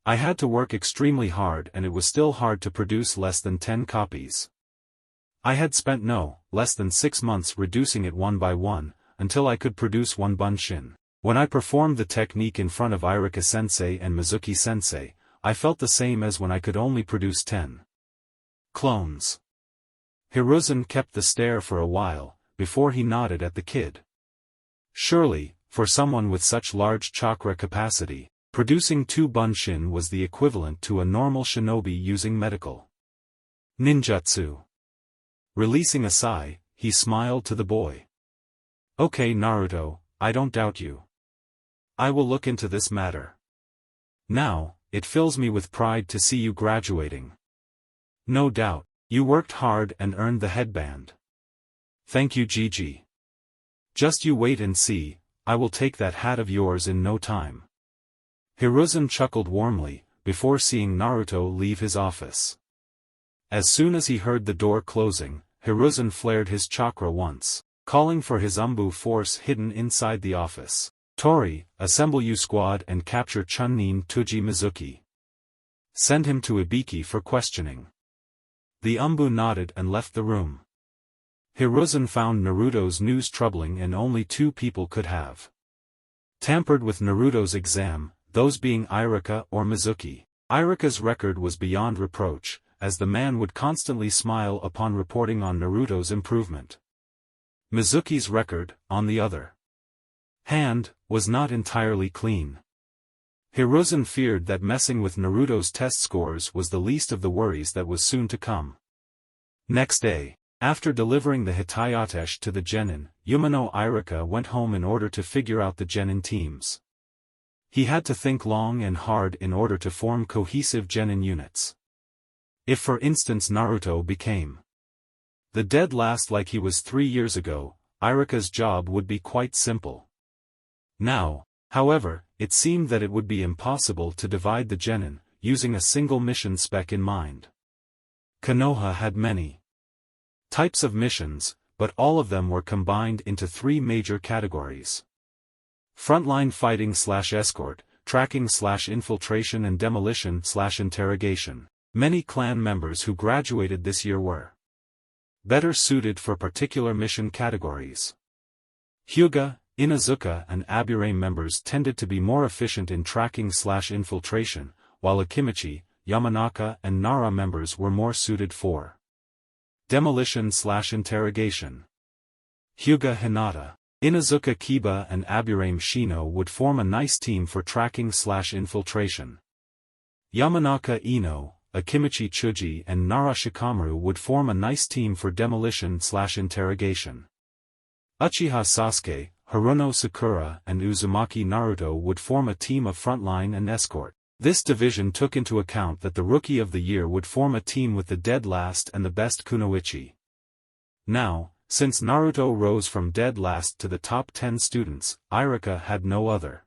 I had to work extremely hard and it was still hard to produce less than 10 copies. I had spent no less than 6 months reducing it one by one, until I could produce one bunshin. When I performed the technique in front of Iruka-sensei and Mizuki-sensei, I felt the same as when I could only produce 10 clones. Hiruzen kept the stare for a while, before he nodded at the kid. Surely, for someone with such large chakra capacity, producing 2 bunshin was the equivalent to a normal shinobi using medical ninjutsu. Releasing a sigh, he smiled to the boy. Okay Naruto, I don't doubt you. I will look into this matter. Now, it fills me with pride to see you graduating. No doubt, you worked hard and earned the headband. Thank you Gigi. Just you wait and see, I will take that hat of yours in no time. Hiruzen chuckled warmly, before seeing Naruto leave his office. As soon as he heard the door closing, Hiruzen flared his chakra once, calling for his Umbu force hidden inside the office. Tori, assemble you squad and capture Chunin Tuji Mizuki. Send him to Ibiki for questioning. The Umbu nodded and left the room. Hiruzen found Naruto's news troubling and only 2 people could have tampered with Naruto's exam, those being Iruka or Mizuki. Iruka's record was beyond reproach, as the man would constantly smile upon reporting on Naruto's improvement. Mizuki's record, on the other hand, was not entirely clean. Hiruzen feared that messing with Naruto's test scores was the least of the worries that was soon to come. Next day, after delivering the Hitayatesh to the genin, Yumano Irika went home in order to figure out the genin teams. He had to think long and hard in order to form cohesive genin units. If for instance Naruto became the dead last like he was 3 years ago, Irika's job would be quite simple. Now, however, it seemed that it would be impossible to divide the genin, using a single mission spec in mind. Konoha had many types of missions, but all of them were combined into 3 major categories. Frontline fighting/escort, tracking/infiltration and demolition/interrogation. Many clan members who graduated this year were better suited for particular mission categories. Hyuga, Inuzuka and Aburame members tended to be more efficient in tracking/infiltration, while Akimichi, Yamanaka and Nara members were more suited for demolition/interrogation. Hyuga Hinata, Inuzuka Kiba and Aburame Shino would form a nice team for tracking/infiltration. Yamanaka Ino, Akimichi Chuji and Nara Shikamaru would form a nice team for demolition/interrogation. Uchiha Sasuke, Haruno Sakura and Uzumaki Naruto would form a team of frontline and escort. This division took into account that the Rookie of the Year would form a team with the dead last and the best kunoichi. Now, since Naruto rose from dead last to the top 10 students, Irika had no other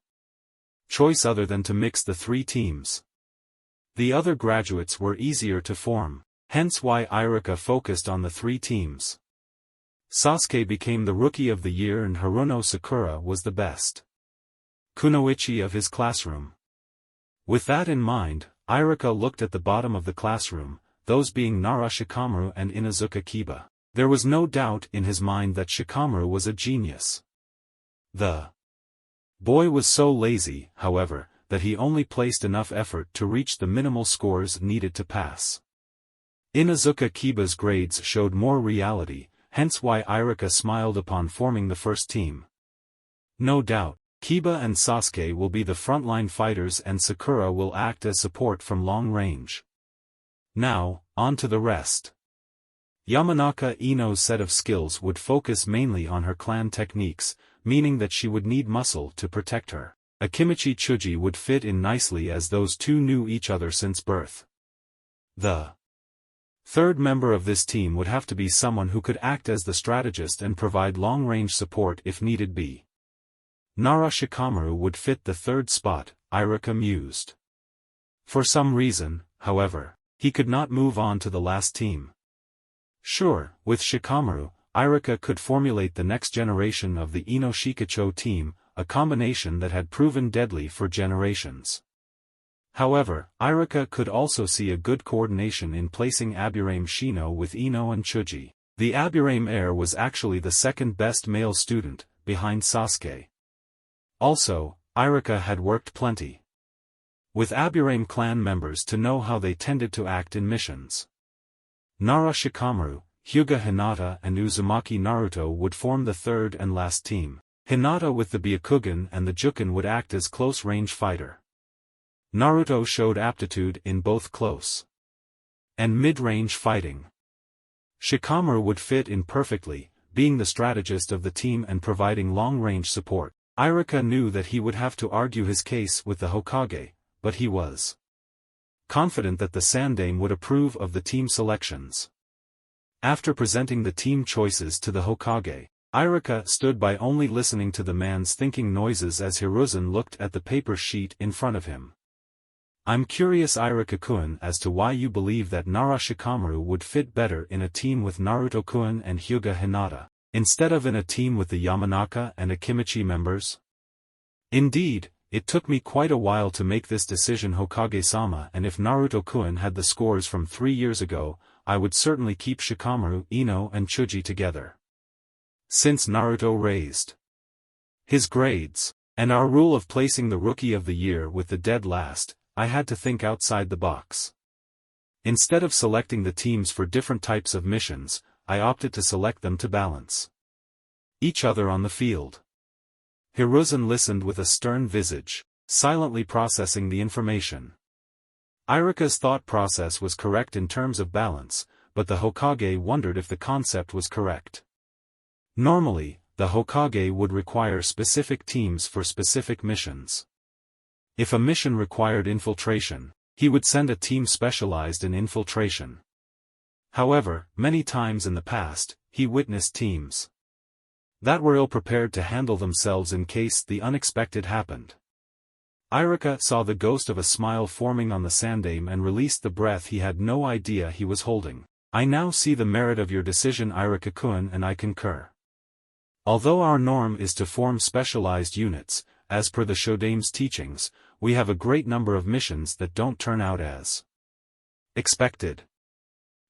choice other than to mix the 3 teams. The other graduates were easier to form, hence why Irika focused on the 3 teams. Sasuke became the Rookie of the Year and Haruno Sakura was the best kunoichi of his classroom. With that in mind, Irika looked at the bottom of the classroom, those being Nara Shikamaru and Inuzuka Kiba. There was no doubt in his mind that Shikamaru was a genius. The boy was so lazy, however, that he only placed enough effort to reach the minimal scores needed to pass. Inuzuka Kiba's grades showed more reality, hence why Irika smiled upon forming the first team. No doubt, Kiba and Sasuke will be the frontline fighters and Sakura will act as support from long range. Now, on to the rest. Yamanaka Ino's set of skills would focus mainly on her clan techniques, meaning that she would need muscle to protect her. Akimichi Chuji would fit in nicely as those two knew each other since birth. The third member of this team would have to be someone who could act as the strategist and provide long-range support if needed be. Nara Shikamaru would fit the third spot, Irika mused. For some reason, however, he could not move on to the last team. Sure, with Shikamaru, Irika could formulate the next generation of the Ino Shikacho team, a combination that had proven deadly for generations. However, Irika could also see a good coordination in placing Aburame Shino with Ino and Chuji. The Aburame heir was actually the second best male student, behind Sasuke. Also, Irika had worked plenty with Aburame clan members to know how they tended to act in missions. Nara Shikamaru, Hyuga Hinata and Uzumaki Naruto would form the third and last team. Hinata with the Byakugan and the Juken would act as close-range fighter. Naruto showed aptitude in both close and mid-range fighting. Shikamaru would fit in perfectly, being the strategist of the team and providing long-range support. Irika knew that he would have to argue his case with the Hokage, but he was confident that the Sandaime would approve of the team selections. After presenting the team choices to the Hokage, Irika stood by only listening to the man's thinking noises as Hiruzen looked at the paper sheet in front of him. I'm curious Irika-kun as to why you believe that Nara Shikamaru would fit better in a team with Naruto-kun and Hyuga Hinata, instead of in a team with the Yamanaka and Akimichi members? Indeed, it took me quite a while to make this decision Hokage-sama, and if Naruto-kun had the scores from 3 years ago, I would certainly keep Shikamaru, Ino and Chuji together. Since Naruto raised his grades, and our rule of placing the Rookie of the Year with the dead last, I had to think outside the box. Instead of selecting the teams for different types of missions, I opted to select them to balance each other on the field. Hiruzen listened with a stern visage. silently processing the information. Iruka's thought process was correct in terms of balance, but the Hokage wondered if the concept was correct. Normally, the Hokage would require specific teams for specific missions. If a mission required infiltration, he would send a team specialized in infiltration. However, many times in the past, he witnessed teams that were ill-prepared to handle themselves in case the unexpected happened. Iruka saw the ghost of a smile forming on the sandaime and released the breath he had no idea he was holding. I now see the merit of your decision, Iruka-kun, and I concur. Although our norm is to form specialized units, as per the Shodaime's teachings, we have a great number of missions that don't turn out as expected.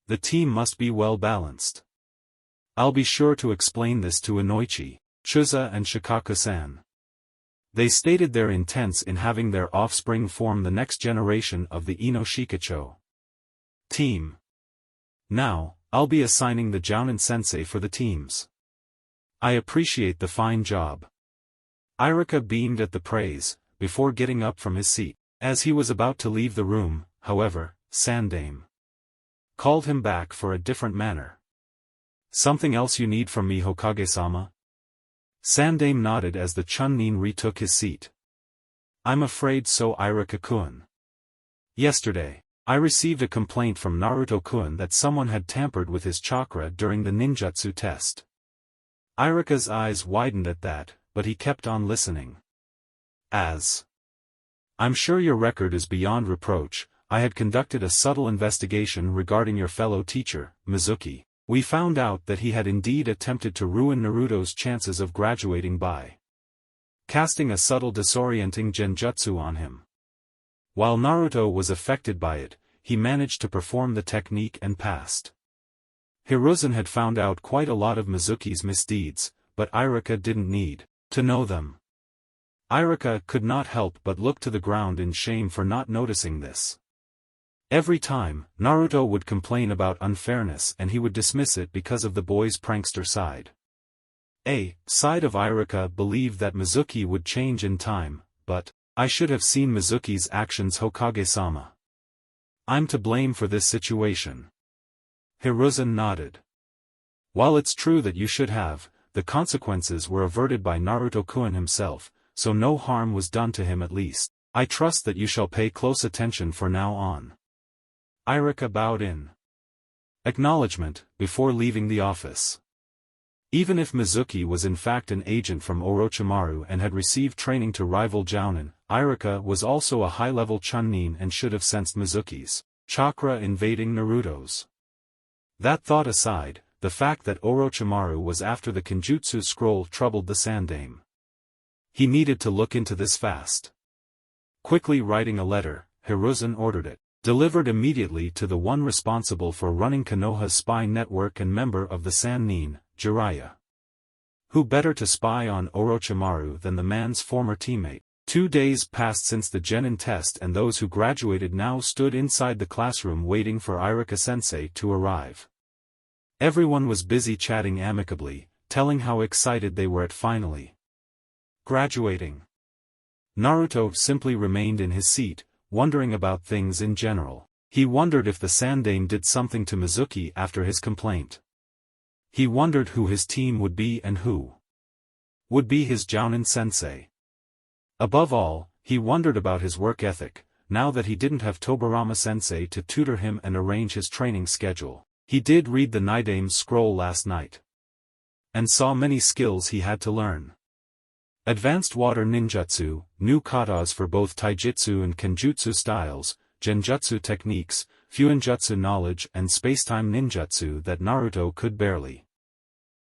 The team must be well balanced. I'll be sure to explain this to Inoichi, Chuza and Shikaku-san. They stated their intents in having their offspring form the next generation of the Ino Shikacho team. Now, I'll be assigning the Jounin sensei for the teams. I appreciate the fine job. Iruka beamed at the praise, before getting up from his seat. As he was about to leave the room, however, Sandaime called him back for a different manner. Something else you need from me, Hokage-sama? Sandaime nodded as the Chunin retook his seat. I'm afraid so, Iruka-kun. Yesterday, I received a complaint from Naruto-kun that someone had tampered with his chakra during the ninjutsu test. Iruka's eyes widened at that, but he kept on listening. I'm sure your record is beyond reproach. I had conducted a subtle investigation regarding your fellow teacher, Mizuki. We found out that he had indeed attempted to ruin Naruto's chances of graduating by casting a subtle disorienting genjutsu on him. While Naruto was affected by it, he managed to perform the technique and passed. Hiruzen had found out quite a lot of Mizuki's misdeeds, but Iruka didn't need to know them. Iruka could not help but look to the ground in shame for not noticing this. Every time, Naruto would complain about unfairness and he would dismiss it because of the boy's prankster side. A side of Iruka believed that Mizuki would change in time, but I should have seen Mizuki's actions, Hokage-sama. I'm to blame for this situation. Hiruzen nodded. While it's true that you should have, the consequences were averted by Naruto-kun himself, so no harm was done to him at least. I trust that you shall pay close attention from now on. Iruka bowed in acknowledgement, before leaving the office. Even if Mizuki was in fact an agent from Orochimaru and had received training to rival Jounin, Iruka was also a high-level Chunin and should have sensed Mizuki's chakra invading Naruto's. That thought aside, the fact that Orochimaru was after the Kenjutsu scroll troubled the Sandaime. He needed to look into this fast. Quickly writing a letter, Hiruzen ordered it delivered immediately to the one responsible for running Konoha's spy network and member of the Sannin, Jiraiya. Who better to spy on Orochimaru than the man's former teammate? 2 days passed since the Genin test and those who graduated now stood inside the classroom waiting for Iruka-sensei to arrive. Everyone was busy chatting amicably, telling how excited they were at finally graduating. Naruto simply remained in his seat, wondering about things in general. He wondered if the Sandaime did something to Mizuki after his complaint. He wondered who his team would be and who would be his Jounin sensei. Above all, he wondered about his work ethic, now that he didn't have Tobirama sensei to tutor him and arrange his training schedule. He did read the Nidaime's scroll last night and saw many skills he had to learn. Advanced water ninjutsu, new katas for both taijutsu and kenjutsu styles, genjutsu techniques, fuinjutsu knowledge and spacetime ninjutsu that Naruto could barely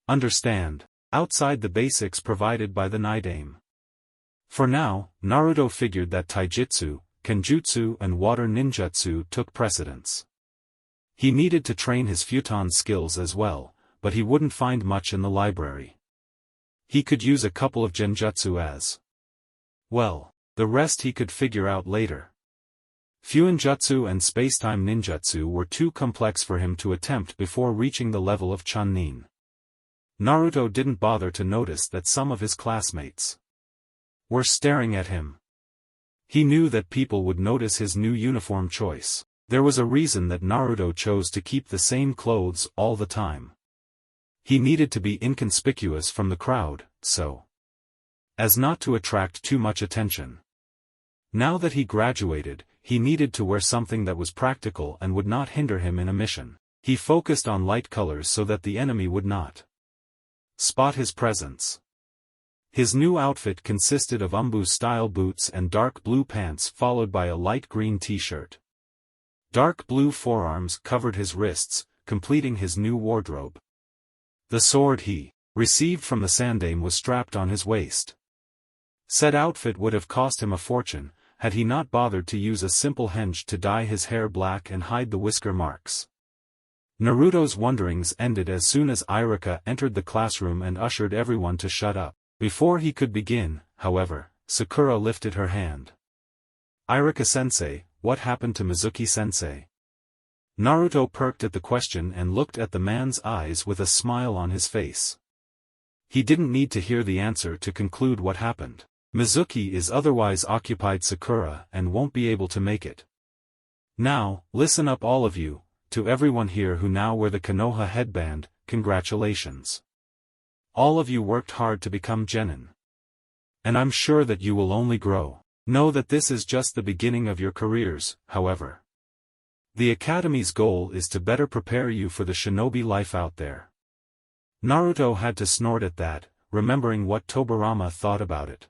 understand, outside the basics provided by the Nidaime. For now, Naruto figured that taijutsu, kenjutsu and water ninjutsu took precedence. He needed to train his futon skills as well, but he wouldn't find much in the library. He could use a couple of genjutsu as well. The rest he could figure out later. Fuinjutsu and spacetime ninjutsu were too complex for him to attempt before reaching the level of Chunin. Naruto didn't bother to notice that some of his classmates were staring at him. He knew that people would notice his new uniform choice. There was a reason that Naruto chose to keep the same clothes all the time. He needed to be inconspicuous from the crowd, so as not to attract too much attention. Now that he graduated, he needed to wear something that was practical and would not hinder him in a mission. He focused on light colors so that the enemy would not spot his presence. His new outfit consisted of umbu-style boots and dark blue pants followed by a light green t-shirt. Dark blue forearms covered his wrists, completing his new wardrobe. The sword he received from the Sandaime was strapped on his waist. Said outfit would have cost him a fortune, had he not bothered to use a simple henge to dye his hair black and hide the whisker marks. Naruto's wonderings ended as soon as Iruka entered the classroom and ushered everyone to shut up. Before he could begin, however, Sakura lifted her hand. Iruka-sensei, what happened to Mizuki-sensei? Naruto perked at the question and looked at the man's eyes with a smile on his face. He didn't need to hear the answer to conclude what happened. Mizuki is otherwise occupied Sakura and won't be able to make it. Now, listen up all of you, to everyone here who now wear the Konoha headband, congratulations. All of you worked hard to become genin. And I'm sure that you will only grow. Know that this is just the beginning of your careers, however. The Academy's goal is to better prepare you for the shinobi life out there. Naruto had to snort at that, remembering what Tobirama thought about it.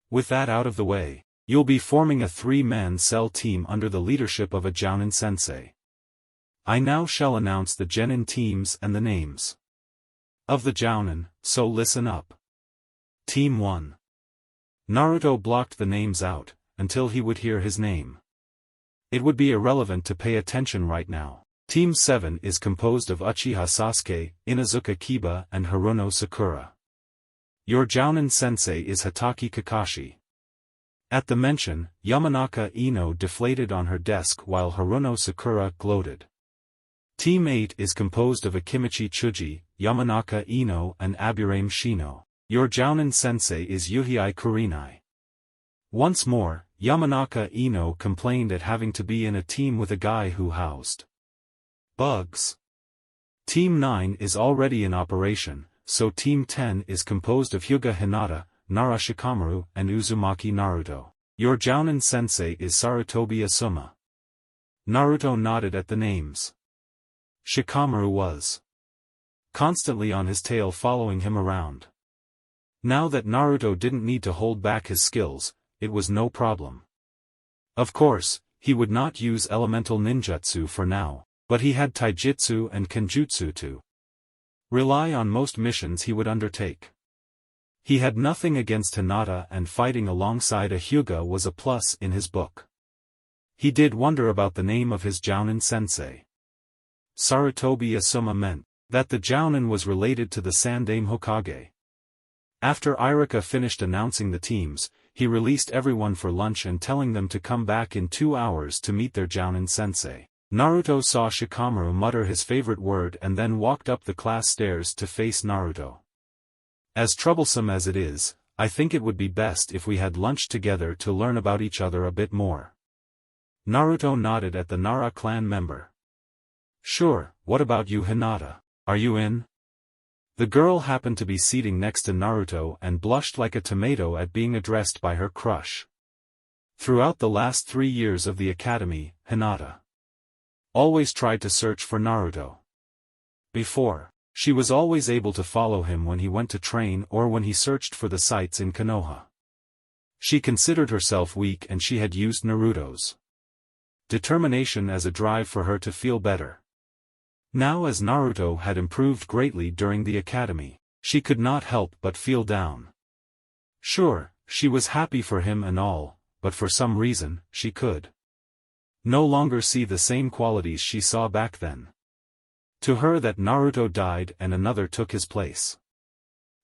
With that out of the way, you'll be forming a 3-man cell team under the leadership of a Jounin sensei. I now shall announce the genin teams and the names of the Jounin, so listen up. Team 1. Naruto blocked the names out, until he would hear his name. It would be irrelevant to pay attention right now. Team 7 is composed of Uchiha Sasuke, Inuzuka Kiba and Haruno Sakura. Your Jounin sensei is Hatake Kakashi. At the mention, Yamanaka Ino deflated on her desk while Haruno Sakura gloated. Team 8 is composed of Akimichi Chuji, Yamanaka Ino and Aburame Shino. Your Jounin sensei is Yuhei Kurenai. Once more, Yamanaka Ino complained at having to be in a team with a guy who housed bugs. Team 9 is already in operation, so Team 10 is composed of Hyuga Hinata, Nara Shikamaru and Uzumaki Naruto. Your Jounin sensei is Sarutobi Asuma. Naruto nodded at the names. Shikamaru was constantly on his tail following him around. Now that Naruto didn't need to hold back his skills, it was no problem. Of course, he would not use elemental ninjutsu for now, but he had taijutsu and kenjutsu to rely on most missions he would undertake. He had nothing against Hinata and fighting alongside a Hyuga was a plus in his book. He did wonder about the name of his Jounin sensei. Sarutobi Asuma meant that the Jounin was related to the Sandaime Hokage. After Iruka finished announcing the teams, he released everyone for lunch and telling them to come back in 2 hours to meet their Jounin sensei. Naruto saw Shikamaru mutter his favorite word and then walked up the class stairs to face Naruto. As troublesome as it is, I think it would be best if we had lunch together to learn about each other a bit more. Naruto nodded at the Nara clan member. Sure, what about you Hinata? Are you in? The girl happened to be seating next to Naruto and blushed like a tomato at being addressed by her crush. Throughout the last 3 years of the academy, Hinata always tried to search for Naruto. Before, she was always able to follow him when he went to train or when he searched for the sites in Konoha. She considered herself weak and she had used Naruto's determination as a drive for her to feel better. Now as Naruto had improved greatly during the academy, she could not help but feel down. Sure, she was happy for him and all, but for some reason, she could no longer see the same qualities she saw back then. To her that Naruto died and another took his place.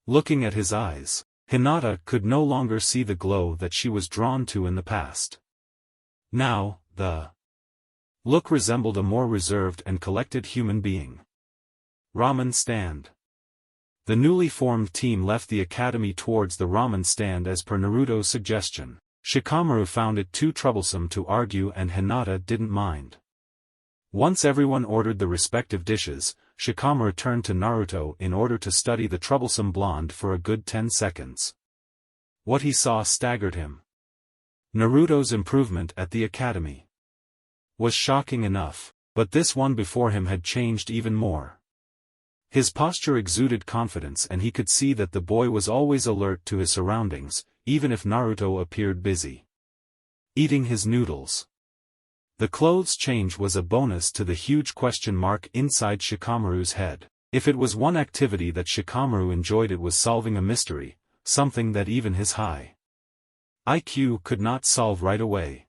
Looking at his eyes, Hinata could no longer see the glow that she was drawn to in the past. Now, the look resembled a more reserved and collected human being. Ramen stand. The newly formed team left the academy towards the ramen stand as per Naruto's suggestion. Shikamaru found it too troublesome to argue and Hinata didn't mind. Once everyone ordered the respective dishes, Shikamaru turned to Naruto in order to study the troublesome blonde for a good 10 seconds. What he saw staggered him. Naruto's improvement at the academy was shocking enough, but this one before him had changed even more. His posture exuded confidence and he could see that the boy was always alert to his surroundings, even if Naruto appeared busy eating his noodles. The clothes change was a bonus to the huge question mark inside Shikamaru's head. If it was one activity that Shikamaru enjoyed, it was solving a mystery, something that even his high IQ could not solve right away.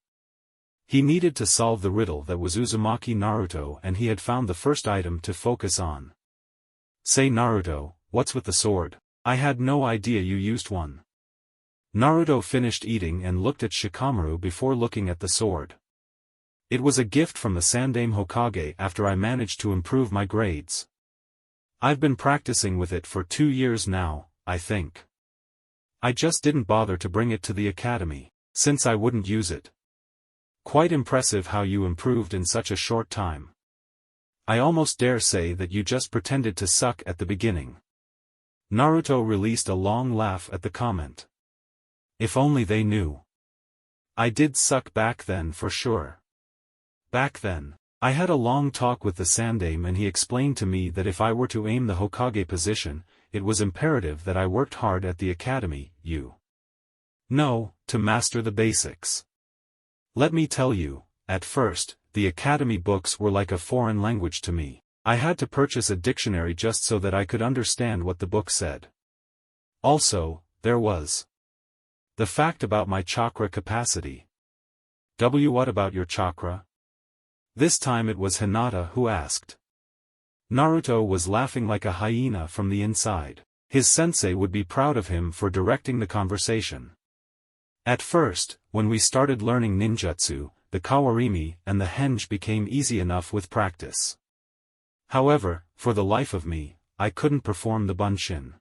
He needed to solve the riddle that was Uzumaki Naruto, and he had found the first item to focus on. Say Naruto, what's with the sword? I had no idea you used one. Naruto finished eating and looked at Shikamaru before looking at the sword. It was a gift from the Sandaime Hokage after I managed to improve my grades. I've been practicing with it for 2 years now, I think. I just didn't bother to bring it to the academy, since I wouldn't use it. Quite impressive how you improved in such a short time. I almost dare say that you just pretended to suck at the beginning. Naruto released a long laugh at the comment. If only they knew. I did suck back then for sure. Back then, I had a long talk with the Sandaime and he explained to me that if I were to aim the Hokage position, it was imperative that I worked hard at the academy, to master the basics. Let me tell you, at first, the academy books were like a foreign language to me. I had to purchase a dictionary just so that I could understand what the book said. Also, there was the fact about my chakra capacity. What about your chakra? This time it was Hinata who asked. Naruto was laughing like a hyena from the inside. His sensei would be proud of him for directing the conversation. At first, when we started learning ninjutsu, the kawarimi and the henge became easy enough with practice. However, for the life of me, I couldn't perform the bunshin.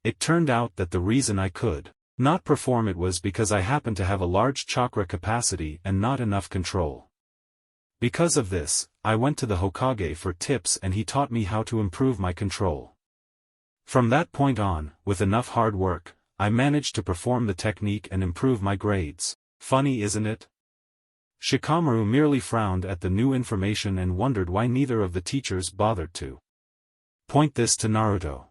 It turned out that the reason I could not perform it was because I happened to have a large chakra capacity and not enough control. Because of this, I went to the Hokage for tips and he taught me how to improve my control. From that point on, with enough hard work, I managed to perform the technique and improve my grades. Funny, isn't it? Shikamaru merely frowned at the new information and wondered why neither of the teachers bothered to point this to Naruto.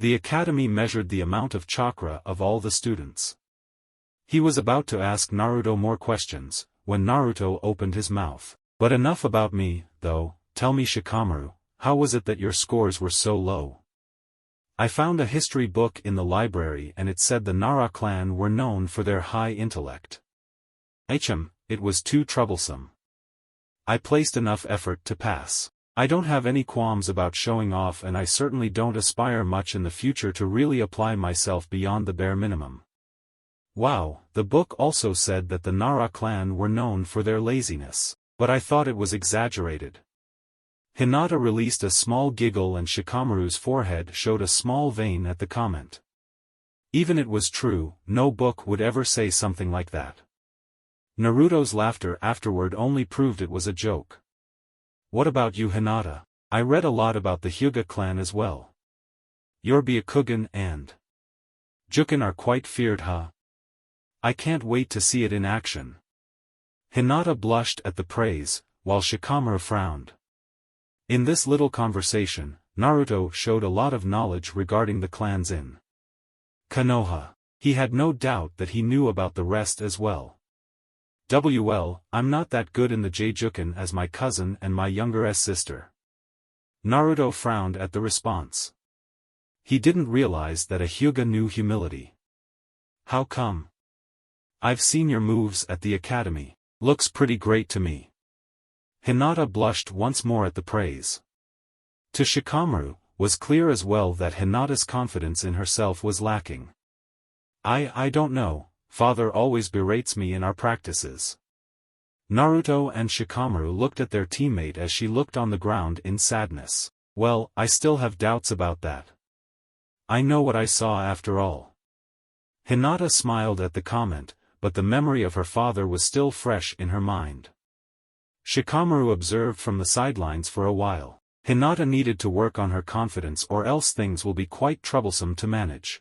The academy measured the amount of chakra of all the students. He was about to ask Naruto more questions, when Naruto opened his mouth. But enough about me, though. Tell me, Shikamaru, how was it that your scores were so low? I found a history book in the library and it said the Nara clan were known for their high intellect. It was too troublesome. I placed enough effort to pass. I don't have any qualms about showing off and I certainly don't aspire much in the future to really apply myself beyond the bare minimum. Wow, the book also said that the Nara clan were known for their laziness, but I thought it was exaggerated. Hinata released a small giggle and Shikamaru's forehead showed a small vein at the comment. Even it was true, no book would ever say something like that. Naruto's laughter afterward only proved it was a joke. What about you, Hinata? I read a lot about the Hyuga clan as well. Your Byakugan and Juken are quite feared, huh? I can't wait to see it in action. Hinata blushed at the praise, while Shikamaru frowned. In this little conversation, Naruto showed a lot of knowledge regarding the clans in Konoha. He had no doubt that he knew about the rest as well. I'm not that good in the Juken as my cousin and my younger sister. Naruto frowned at the response. He didn't realize that a Hyuga knew humility. How come? I've seen your moves at the academy. Looks pretty great to me. Hinata blushed once more at the praise. To Shikamaru, was clear as well that Hinata's confidence in herself was lacking. I don't know, father always berates me in our practices. Naruto and Shikamaru looked at their teammate as she looked on the ground in sadness. Well, I still have doubts about that. I know what I saw after all. Hinata smiled at the comment, but the memory of her father was still fresh in her mind. Shikamaru observed from the sidelines for a while. Hinata needed to work on her confidence or else things will be quite troublesome to manage.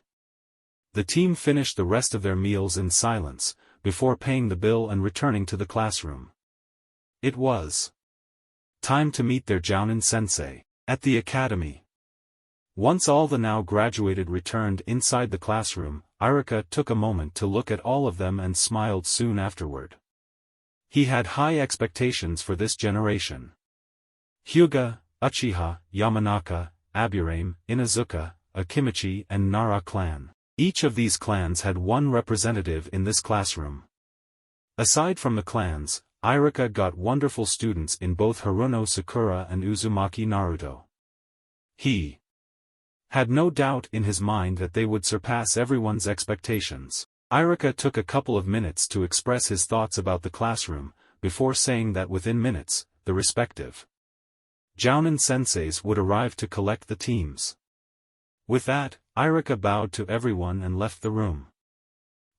The team finished the rest of their meals in silence, before paying the bill and returning to the classroom. It was time to meet their Jounin sensei at the academy. Once all the now graduated returned inside the classroom, Irika took a moment to look at all of them and smiled soon afterward. He had high expectations for this generation. Hyuga, Uchiha, Yamanaka, Aburame, Inazuka, Akimichi and Nara clan. Each of these clans had one representative in this classroom. Aside from the clans, Irika got wonderful students in both Haruno Sakura and Uzumaki Naruto. He had no doubt in his mind that they would surpass everyone's expectations. Irika took a couple of minutes to express his thoughts about the classroom, before saying that within minutes, the respective Jounin senseis would arrive to collect the teams. With that, Irika bowed to everyone and left the room.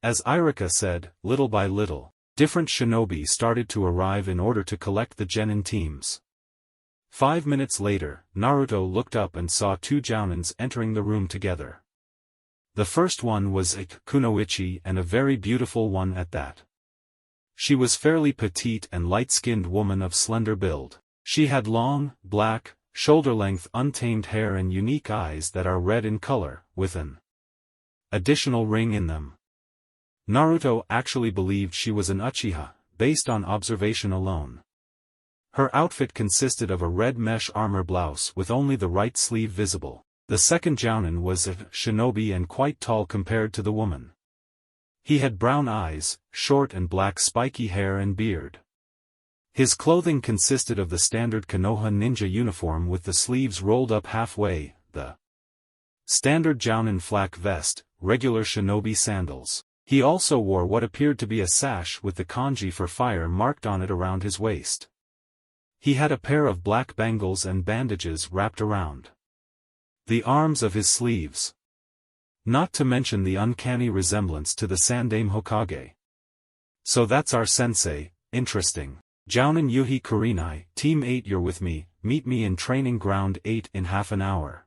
As Irika said, little by little, different shinobi started to arrive in order to collect the genin teams. 5 minutes later, Naruto looked up and saw two Jounins entering the room together. The first one was Kunoichi, and a very beautiful one at that. She was fairly petite and light-skinned woman of slender build. She had long, black, shoulder-length untamed hair and unique eyes that are red in color, with an additional ring in them. Naruto actually believed she was an Uchiha, based on observation alone. Her outfit consisted of a red mesh armor blouse with only the right sleeve visible. The second Jounin was a shinobi and quite tall compared to the woman. He had brown eyes, short and black spiky hair and beard. His clothing consisted of the standard Konoha ninja uniform with the sleeves rolled up halfway, the standard Jounin flak vest, regular shinobi sandals. He also wore what appeared to be a sash with the kanji for fire marked on it around his waist. He had a pair of black bangles and bandages wrapped around the arms of his sleeves. Not to mention the uncanny resemblance to the Sandaime Hokage. So that's our sensei, interesting. Jounin Yuhi Kurinai, Team 8 you're with me, meet me in Training Ground 8 in half an hour.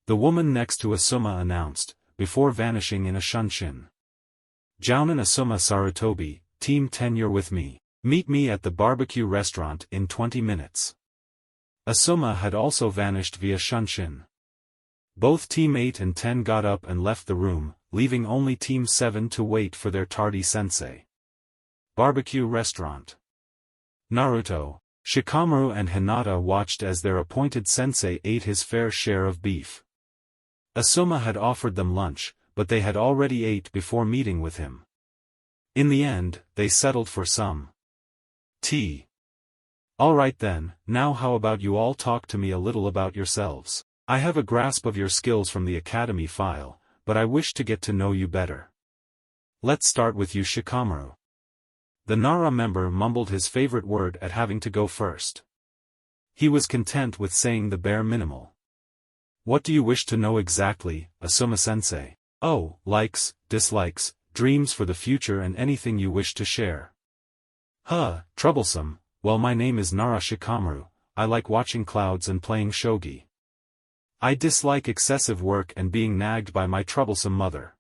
The woman next to Asuma announced, before vanishing in a shunshin. Jounin Asuma Sarutobi, Team 10 you're with me, meet me at the barbecue restaurant in 20 minutes. Asuma had also vanished via shunshin. Both Team 8 and 10 got up and left the room, leaving only Team 7 to wait for their tardy sensei. Barbecue restaurant. Naruto, Shikamaru and Hinata watched as their appointed sensei ate his fair share of beef. Asuma had offered them lunch, but they had already ate before meeting with him. In the end, they settled for some tea. Alright then, now how about you all talk to me a little about yourselves? I have a grasp of your skills from the academy file, but I wish to get to know you better. Let's start with you Shikamaru. The Nara member mumbled his favorite word at having to go first. He was content with saying the bare minimal. What do you wish to know exactly, Asuma-sensei? Oh, likes, dislikes, dreams for the future and anything you wish to share. Troublesome. Well, my name is Nara Shikamaru, I like watching clouds and playing shogi. I dislike excessive work and being nagged by my troublesome mother.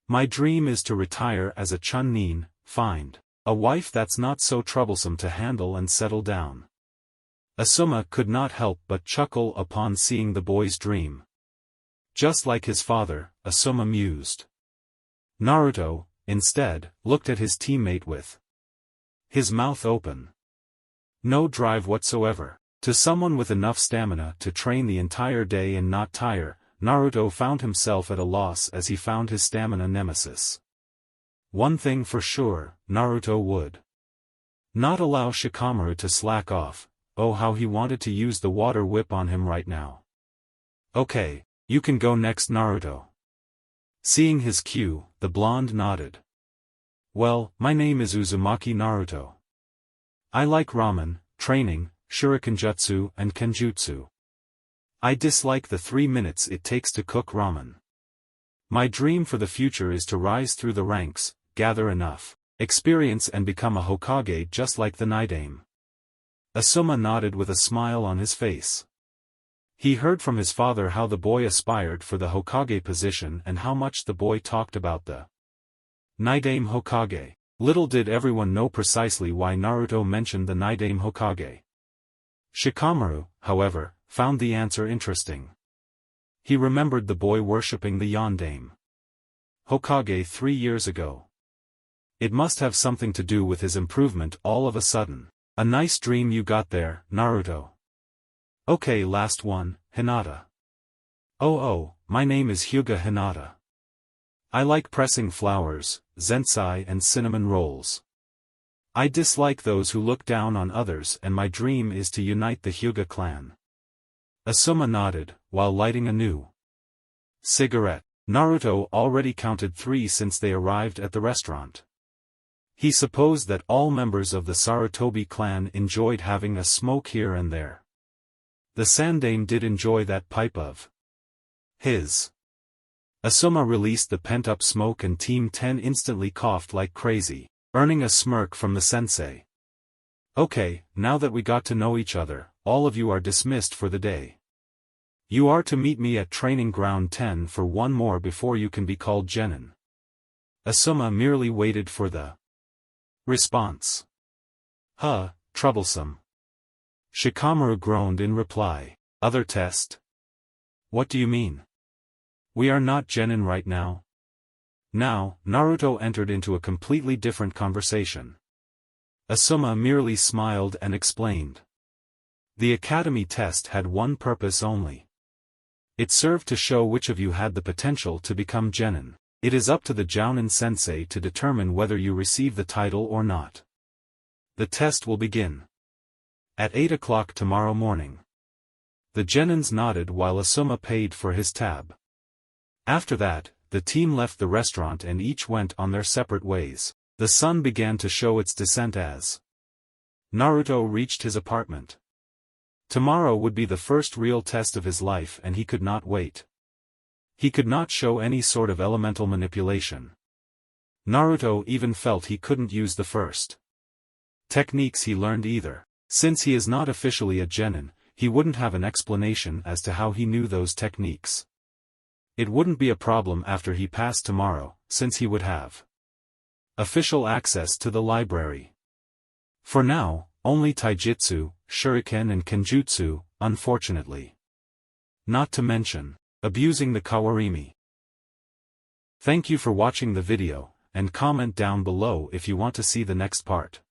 My dream is to retire as a chunnin, find a wife that's not so troublesome to handle and settle down. Asuma could not help but chuckle upon seeing the boy's dream. Just like his father, Asuma mused. Naruto, instead, looked at his teammate with his mouth open. No drive whatsoever. To someone with enough stamina to train the entire day and not tire, Naruto found himself at a loss as he found his stamina nemesis. One thing for sure, Naruto would not allow Shikamaru to slack off. Oh, how he wanted to use the water whip on him right now. Okay, you can go next Naruto. Seeing his cue, the blonde nodded. Well, my name is Uzumaki Naruto. I like ramen, training, shurikenjutsu and kenjutsu. I dislike the 3 minutes it takes to cook ramen. My dream for the future is to rise through the ranks, gather enough experience and become a Hokage just like the Naidame. Asuma nodded with a smile on his face. He heard from his father how the boy aspired for the Hokage position and how much the boy talked about the Naidame Hokage. Little did everyone know precisely why Naruto mentioned the Naidame Hokage. Shikamaru, however, found the answer interesting. He remembered the boy worshipping the Yondaime Hokage 3 years ago. It must have something to do with his improvement all of a sudden. A nice dream you got there, Naruto. Okay, last one, Hinata. Oh, my name is Hyuga Hinata. I like pressing flowers, zensai and cinnamon rolls. I dislike those who look down on others and my dream is to unite the Hyuga clan. Asuma nodded, while lighting a new cigarette. Naruto already counted 3 since they arrived at the restaurant. He supposed that all members of the Sarutobi clan enjoyed having a smoke here and there. The Sandaime did enjoy that pipe of his. Asuma released the pent-up smoke and Team 10 instantly coughed like crazy, earning a smirk from the sensei. Okay, now that we got to know each other, all of you are dismissed for the day. You are to meet me at Training Ground 10 for one more before you can be called genin. Asuma merely waited for the response. Troublesome. Shikamaru groaned in reply. Other test? What do you mean? We are not genin right now. Now, Naruto entered into a completely different conversation. Asuma merely smiled and explained. The academy test had one purpose only. It served to show which of you had the potential to become genin. It is up to the Jounin sensei to determine whether you receive the title or not. The test will begin at 8 o'clock tomorrow morning. The genins nodded while Asuma paid for his tab. After that, the team left the restaurant and each went on their separate ways. The sun began to show its descent as Naruto reached his apartment. Tomorrow would be the first real test of his life and he could not wait. He could not show any sort of elemental manipulation. Naruto even felt he couldn't use the first techniques he learned either. Since he is not officially a genin, he wouldn't have an explanation as to how he knew those techniques. It wouldn't be a problem after he passed tomorrow, since he would have official access to the library. For now, only taijutsu, shuriken and kenjutsu, unfortunately. Not to mention abusing the kawarimi. Thank you for watching the video, and comment down below if you want to see the next part.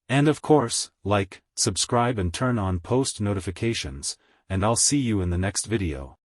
And of course, like, subscribe and turn on post notifications, and I'll see you in the next video.